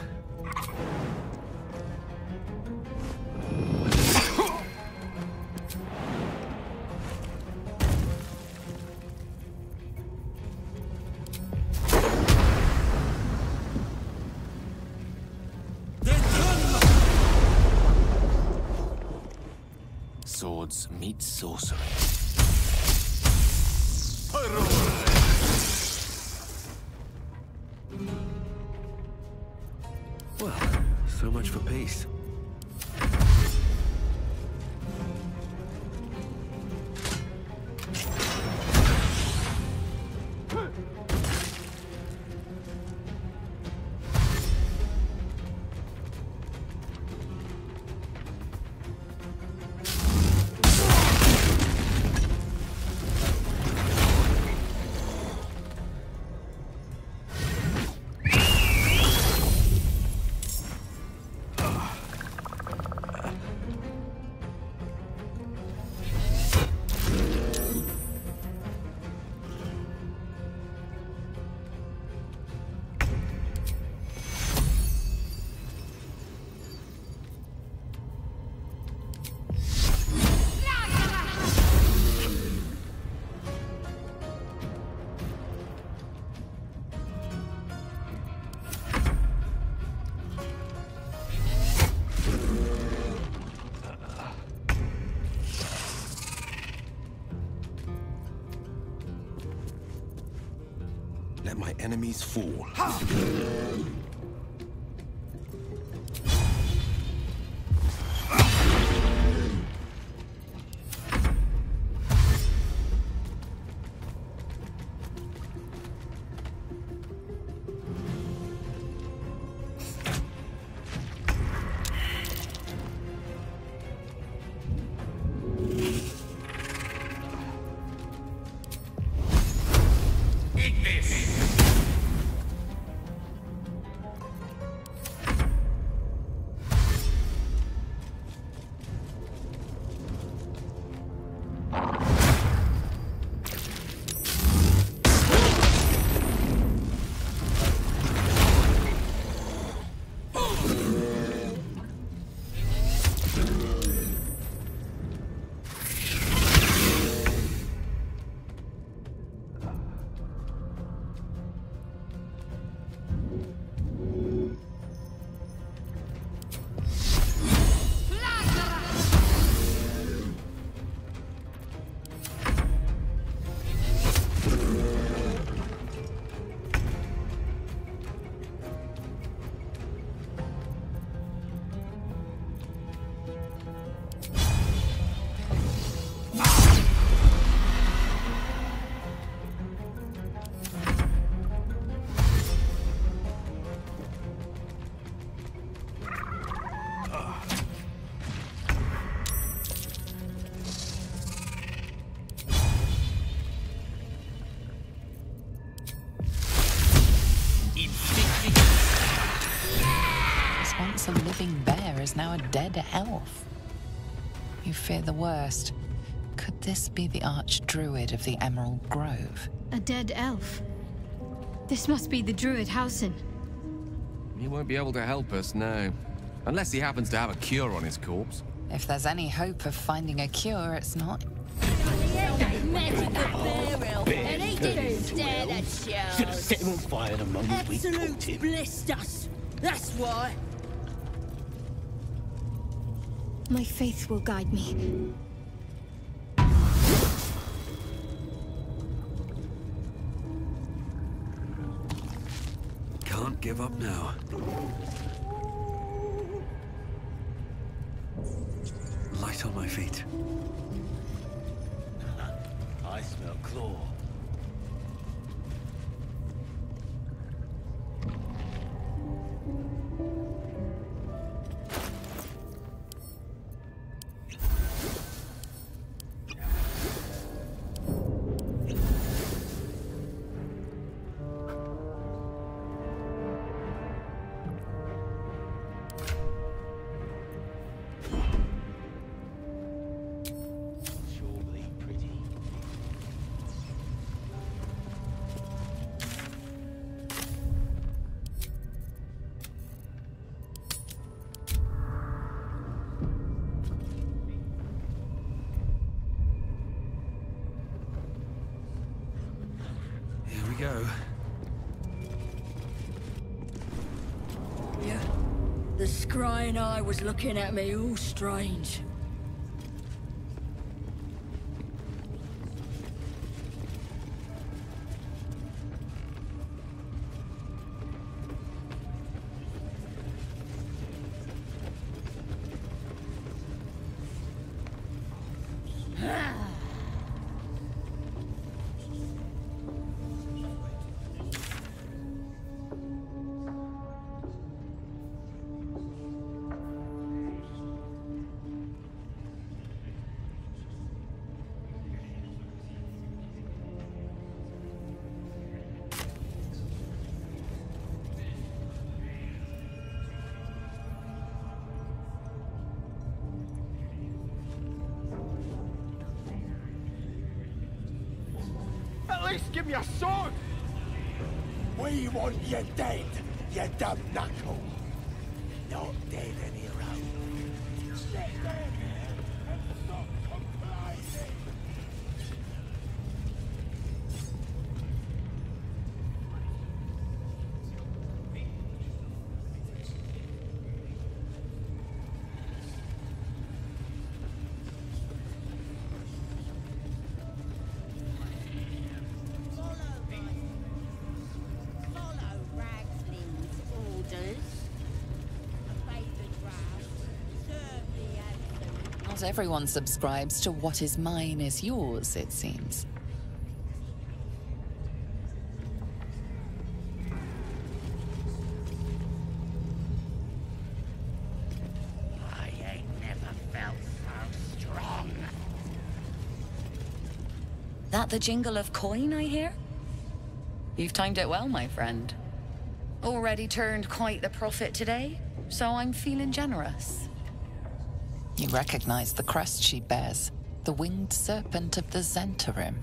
Swords meet sorcery. Well, so much for peace. Let my enemies fall. Once a living bear is now a dead elf. You fear the worst. Could this be the archdruid of the Emerald Grove? A dead elf? This must be the druid Housen. He won't be able to help us, no. Unless he happens to have a cure on his corpse. If there's any hope of finding a cure, it's not. Should have set him on fire the moment we caught him. Absolute blissed us. That's why. My faith will guide me. Can't give up now. Light on my feet. I smell claw. scrying eye was looking at me all strange. At least give me a sword! We want you dead, you dumb knuckle. Not dead any road. Get down here and stop complaining. Not everyone subscribes to what is mine is yours, it seems. I ain't never felt so strong. That the jingle of coin I hear? You've timed it well, my friend. Already turned quite the profit today, so I'm feeling generous. You recognize the crest she bears, the winged serpent of the Zentarim.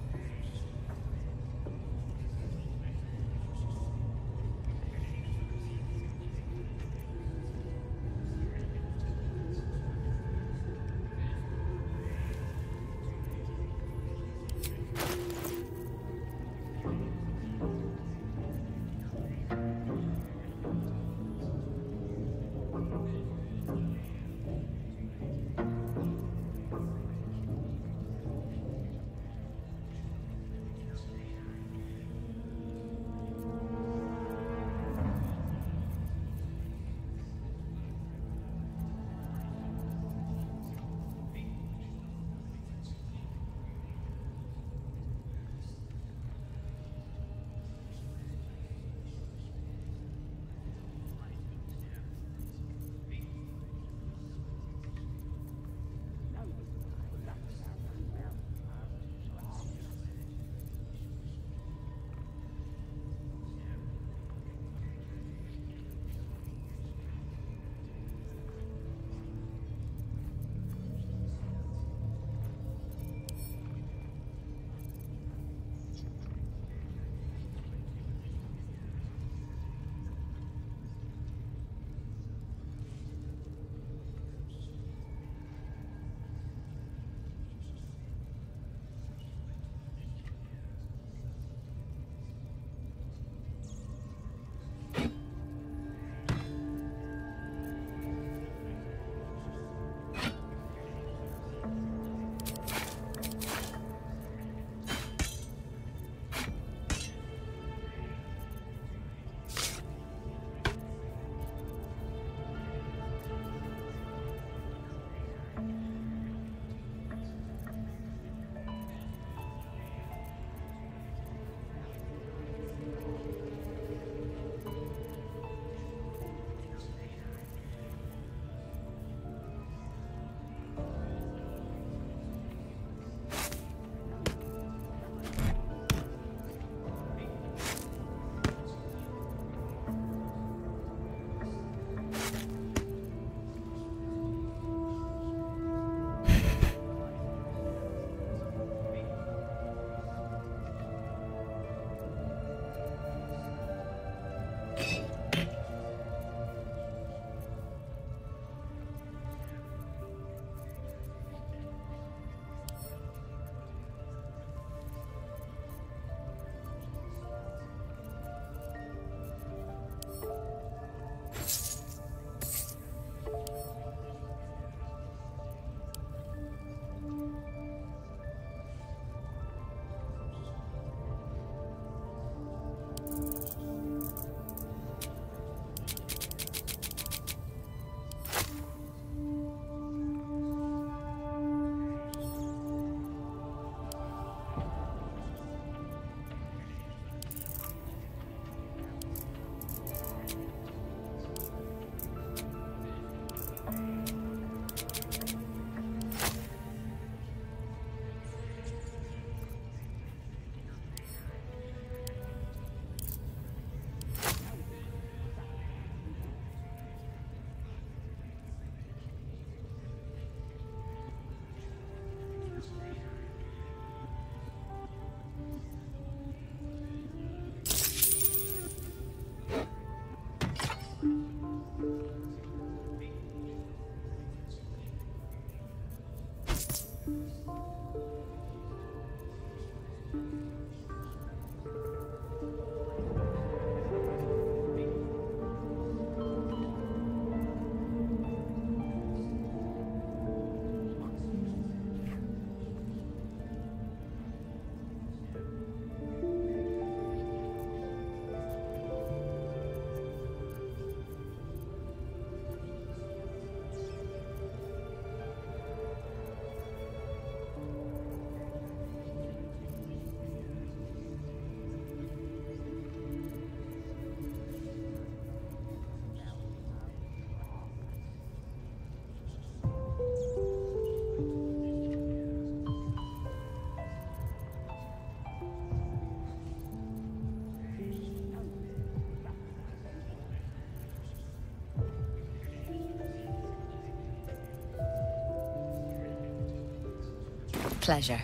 Pleasure.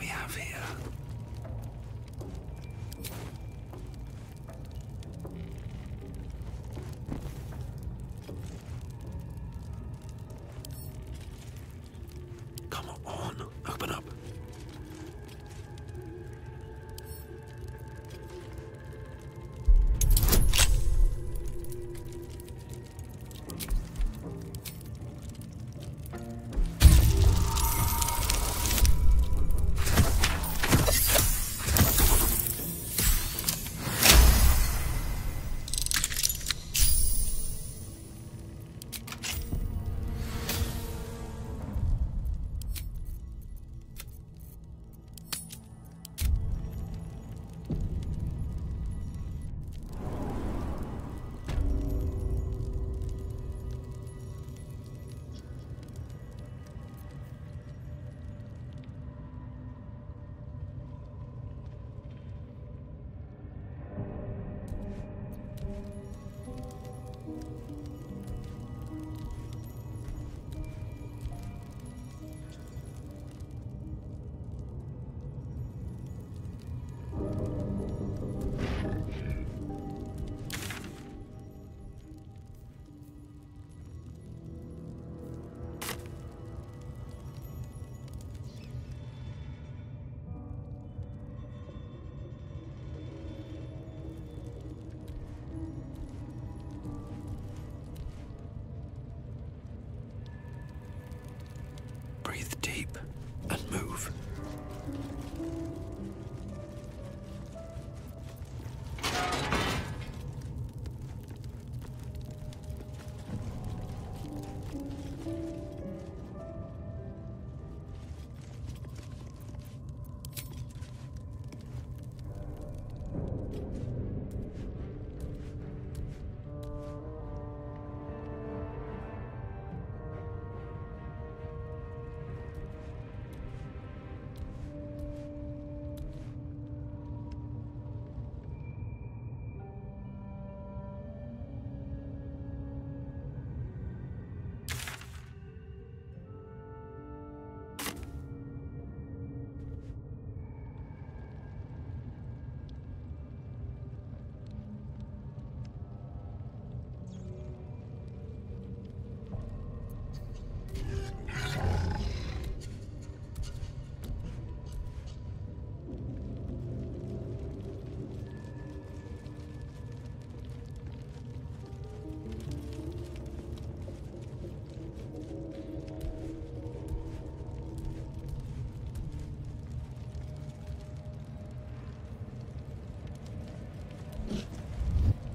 have here? Come on, open up. Breathe deep and move.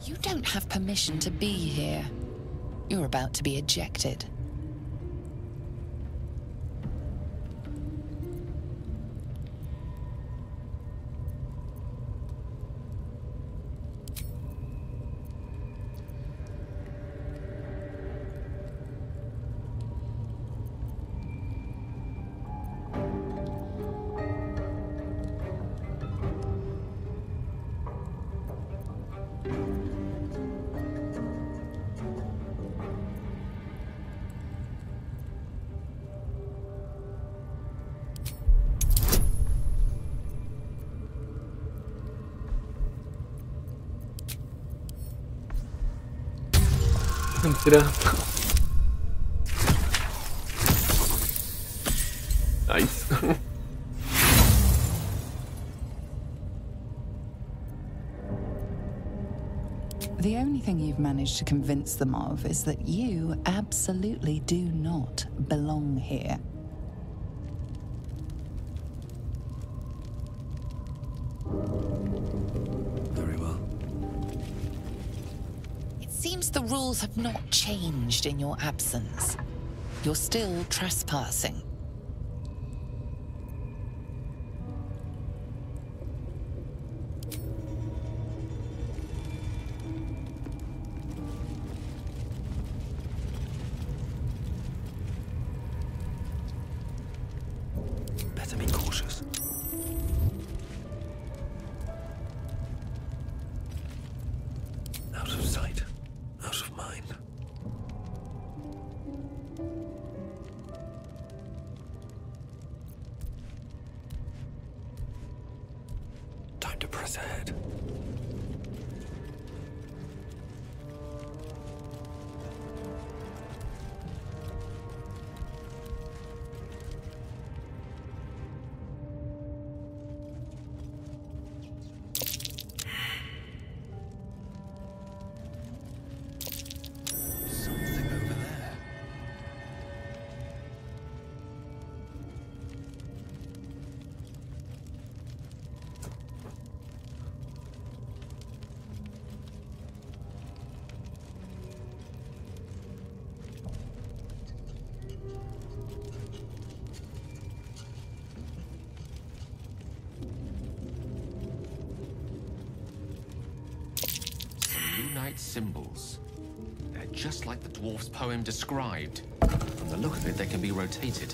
You don't have permission to be here. You're about to be ejected. Nice. The only thing you've managed to convince them of is that you absolutely do not belong here. Very well. It seems the rules have not changed in your absence. You're still trespassing. Better be cautious. Out of sight, out of mind. to press ahead. Symbols. They're just like the dwarf's poem described. From the look of it, they can be rotated.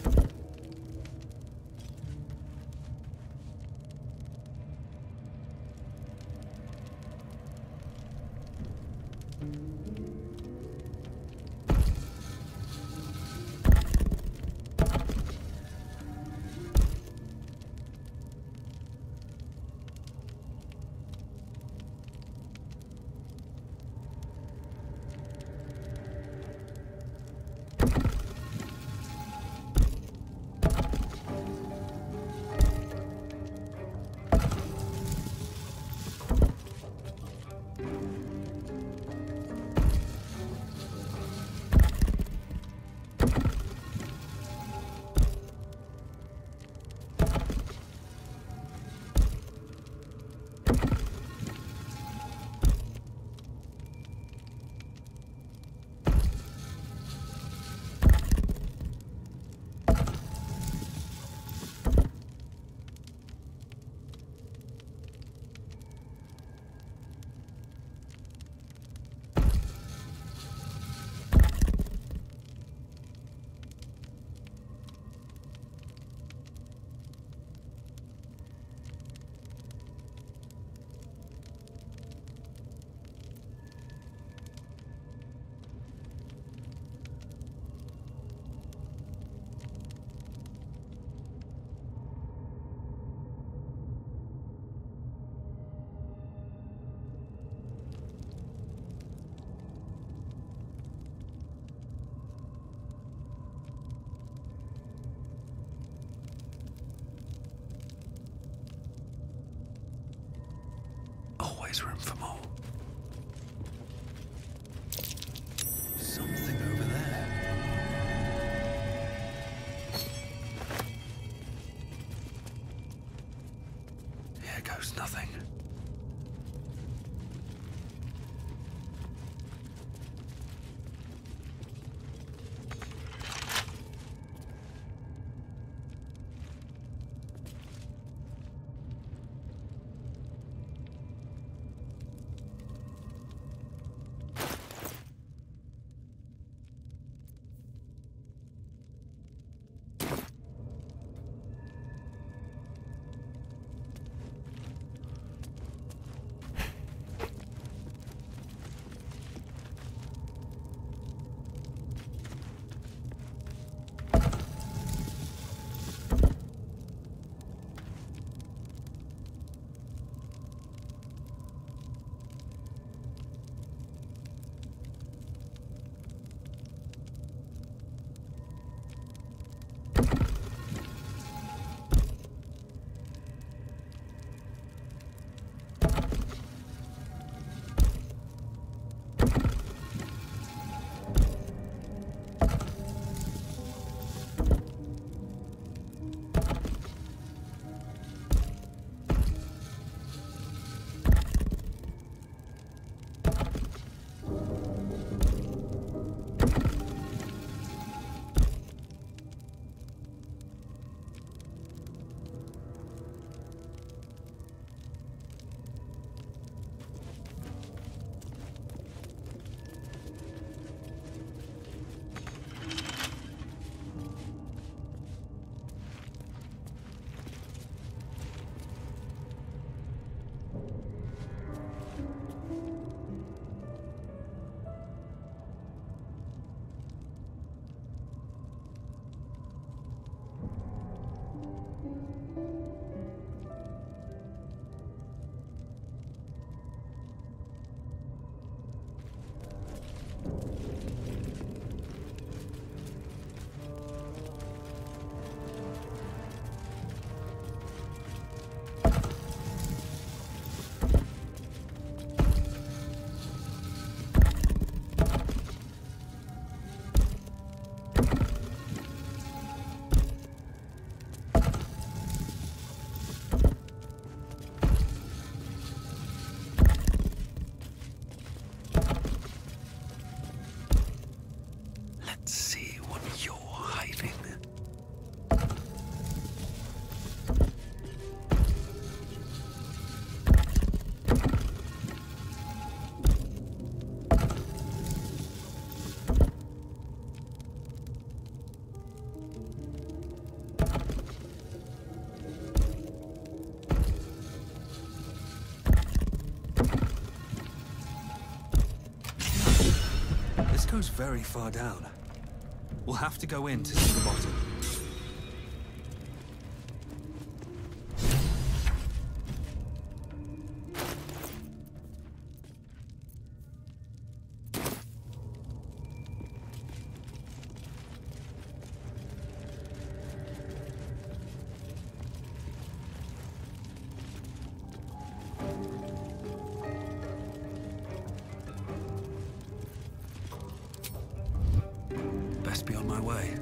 Always room for more. Something over there. Here goes nothing. goes very far down. We'll have to go in to see the bottom. Best be on my way.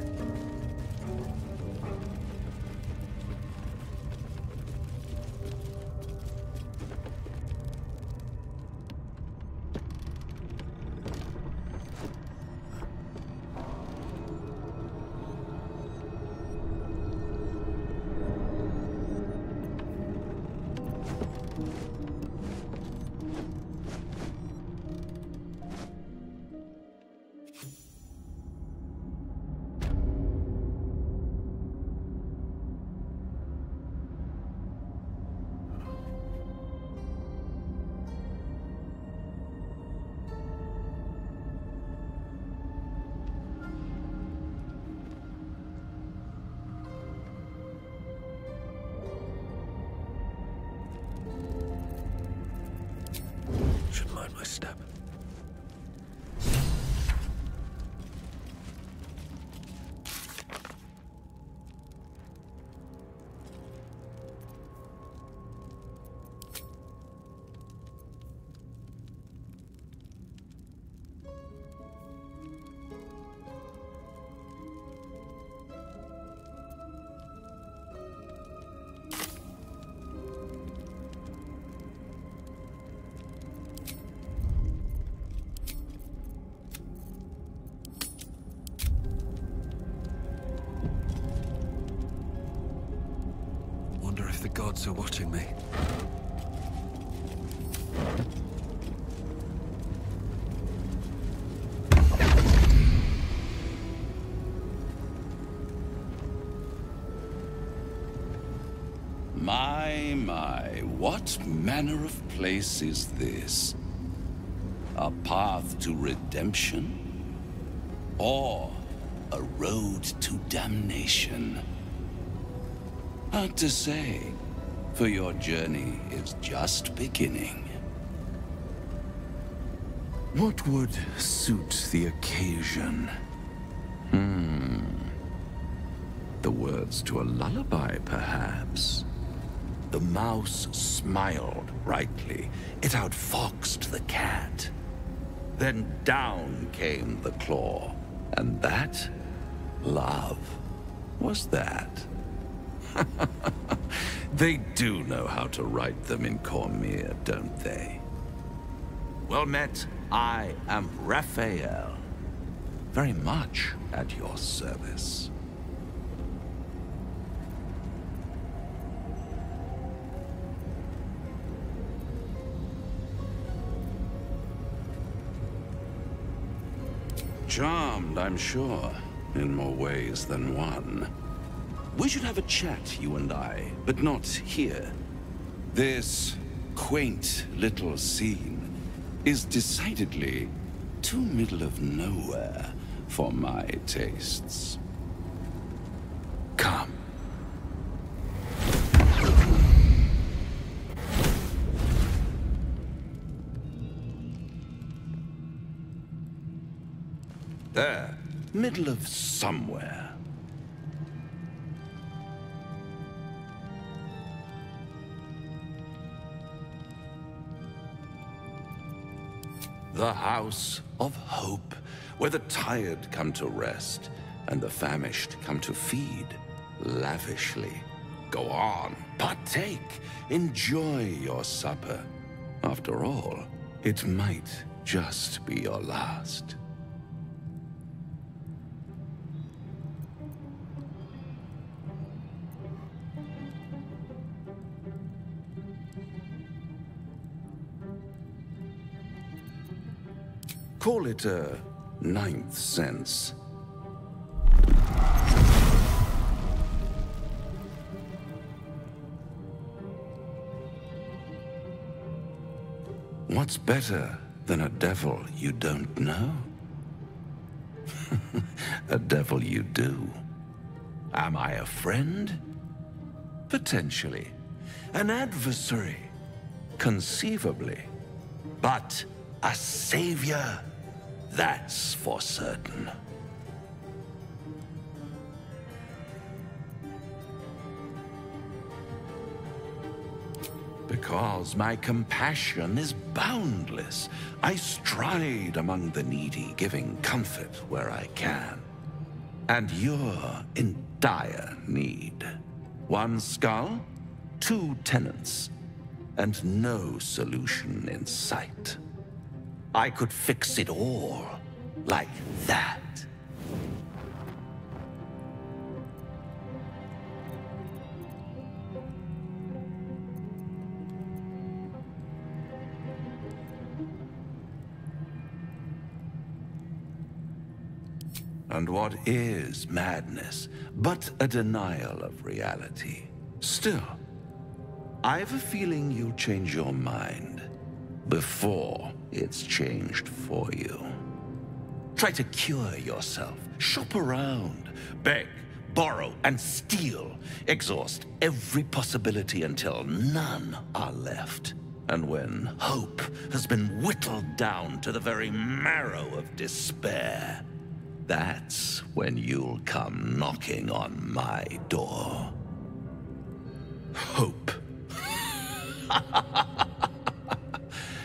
Should mind my step. Wonder if the gods are watching me. My, what manner of place is this? A path to redemption? Or a road to damnation? Hard to say, for your journey is just beginning. What would suit the occasion? The words to a lullaby, perhaps? The mouse smiled brightly. It outfoxed the cat. Then down came the claw. And that, love, was that. They do know how to write them in Cormier, don't they? Well met, I am Raphael. Very much at your service. Charmed, I'm sure, in more ways than one. We should have a chat, you and I, but not here. This quaint little scene is decidedly too middle of nowhere for my tastes. Come. There, middle of somewhere. The house of hope, where the tired come to rest and the famished come to feed lavishly. Go on, partake, enjoy your supper. After all, it might just be your last. Call it a ninth sense. What's better than a devil you don't know? A devil you do. Am I a friend? Potentially. An adversary? Conceivably. But a savior? That's for certain. Because my compassion is boundless. I stride among the needy, giving comfort where I can. And you're in dire need. One skull, 2 tenants, and no solution in sight. I could fix it all, like that. And what is madness but a denial of reality? Still, I've a feeling you'll change your mind before it's changed for you. Try to cure yourself, shop around, beg, borrow, and steal. Exhaust every possibility until none are left. And when hope has been whittled down to the very marrow of despair, that's when you'll come knocking on my door. Hope.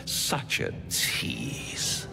Such a tease.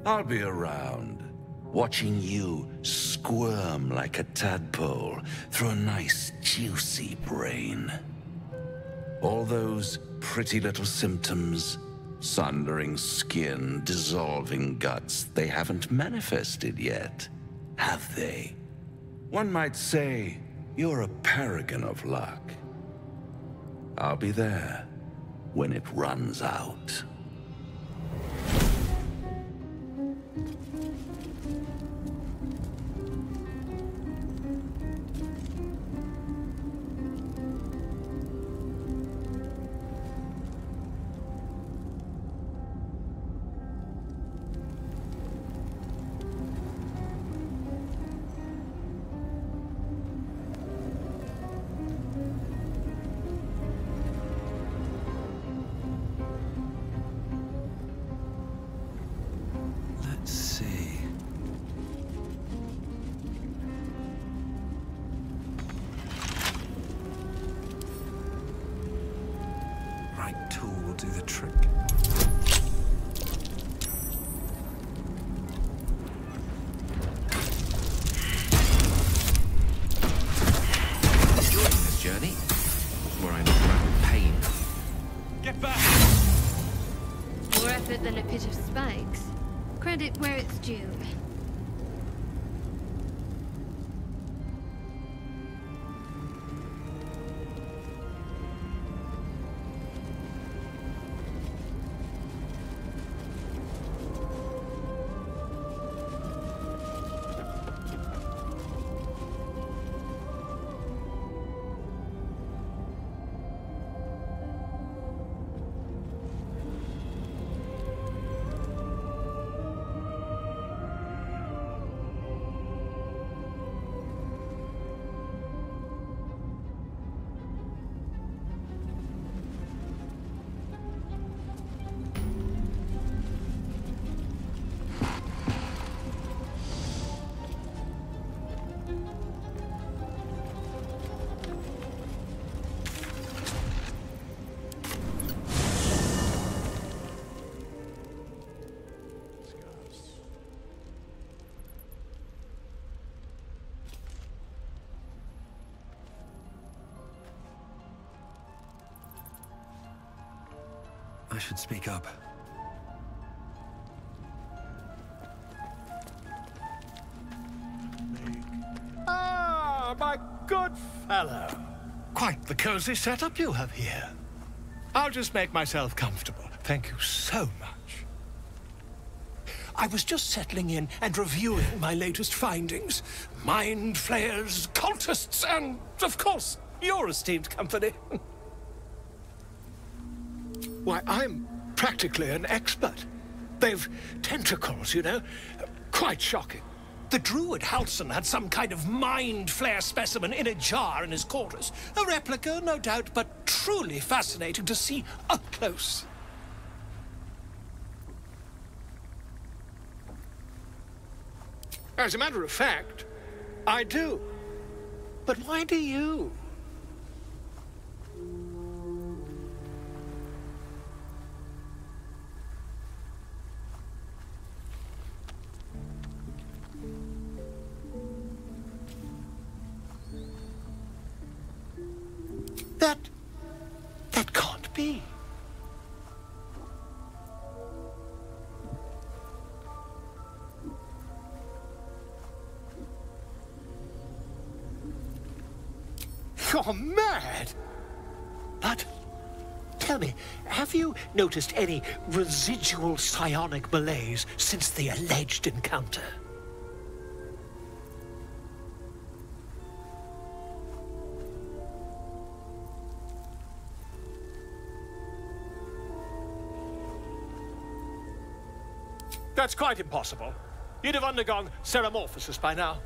I'll be around, watching you squirm like a tadpole through a nice, juicy brain. All those pretty little symptoms, sundering skin, dissolving guts, they haven't manifested yet, have they? One might say you're a paragon of luck. I'll be there when it runs out. Than a pit of spikes. Credit where it's due. I should speak up. good fellow. Quite the cozy setup you have here. I'll just make myself comfortable. Thank you so much. I was just settling in and reviewing my latest findings. Mind flayers, cultists, and, of course, your esteemed company. Why, I'm practically an expert. They've tentacles, you know. Quite shocking. The druid Halson had some kind of mind flare specimen in a jar in his quarters. A replica, no doubt, but truly fascinating to see up close. As a matter of fact, I do. But why do you? That can't be. You're mad! But, tell me, have you noticed any residual psionic malaise since the alleged encounter? That's quite impossible. You'd have undergone ceramorphosis by now.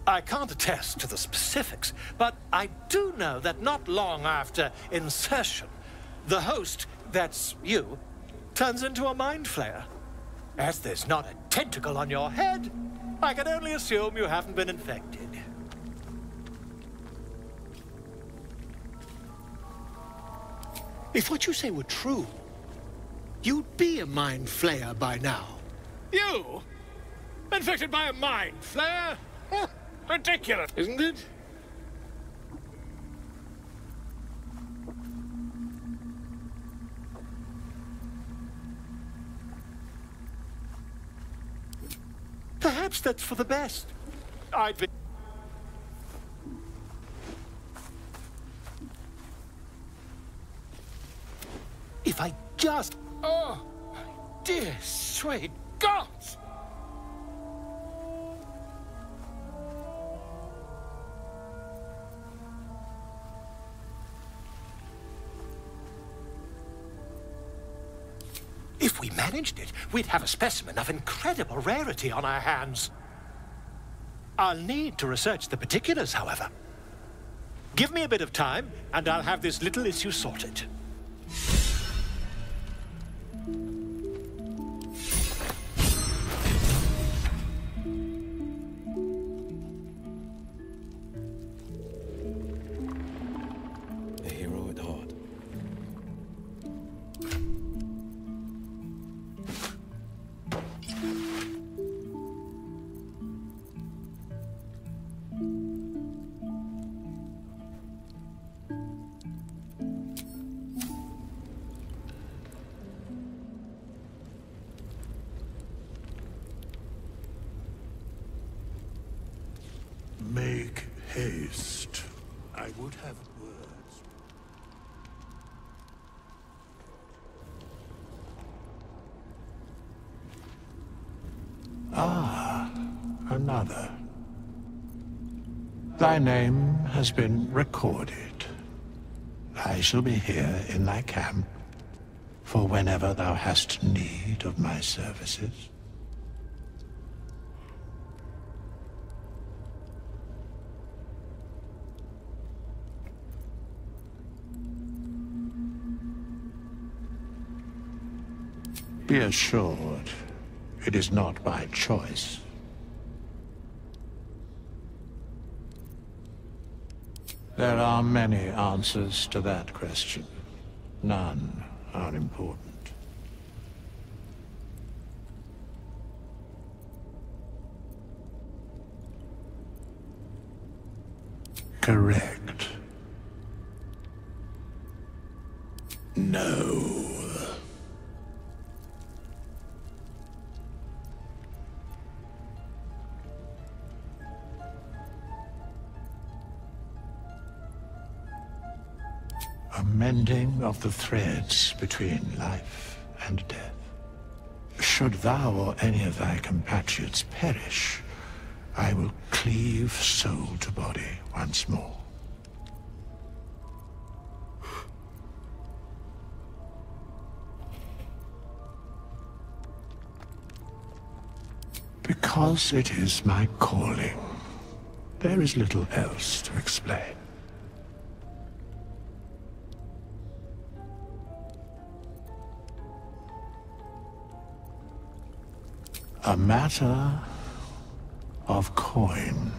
I can't attest to the specifics, but I do know that not long after insertion, the host, that's you, turns into a mind flayer. As there's not a tentacle on your head, I can only assume you haven't been infected. If what you say were true, you'd be a mind flayer by now. You? Infected by a mind flayer? Ridiculous, isn't it? Perhaps that's for the best. I'd be... If I just... Oh, my dear, sweet gods! If we managed it, we'd have a specimen of incredible rarity on our hands. I'll need to research the particulars, however. Give me a bit of time, and I'll have this little issue sorted. Make haste. I would have words. Ah, another. Thy name has been recorded. I shall be here in thy camp for whenever thou hast need of my services. Be assured, it is not by choice. There are many answers to that question. None are important. Correct. No. a mending of the threads between life and death. Should thou or any of thy compatriots perish, I will cleave soul to body once more. Because it is my calling, there is little else to explain. A matter of coin.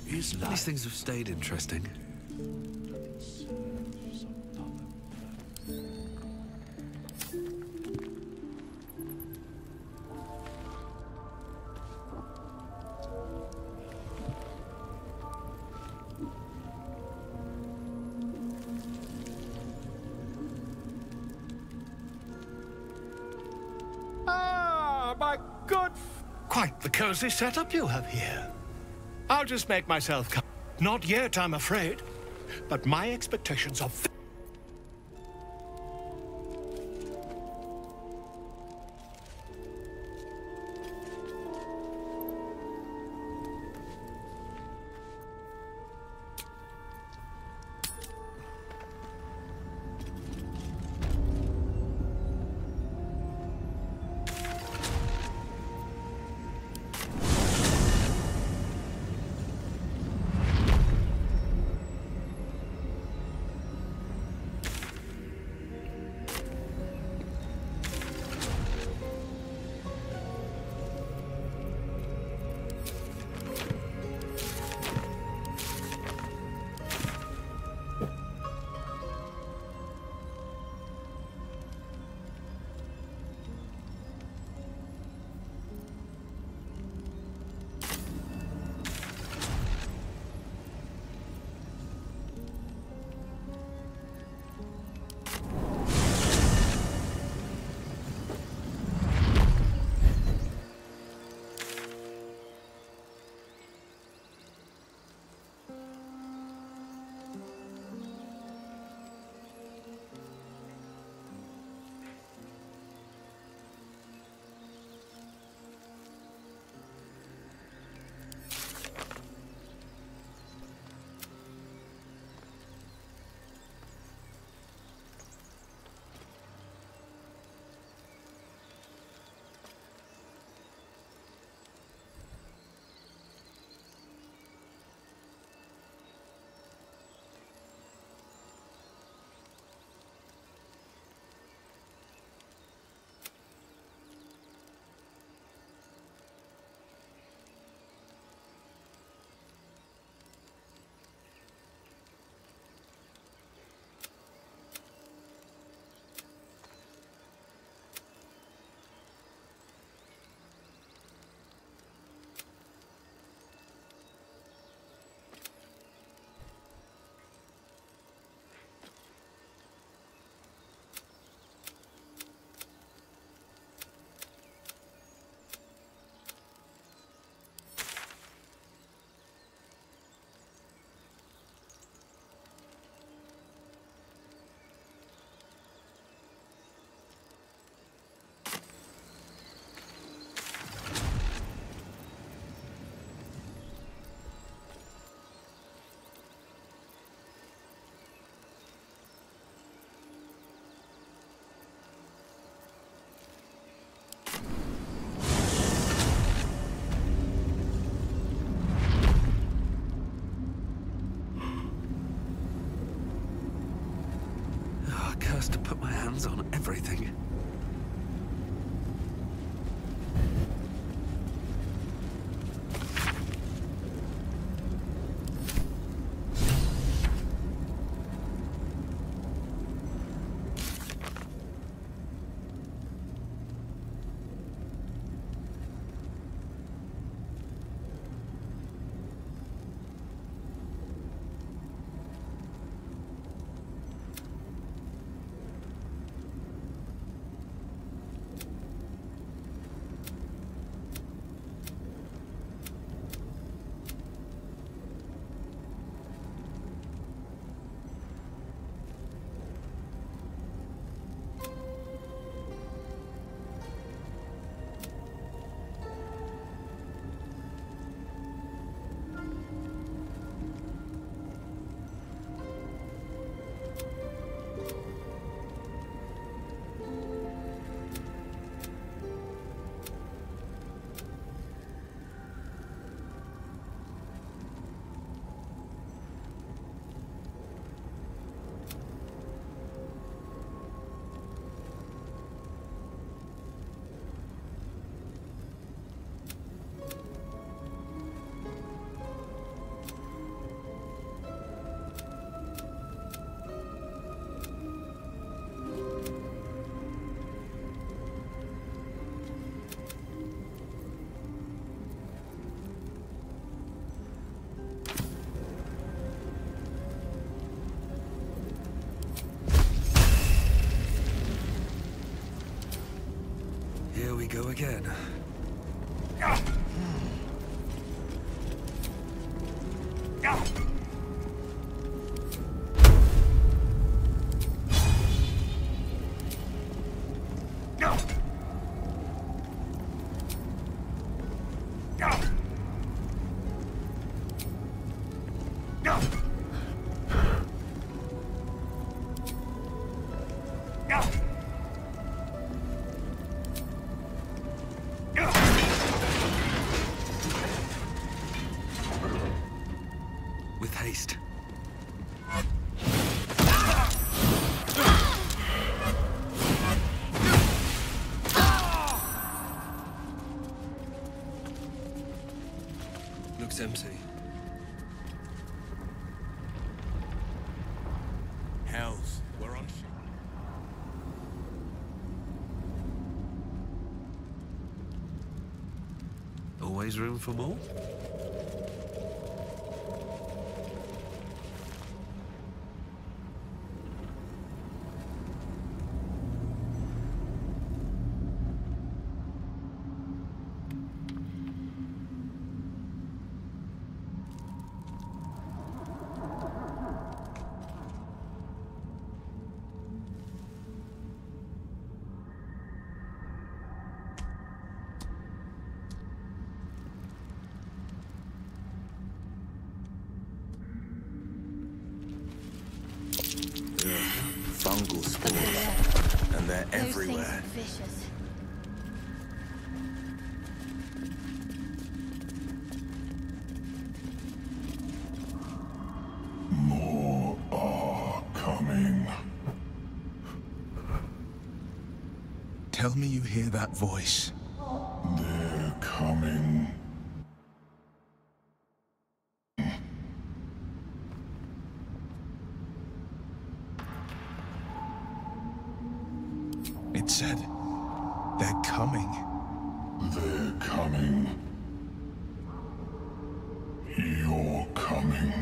These things have stayed interesting. Ah, my good... Quite the cozy setup you have here. I'll just make myself come. Not yet, I'm afraid. But my expectations are... To put my hands on everything. again. With haste. Looks empty. Hells, we're on ship. Always room for more? Fungal spores, and they're everywhere. More are coming. Tell me you hear that voice. They're coming. It said, they're coming. They're coming. You're coming.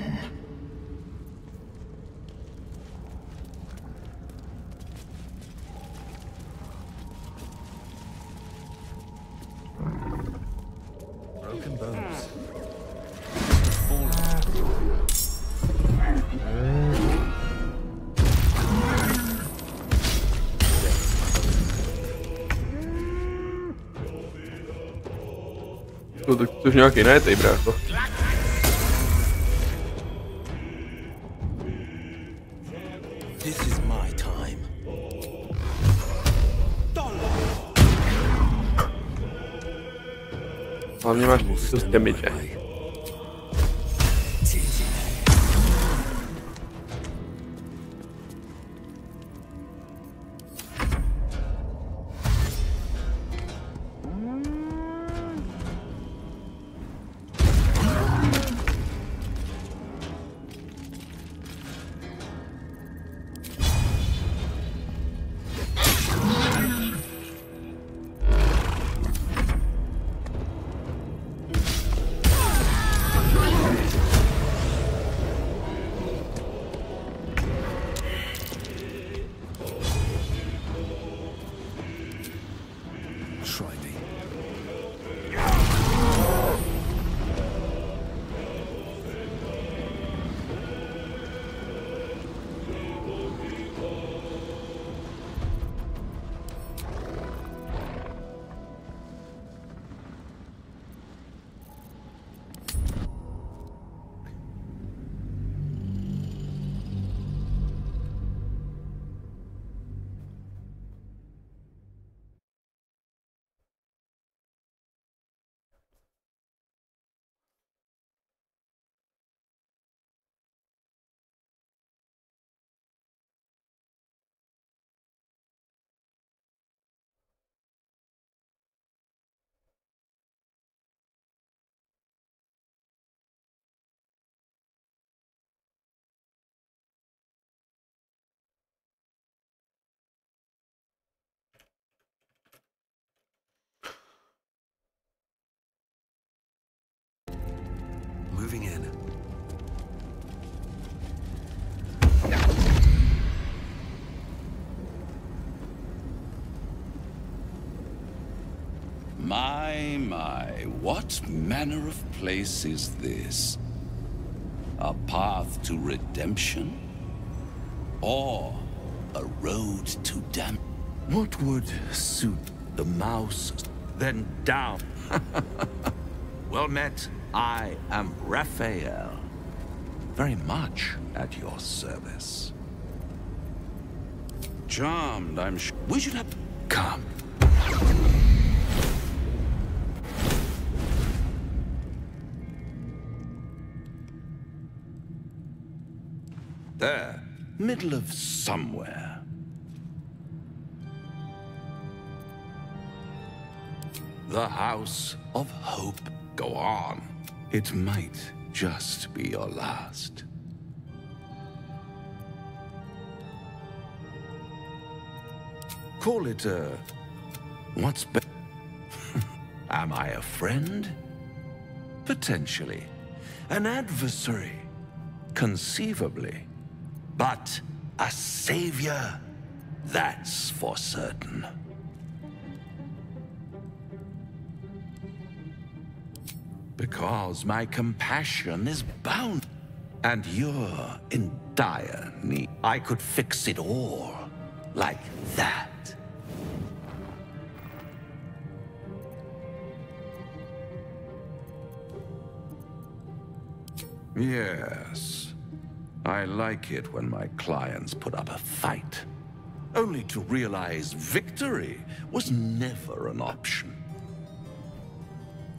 Broken bones. To už nějaký najetej, brácho. This is my time. Hlavně máš dost damage. Moving in. My, what manner of place is this? A path to redemption? Or a road to damn? What would suit the mouse? Then down. Well met. I am Raphael. Very much at your service. Charmed, I'm sure. We should have... Come. There. Middle of somewhere. The House of Hope. Go on. It might just be your last. Call it what's better? Am I a friend? Potentially. An adversary? Conceivably. But a savior? That's for certain. Because my compassion is bound, and you're in dire need. I could fix it all, like that. Yes, I like it when my clients put up a fight, only to realize victory was never an option.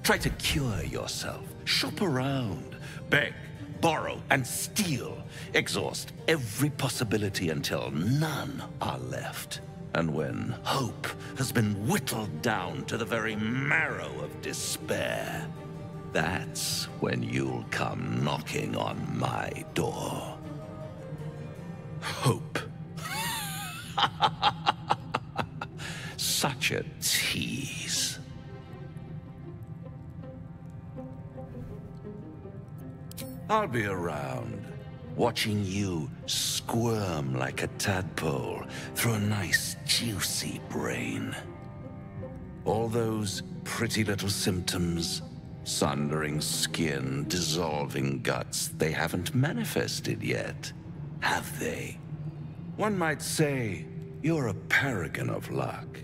Try to cure yourself, shop around, beg, borrow, and steal. Exhaust every possibility until none are left. And when hope has been whittled down to the very marrow of despair, that's when you'll come knocking on my door. Hope. Such a tease. I'll be around, watching you squirm like a tadpole through a nice, juicy brain. All those pretty little symptoms, sundering skin, dissolving guts, they haven't manifested yet, have they? One might say you're a paragon of luck.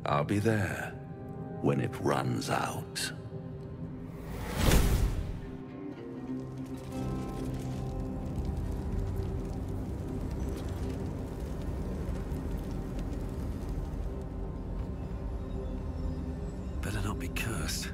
I'll be there when it runs out. Better not be cursed.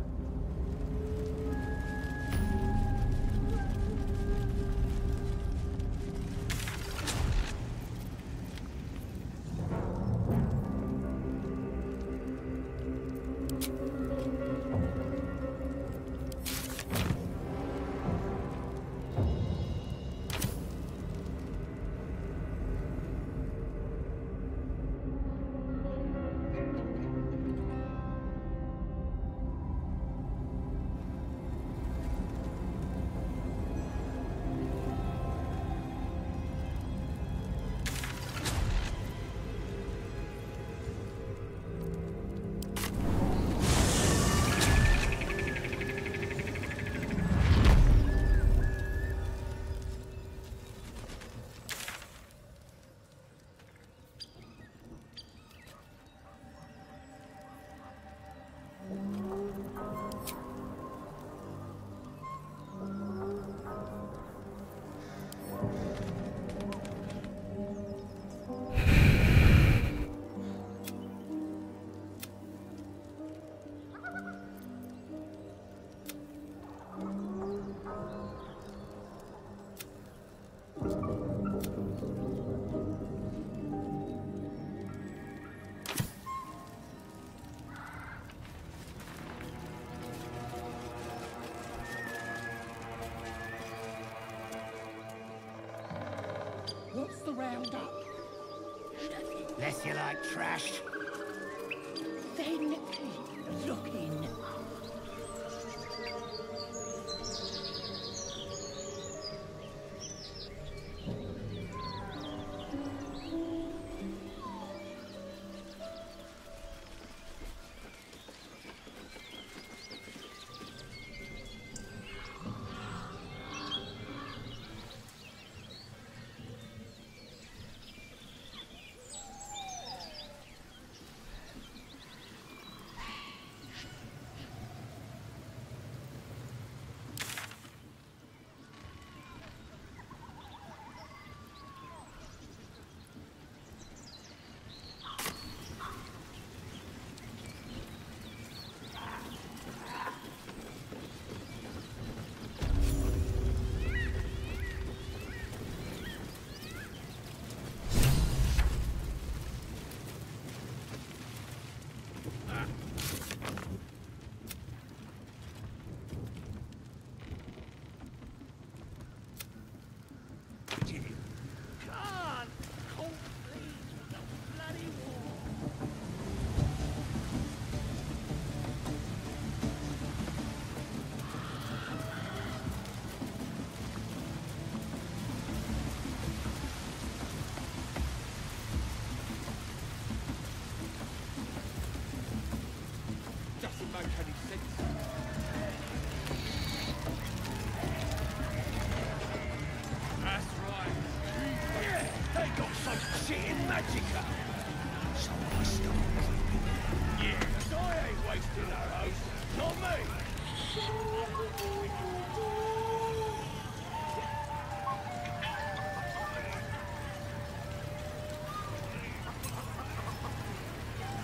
What's the roundup? Less you like trash. Then keep looking.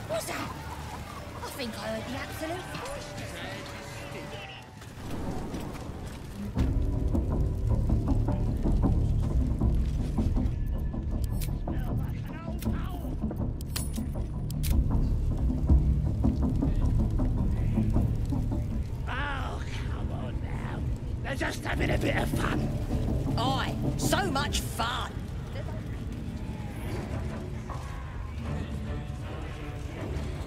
What's that? I think I heard the absolute voice. Oh, come on now. They're just having a bit of fun. Aye, so much fun.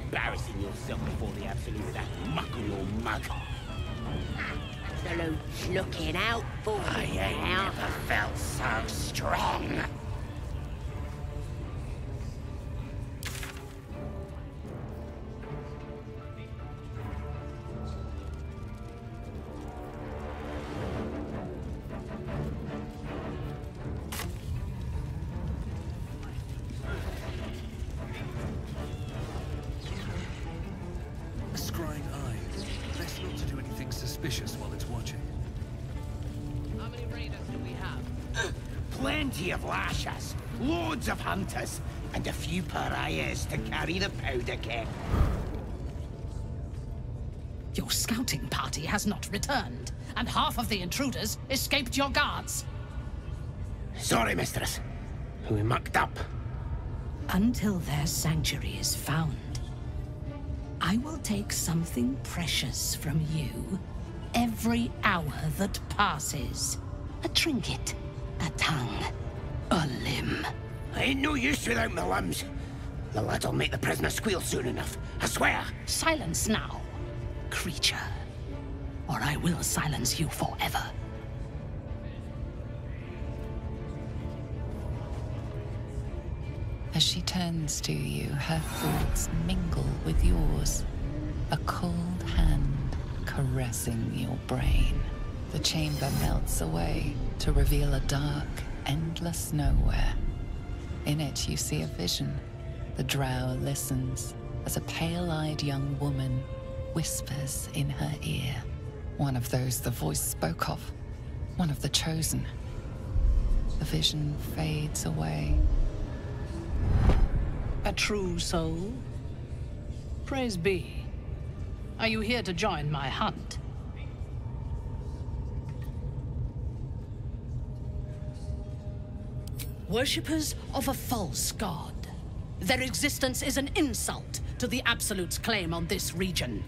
Embarrassing yourself before the absolute that muck on your mug. Absolute's looking out for I you ain't now. never felt so strong. A scrying eye. Best not to do anything suspicious while it's watching. How many raiders do we have? Plenty of lashers, loads of hunters, and a few pariahs to carry the powder keg. Your scouting party has not returned, and half of the intruders escaped your guards. Sorry, mistress. We mucked up. Until their sanctuary is found, I will take something precious from you every hour that passes. A trinket, a tongue, a limb. I ain't no use without my limbs. The lad'll make the prisoner squeal soon enough, I swear. Silence now, creature, or I will silence you forever. As she turns to you, her thoughts mingle with yours. A cold hand caressing your brain. The chamber melts away to reveal a dark, endless nowhere. In it, you see a vision. The drow listens as a pale-eyed young woman whispers in her ear. One of those the voice spoke of. One of the chosen. The vision fades away. A true soul? Praise be. Are you here to join my hunt? Worshippers of a false god. Their existence is an insult to the Absolute's claim on this region.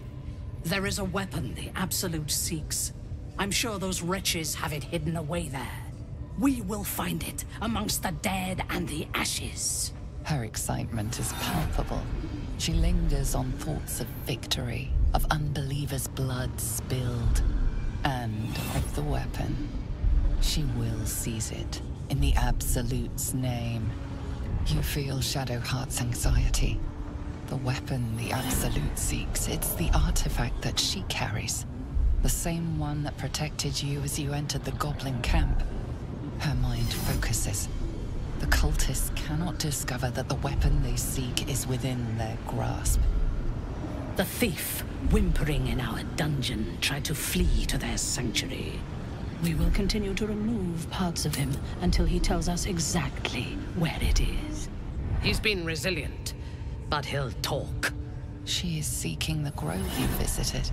There is a weapon the Absolute seeks. I'm sure those wretches have it hidden away there. We will find it amongst the dead and the ashes. Her excitement is palpable. She lingers on thoughts of victory, of unbelievers' blood spilled, and of the weapon. She will seize it, in the Absolute's name. You feel Shadowheart's anxiety. The weapon the Absolute seeks, it's the artifact that she carries. The same one that protected you as you entered the goblin camp. Her mind focuses. The cultists cannot discover that the weapon they seek is within their grasp. The thief, whimpering in our dungeon, tried to flee to their sanctuary. We will continue to remove parts of him until he tells us exactly where it is. He's been resilient, but he'll talk. She is seeking the grove you visited.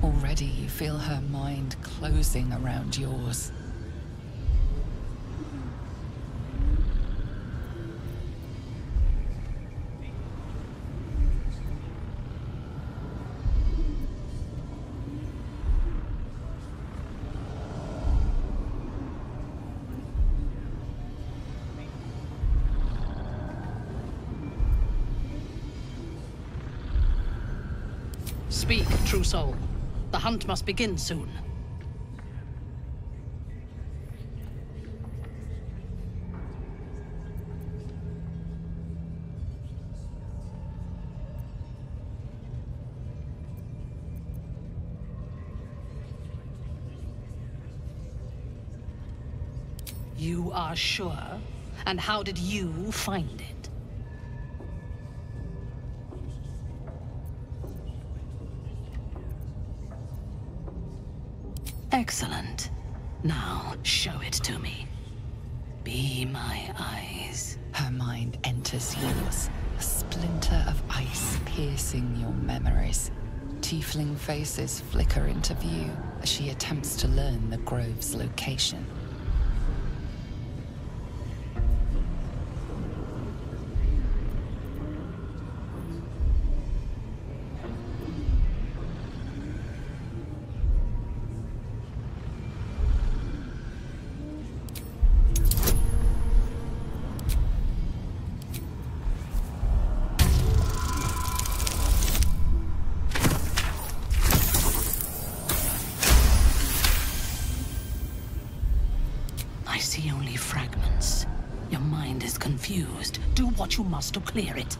Already you feel her mind closing around yours. Speak, true soul. The hunt must begin soon. You are sure? And how did you find it? Excellent. Now, show it to me. Be my eyes. Her mind enters yours, a splinter of ice piercing your memories. Tiefling faces flicker into view as she attempts to learn the grove's location. You must to clear it.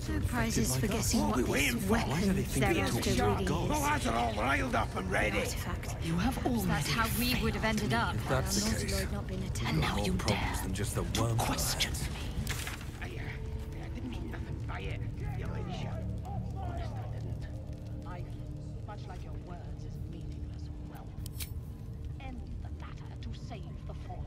No prizes for guessing what this weapon they're after really is. The lads are all riled up and ready. Artifact. You have already That's how we would have ended up. If that's the case, not been attended. And now you dare problems than just the to worm question me. I didn't mean nothing by it, your ladyship. Honest, I didn't. Life, much like your words, is meaningless wealth. End the latter to save the former.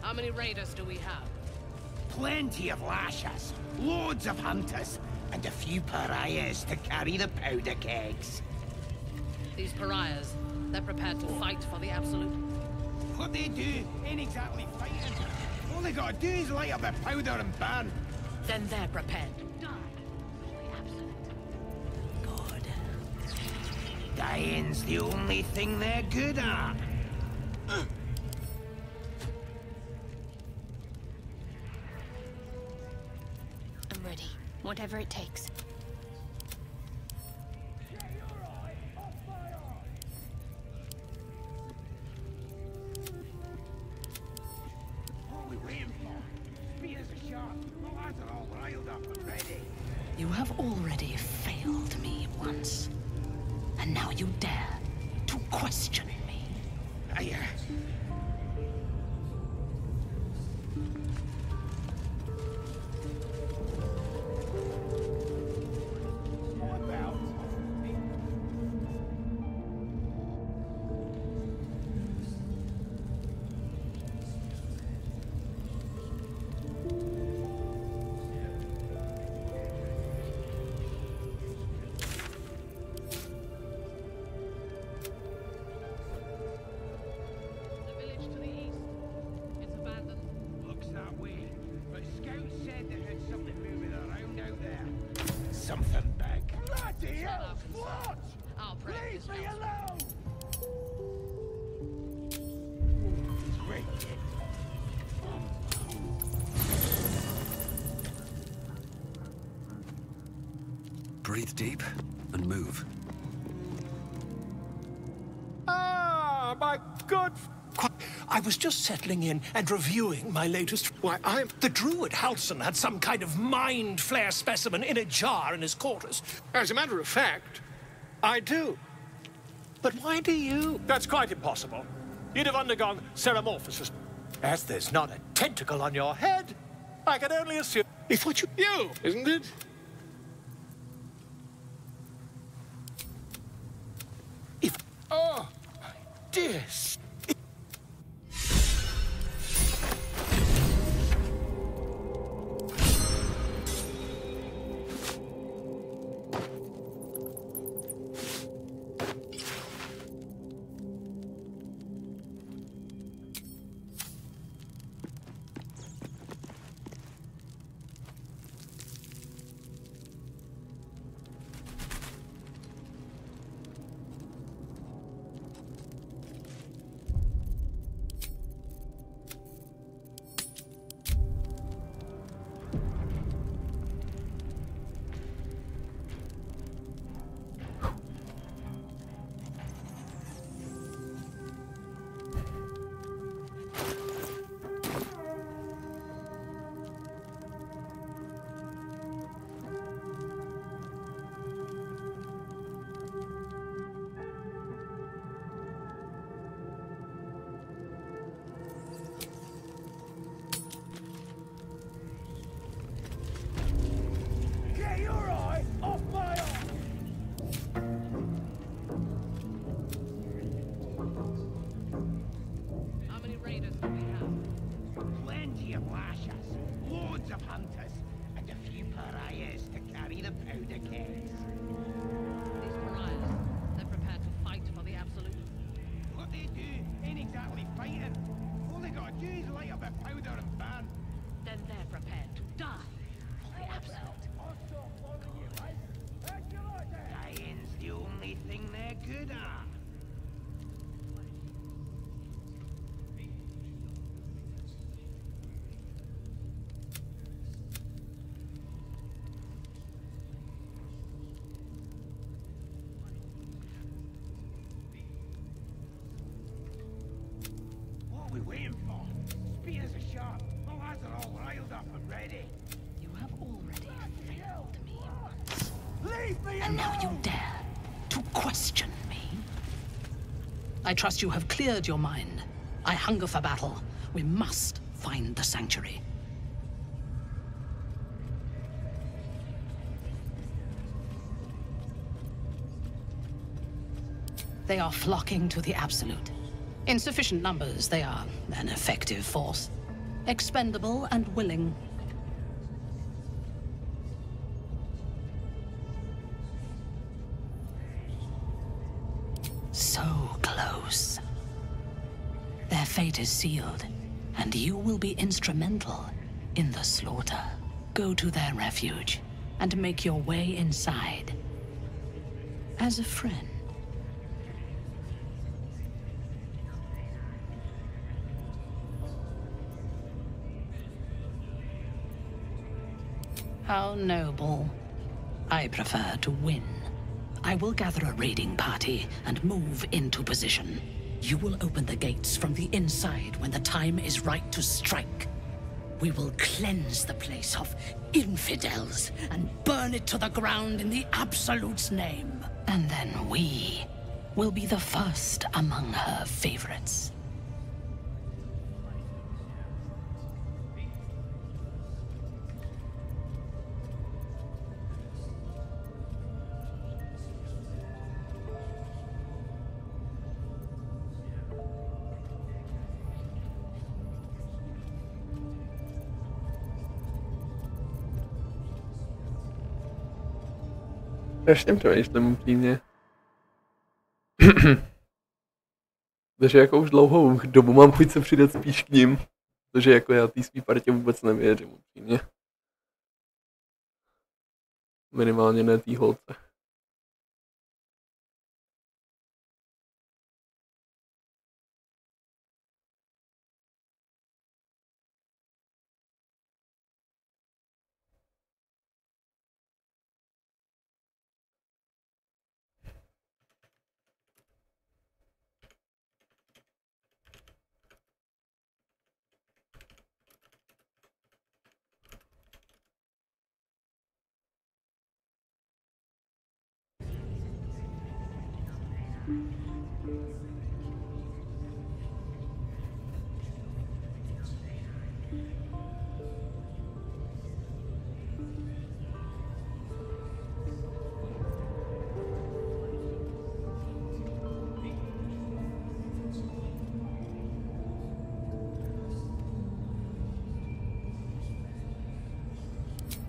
How many raiders do we have? Plenty of lashers, loads of hunters, and a few pariahs to carry the powder kegs. These pariahs, they're prepared to fight for the absolute. What they do ain't exactly fighting. All they gotta do is light up a powder and burn. Then they're prepared to die for the absolute. Good. Dying's the only thing they're good at. I'm ready. Whatever it takes. You have already failed me once. And now you dare to question me. Something big. Bloody hell! What? Leave me alone! Breathe deep and move. Ah, my good I was just settling in and reviewing my latest... Why, the druid Halson had some kind of mind flare specimen in a jar in his quarters. As a matter of fact, I do. But why do you? That's quite impossible. You'd have undergone ceramorphosis. As there's not a tentacle on your head, I can only assume... If what you... isn't it? If... Oh, my dear... And now you dare to question me? I trust you have cleared your mind. I hunger for battle. We must find the sanctuary. They are flocking to the Absolute. In sufficient numbers, they are an effective force. Expendable and willing. So close. Their fate is sealed, and you will be instrumental in the slaughter. Go to their refuge, and make your way inside. As a friend. How noble. I prefer to win. I will gather a raiding party and move into position. You will open the gates from the inside when the time is right to strike. We will cleanse the place of infidels and burn it to the ground in the Absolute's name. And then we will be the first among her favorites. Strašně přemýšlím upřímně. Takže jako už dlouhou dobu mám chuť se přidat spíš k ním. Protože jako já té svý partě vůbec nevěřím upřímně. Minimálně ne té holce.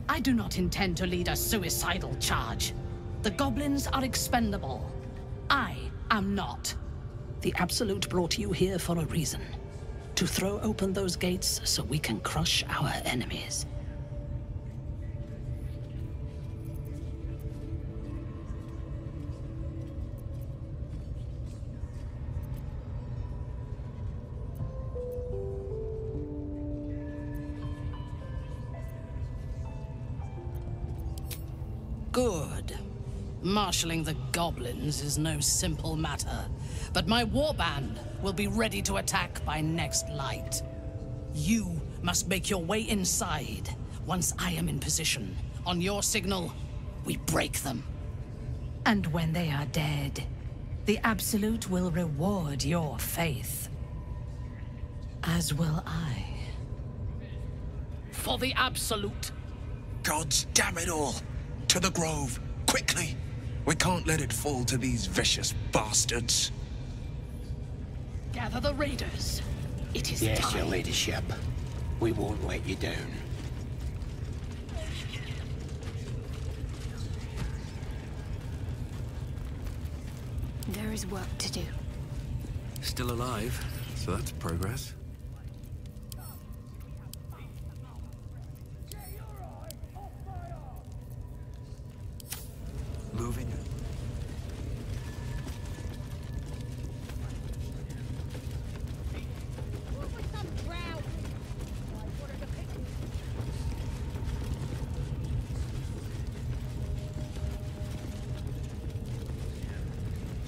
I do not intend to lead a suicidal charge. The goblins are expendable. I am not. The Absolute brought you here for a reason. To throw open those gates so we can crush our enemies. Good. Marshalling the goblins is no simple matter, but my warband will be ready to attack by next light. You must make your way inside. Once I am in position, on your signal, we break them. And when they are dead, the Absolute will reward your faith. As will I. For the Absolute. Gods damn it all! To the grove, quickly! We can't let it fall to these vicious bastards. Gather the raiders. It is Yes, time. your leadership. We won't let you down. There is work to do. Still alive, so that's progress. Moving.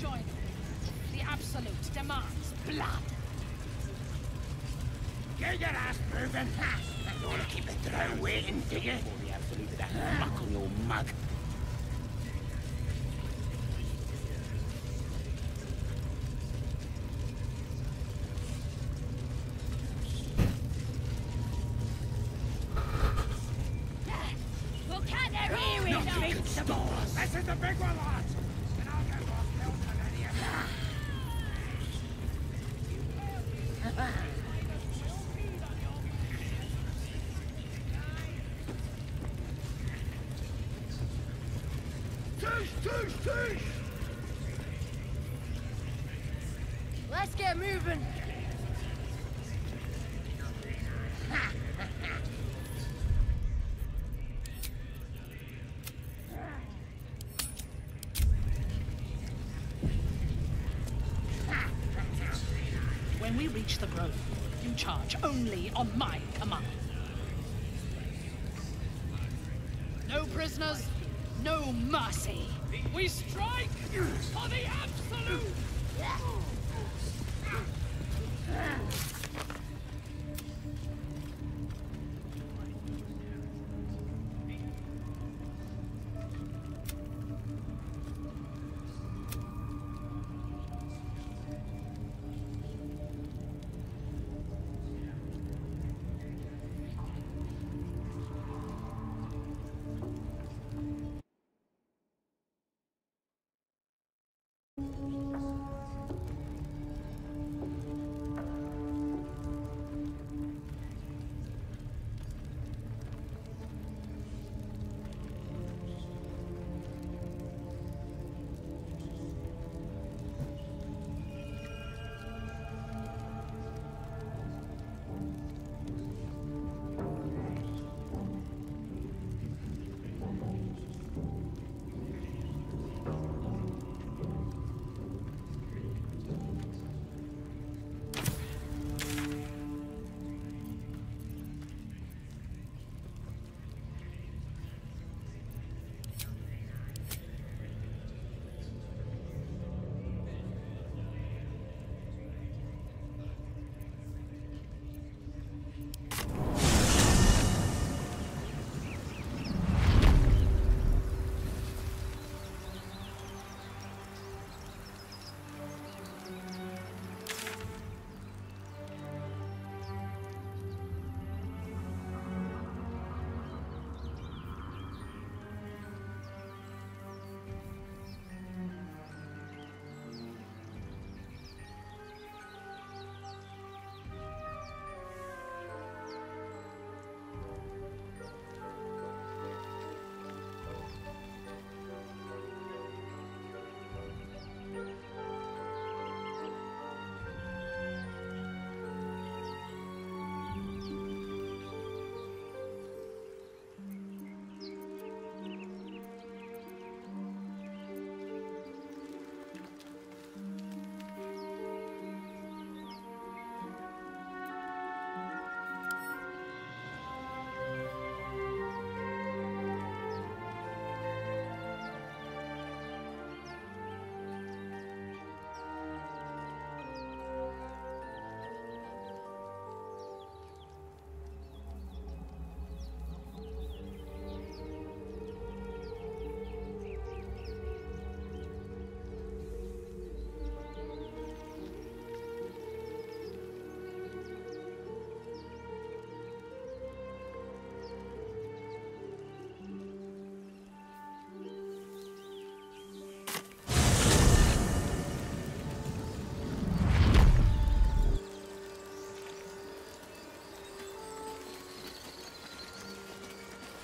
Join us. The Absolute demands blood. Get your ass moving! You want to keep the throne waiting, do you? For the Absolute with a muck on your mug. We'll cut their ear off. This is the big one, lads! And I'll get more killed than any of them. Let's get moving. When we reach the grove, you charge only on my command. No prisoners, no mercy. We strike for the Absolute!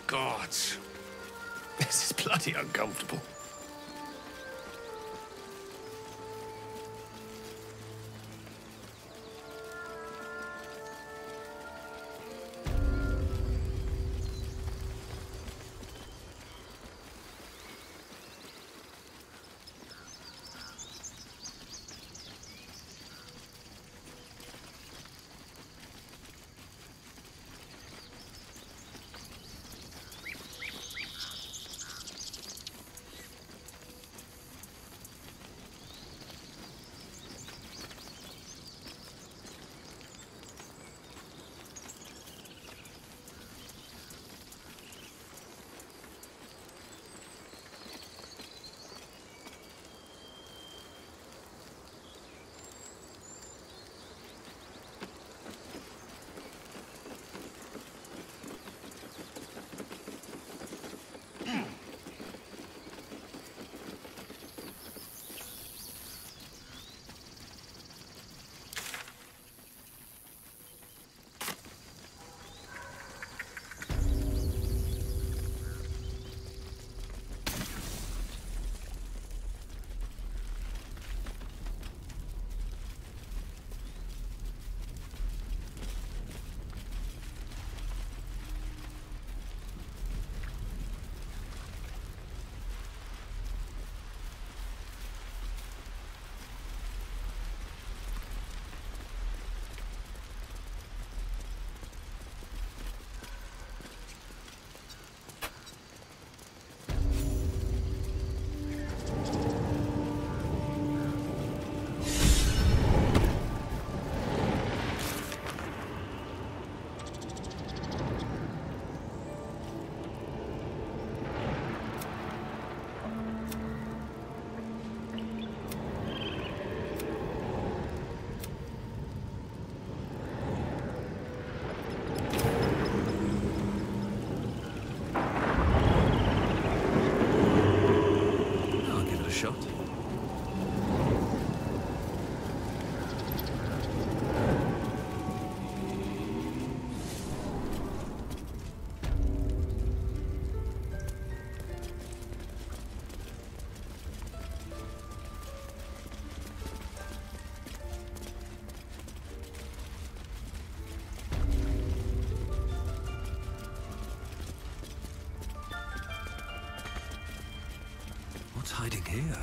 God. This is bloody uncomfortable. Hiding here.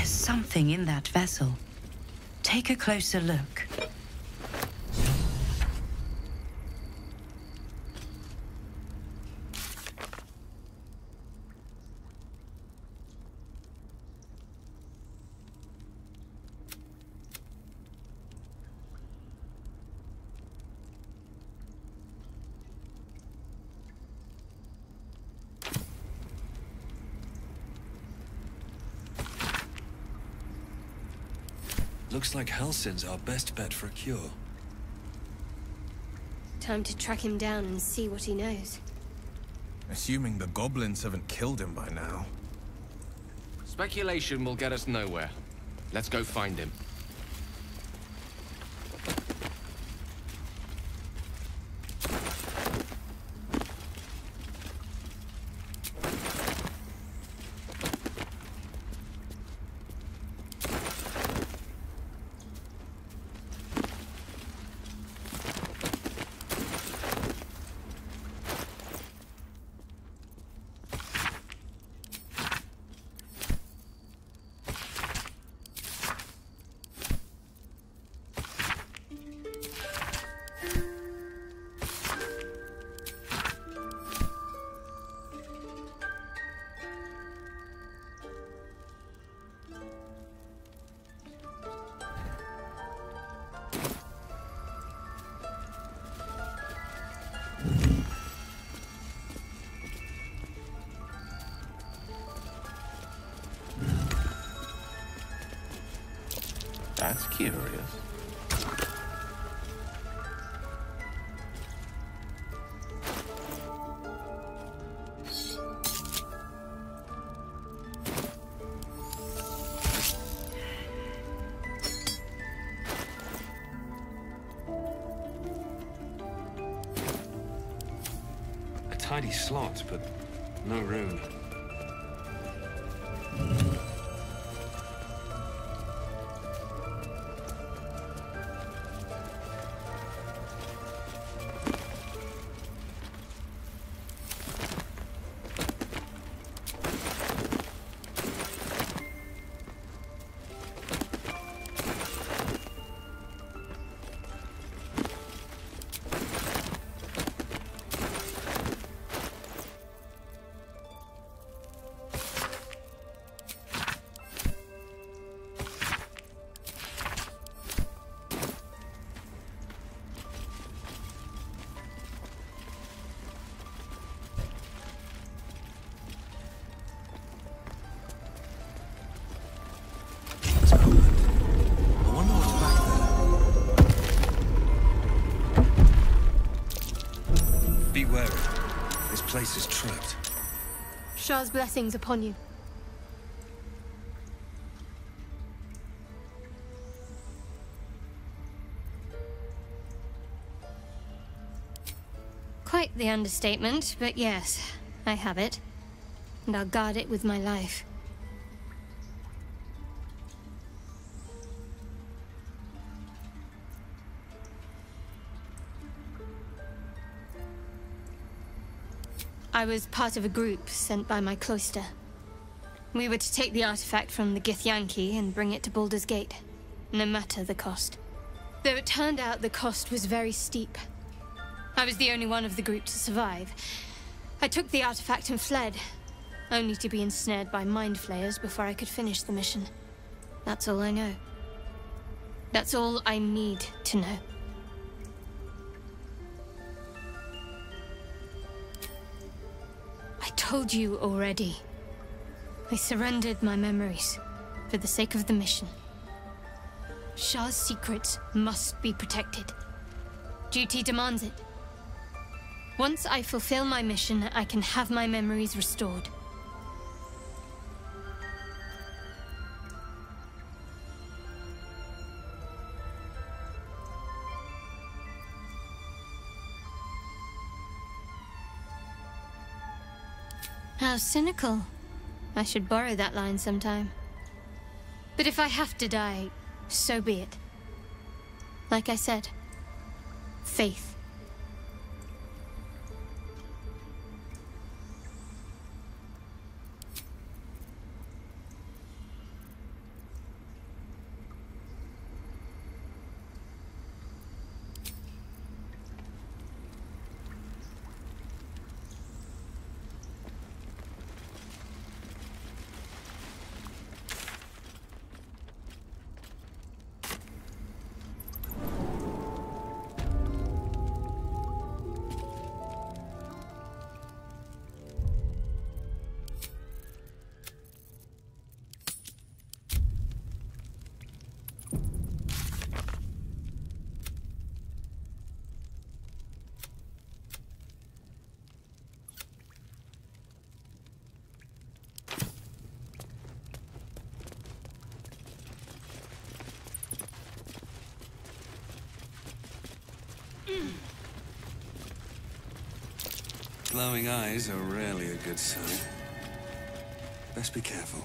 Something in that vessel. Take a closer look. Looks like Halsin's our best bet for a cure. Time to track him down and see what he knows. Assuming the goblins haven't killed him by now. Speculation will get us nowhere. Let's go find him. That's curious. A tidy slot, but no room. Be wary. This place is trapped. Shah's blessings upon you. Quite the understatement, but yes, I have it. And I'll guard it with my life. I was part of a group sent by my cloister. We were to take the artifact from the Githyanki and bring it to Baldur's Gate, no matter the cost. Though it turned out the cost was very steep. I was the only one of the group to survive. I took the artifact and fled, only to be ensnared by mind flayers before I could finish the mission. That's all I know. That's all I need to know. I told you already. I surrendered my memories for the sake of the mission. Shah's secrets must be protected. Duty demands it. Once I fulfill my mission, I can have my memories restored. How cynical. I should borrow that line sometime. But if I have to die, so be it. Like I said, faith. Glowing eyes are rarely a good sign. Best be careful.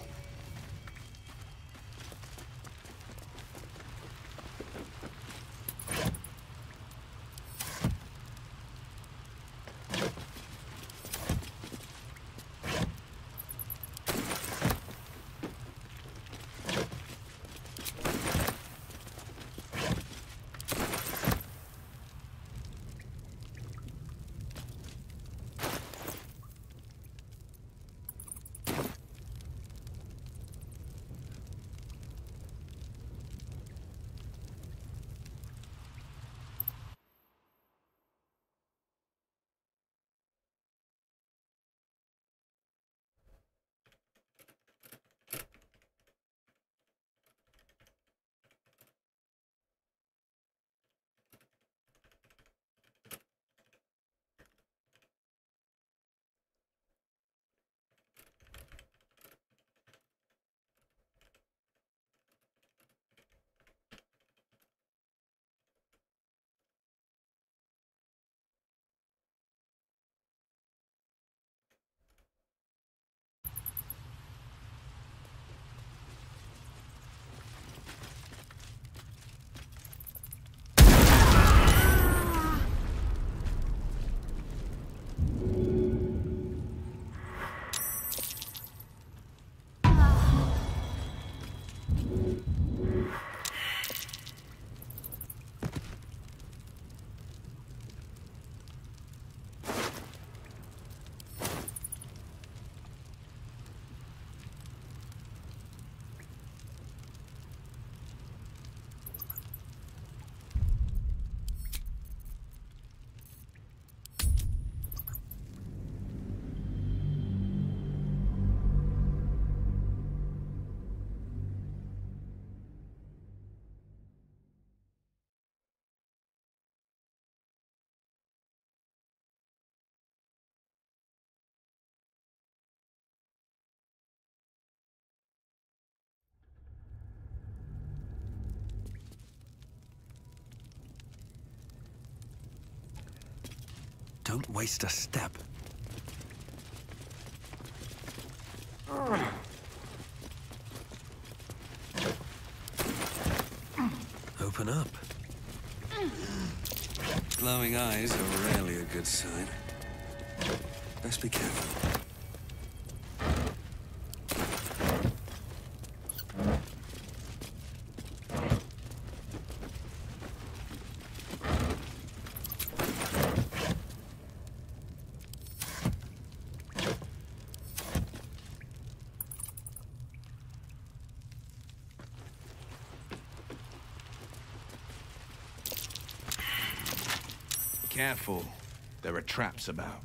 Don't waste a step. Open up. Glowing eyes are rarely a good sign. Best be careful. Careful. There are traps about.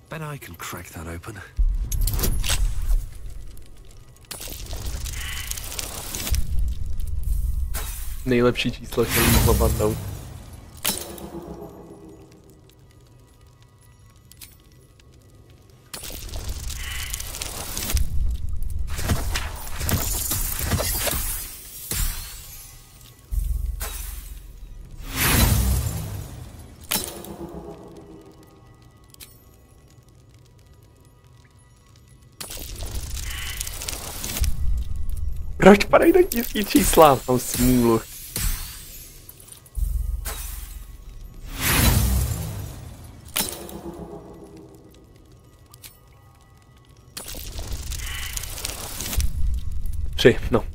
Bet I can crack that open. Nejlepší číslo, který mohlo padnout. Proč padají tak nízký čísla? Mám smůlu. Tři, no.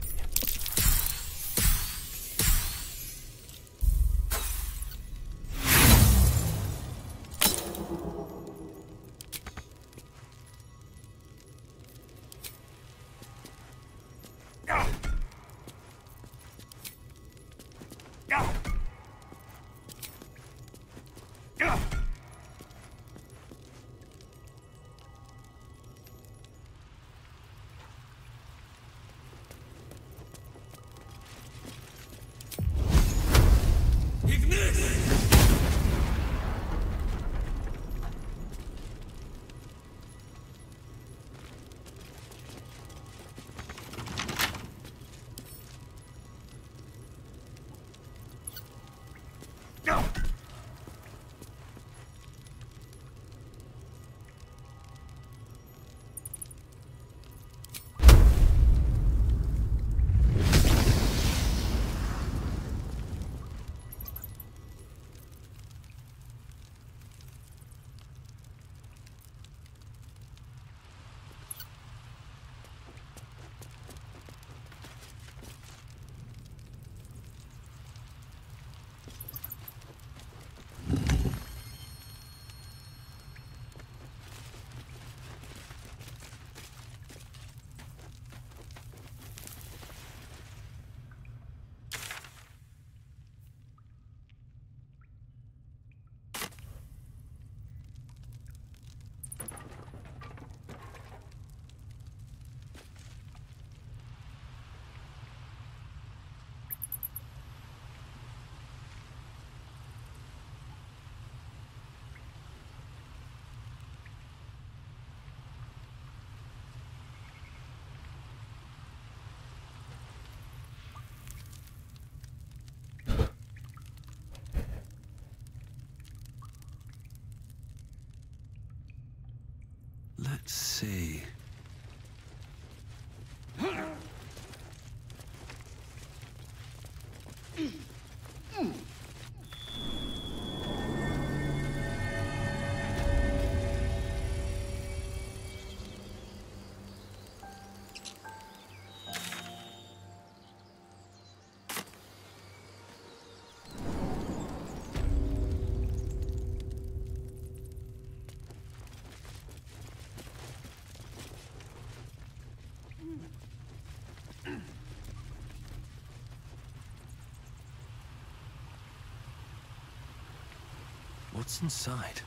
Let's see. What's inside?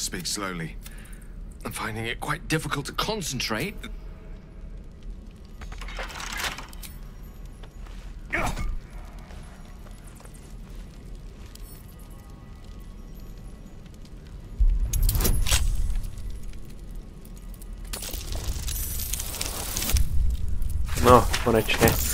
speak slowly. I'm finding it quite difficult to concentrate. No, konečně.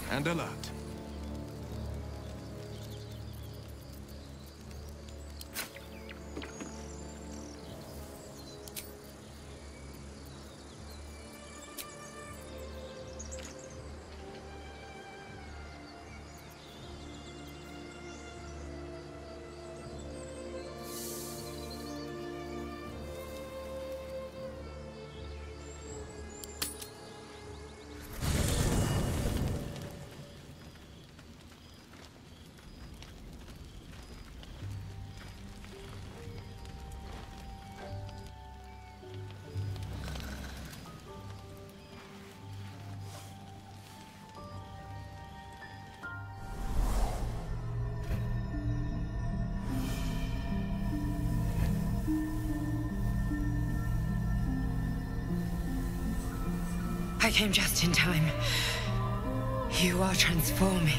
And alert. I came just in time. You are transforming.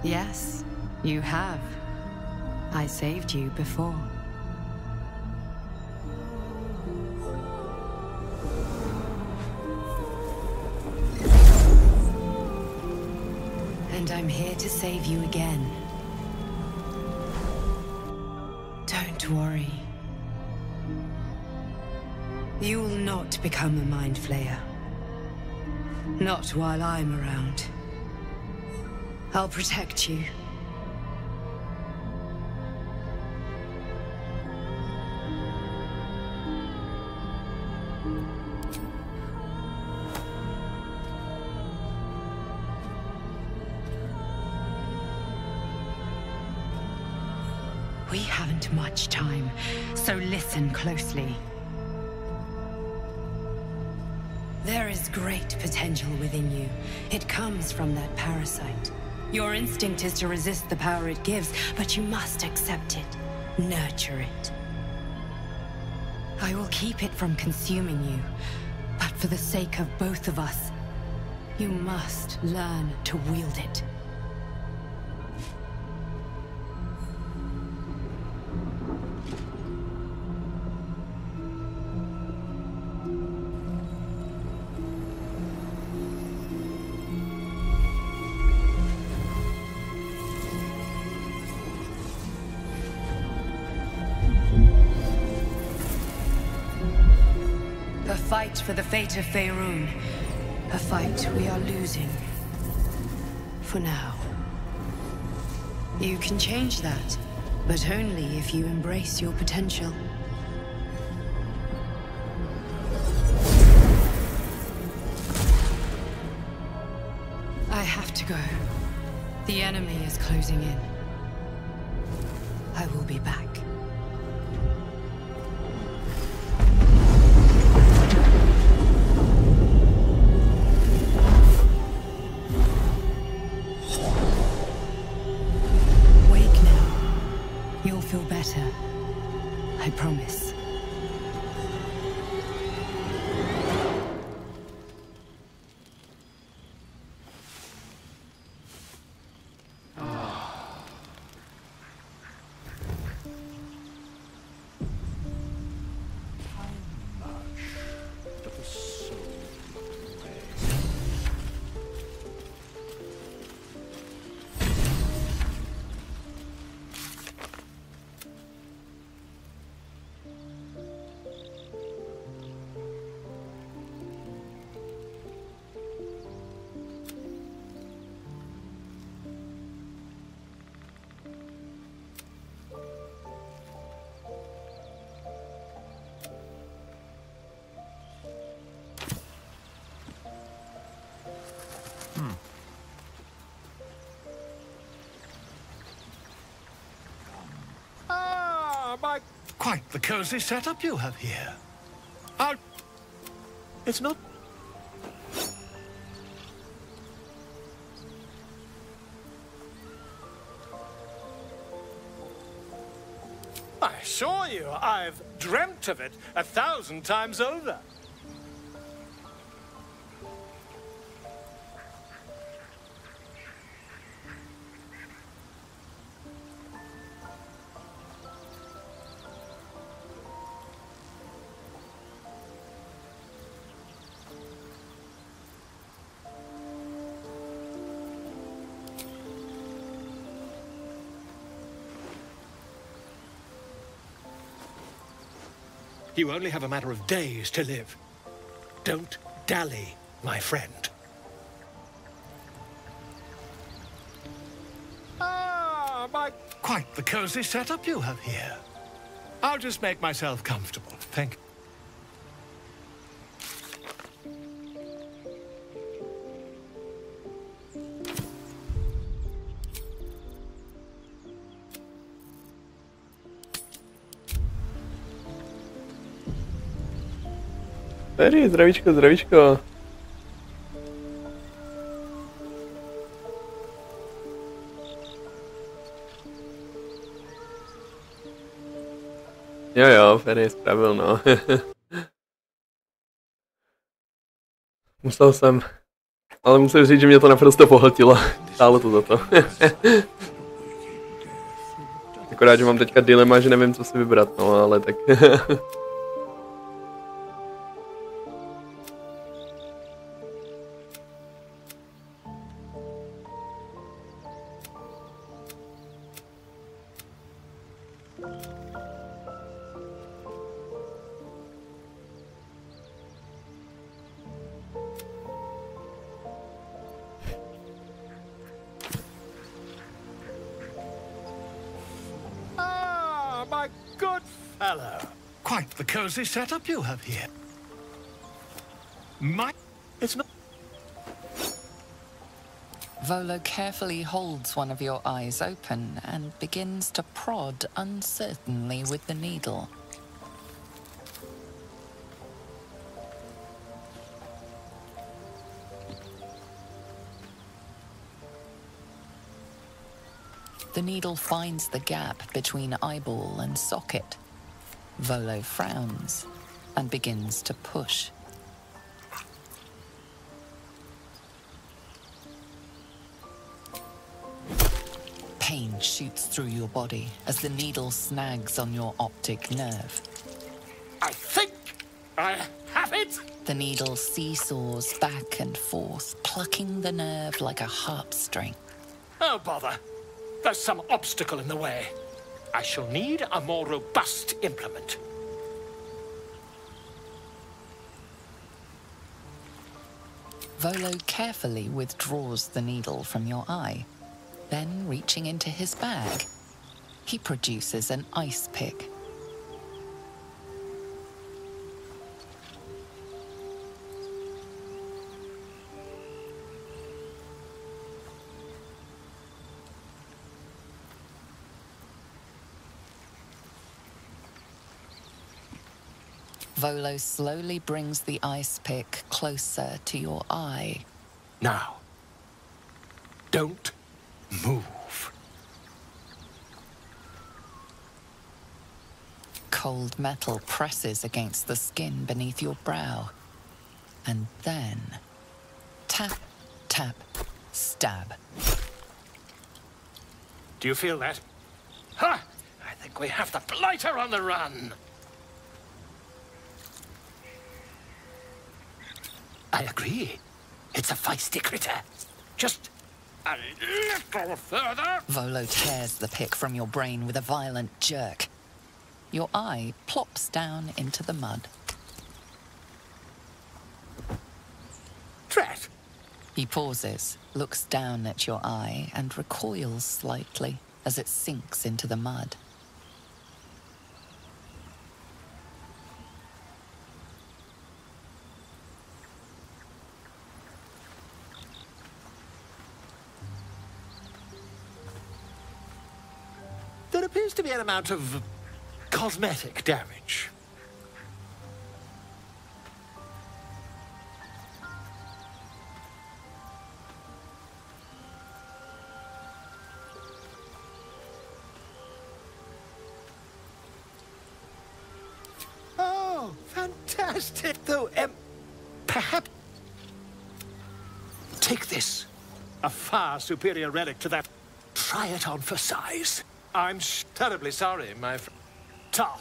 Yes, you have. I saved you before. And I'm here to save you again. Don't worry. You will not become a mind flayer. Not while I'm around. I'll protect you. We haven't much time, so listen closely. There is great potential within you. It comes from that parasite. Your instinct is to resist the power it gives, but you must accept it, nurture it. I will keep it from consuming you, but for the sake of both of us, you must learn to wield it. Fight for the fate of Faerun. A fight we are losing. For now. You can change that, but only if you embrace your potential. I have to go. The enemy is closing in. I will be back. I promise. Quite the cozy setup you have here. It's not... I assure you, I've dreamt of it 1,000 times over. You only have a matter of days to live. Don't dally, my friend. Quite the cozy setup you have here. I'll just make myself comfortable. Thank you. Tady, zdravíčko, zdravíčko. Jo, Ferry spravil, no. Musel jsem. Ale musím říct, že mě to naprosto pohltilo. Stálo to za to. Akorát, že mám teďka dilema, že nevím, co si vybrat, no, ale tak. Quite the cozy setup you have here. It's not. Volo carefully holds one of your eyes open and begins to prod uncertainly with the needle. The needle finds the gap between eyeball and socket. Volo frowns and begins to push. Pain shoots through your body as the needle snags on your optic nerve. I think I have it! The needle seesaws back and forth, plucking the nerve like a harp string. Oh, bother. There's some obstacle in the way. I shall need a more robust implement. Volo carefully withdraws the needle from your eye. Then, reaching into his bag, he produces an ice pick. Volo slowly brings the ice pick closer to your eye. Now, don't move. Cold metal presses against the skin beneath your brow. And then, tap, tap, stab. Do you feel that? Ha! I think we have the blighter on the run. I agree. It's a feisty critter. Just a little further. Volo tears the pick from your brain with a violent jerk. Your eye plops down into the mud. Drat! He pauses, looks down at your eye, and recoils slightly as it sinks into the mud. There appears to be an amount of cosmetic damage. Oh, fantastic! Though, perhaps... Take this. A far superior relic to that. Try it on for size. I'm terribly sorry, my friend. Ta.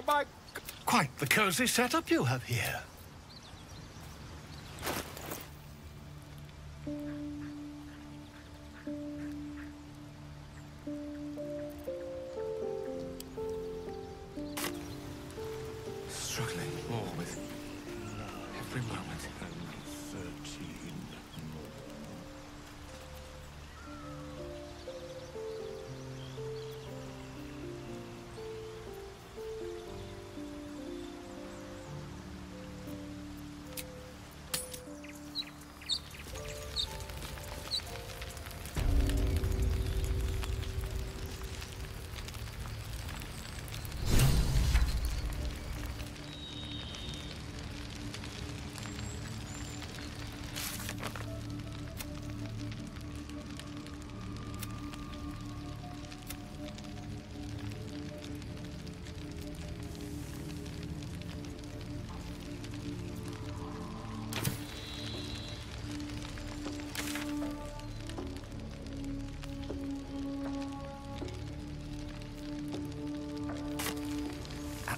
my... Quite the cozy setup you have here. Struggling more with every moment.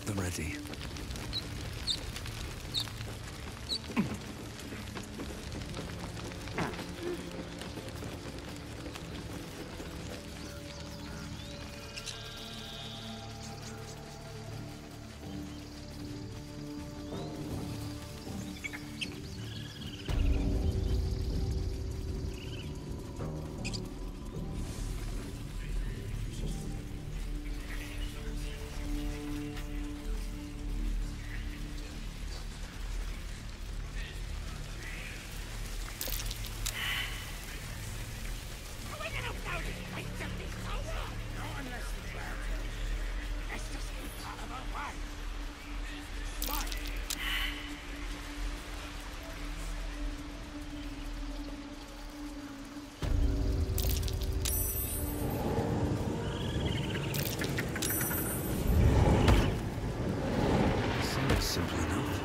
The ready. Simple enough.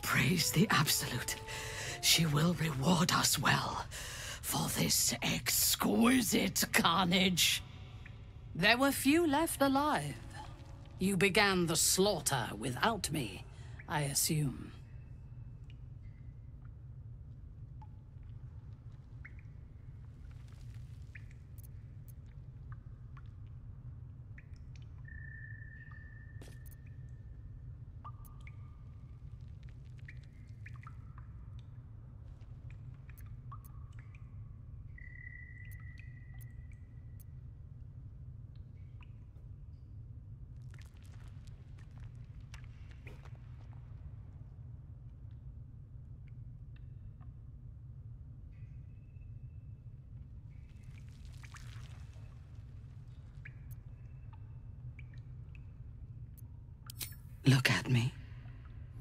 Praise the Absolute. She will reward us well for this exquisite carnage. There were few left alive. You began the slaughter without me, I assume. Look at me.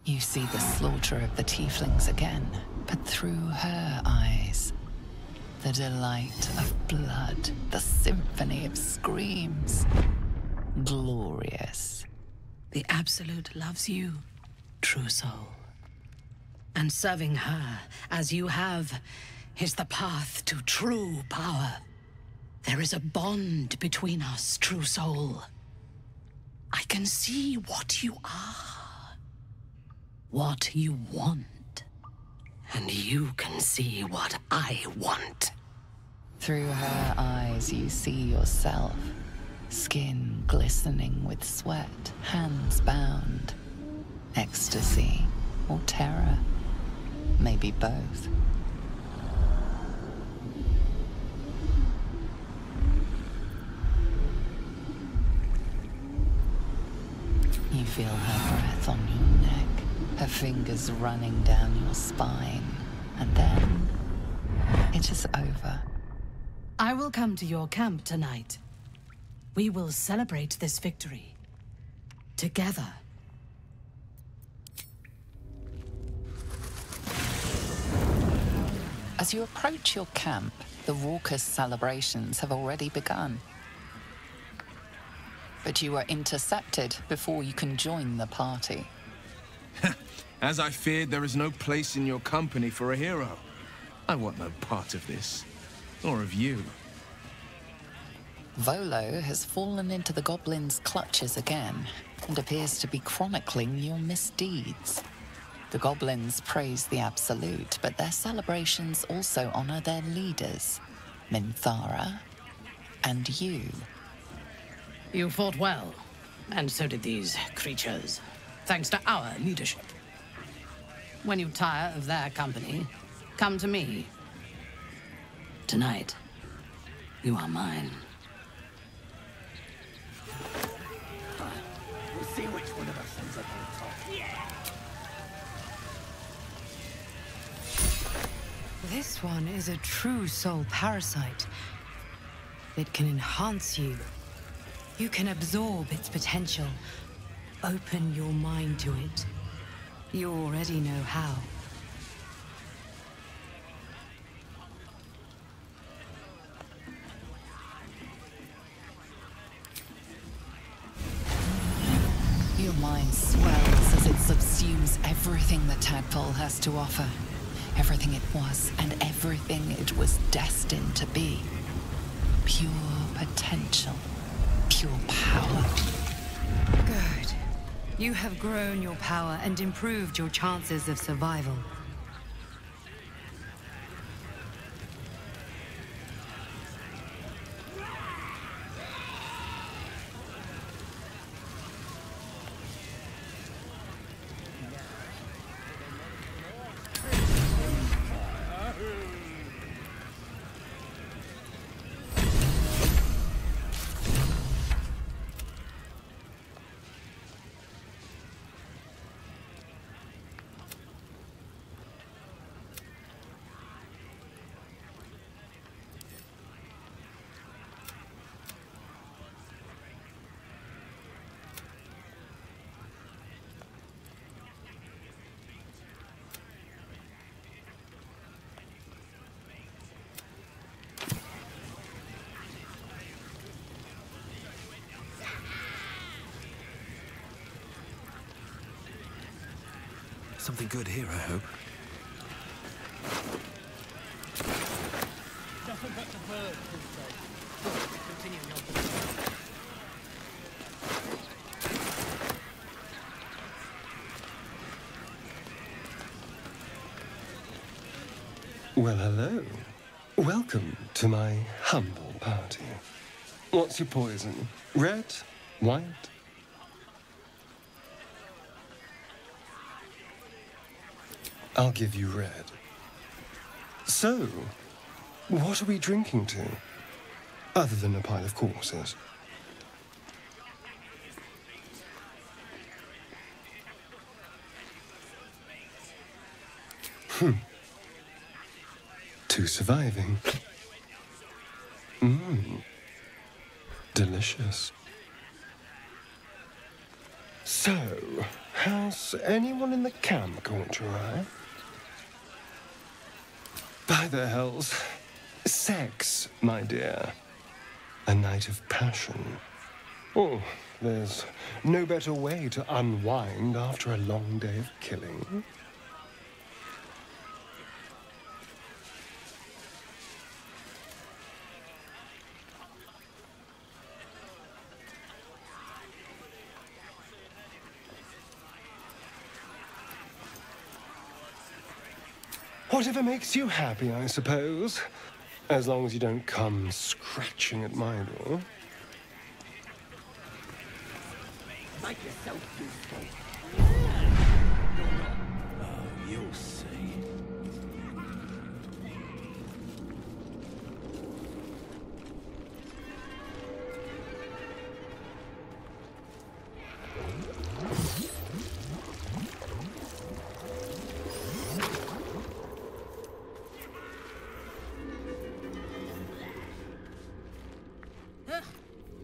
You see the slaughter of the tieflings again, but through her eyes. The delight of blood, the symphony of screams. Glorious. The Absolute loves you, true soul. And serving her, as you have, is the path to true power. There is a bond between us, true soul. I can see what you are, what you want, and you can see what I want. Through her eyes you see yourself, skin glistening with sweat, hands bound. Ecstasy or terror, maybe both. You feel her breath on your neck, her fingers running down your spine, and then it is over. I will come to your camp tonight. We will celebrate this victory together. As you approach your camp, the raucous celebrations have already begun. But you are intercepted before you can join the party. As I feared, there is no place in your company for a hero. I want no part of this, or of you. Volo has fallen into the goblin's clutches again, and appears to be chronicling your misdeeds. The goblins praise the Absolute, but their celebrations also honor their leaders, Minthara and you. You fought well, and so did these creatures, thanks to our leadership. When you tire of their company, come to me. Tonight, you are mine. We'll see which one of us ends up on top. Yeah! This one is a true soul parasite. It can enhance you. You can absorb its potential. Open your mind to it. You already know how. Your mind swells as it subsumes everything that Tadpole has to offer. Everything it was and everything it was destined to be. Pure potential. Pure power. Good. You have grown your power and improved your chances of survival. Something good here, I hope. Nothing but the bird, Continue your Well, hello. Welcome to my humble party. What's your poison? Red? White? I'll give you red. So, what are we drinking to? Other than a pile of corpses. To surviving. Delicious. So, has anyone in the camp caught your eye? By the hells. Sex, my dear. A night of passion. Oh, there's no better way to unwind after a long day of killing. Whatever makes you happy, I suppose. As long as you don't come scratching at my door. Make yourself useful. Oh, you'll see.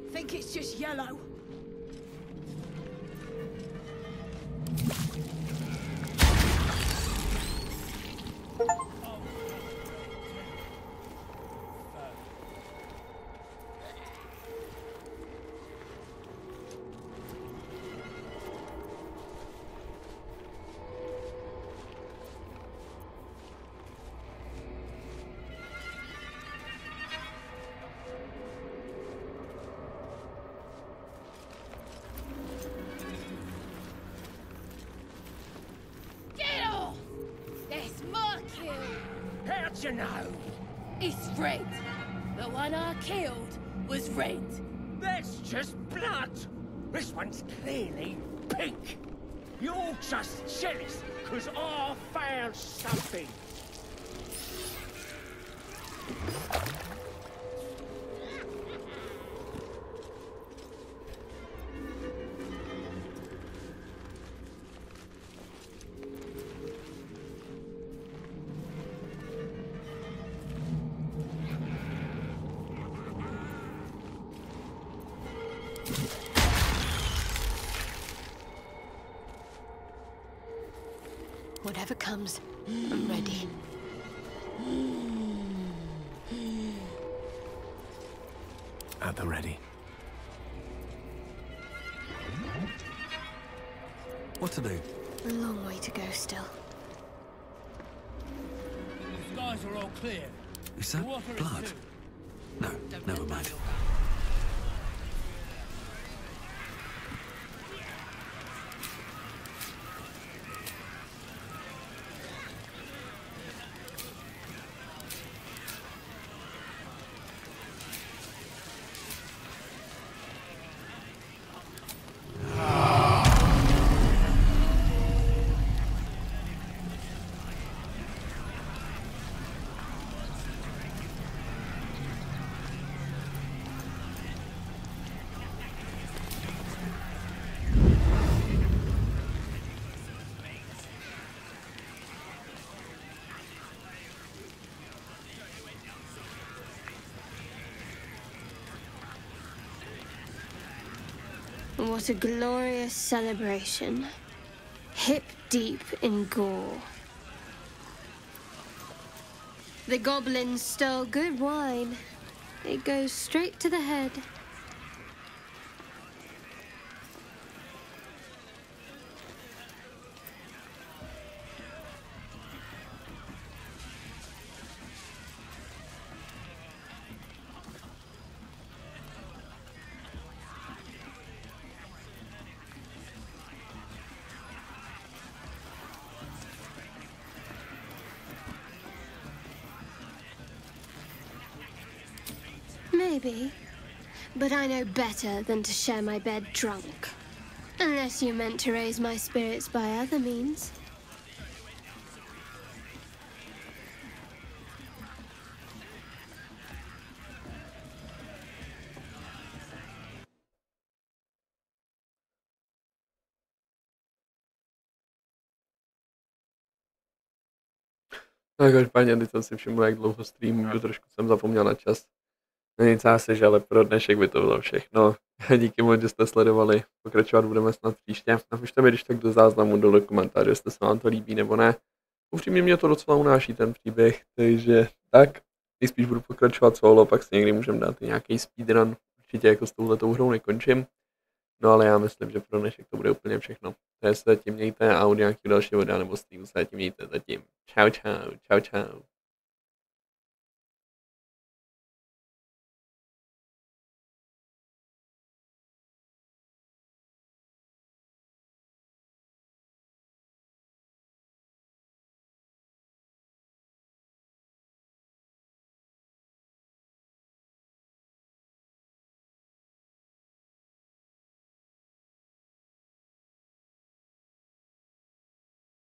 Think it's just yellow. How'd you know? It's red. The one I killed was red. That's just blood. This one's clearly pink. You're just jealous because I found something. Whatever comes, I'm ready. At the ready. What to do? A long way to go still. The skies are all clear. Is that blood? No, never mind. What a glorious celebration. Hip deep in gore. The goblins stole good wine. It goes straight to the head. Maybe. But I know better than to share my bed drunk. Unless you meant to raise my spirits by other means. No, každopádně, teď jsem si všiml, jak dlouho streamuju, trošku jsem zapomněl na čas. No nic asi, ale pro dnešek by to bylo všechno. Díky moc, že jste sledovali, pokračovat budeme snad příště. Napište mi když tak do záznamu dole komentář, jestli se vám to líbí nebo ne. Upřímně mě to docela unáší ten příběh, takže tak, nejspíš budu pokračovat solo, pak si někdy můžeme dát i nějaký speedrun. Určitě jako s touhletou hrou nekončím. No ale já myslím, že pro dnešek to bude úplně všechno. Takže se zatím mějte a u nějakého dalšího videa nebo streamu se zatím mějte zatím. Čau, čau, čau, čau.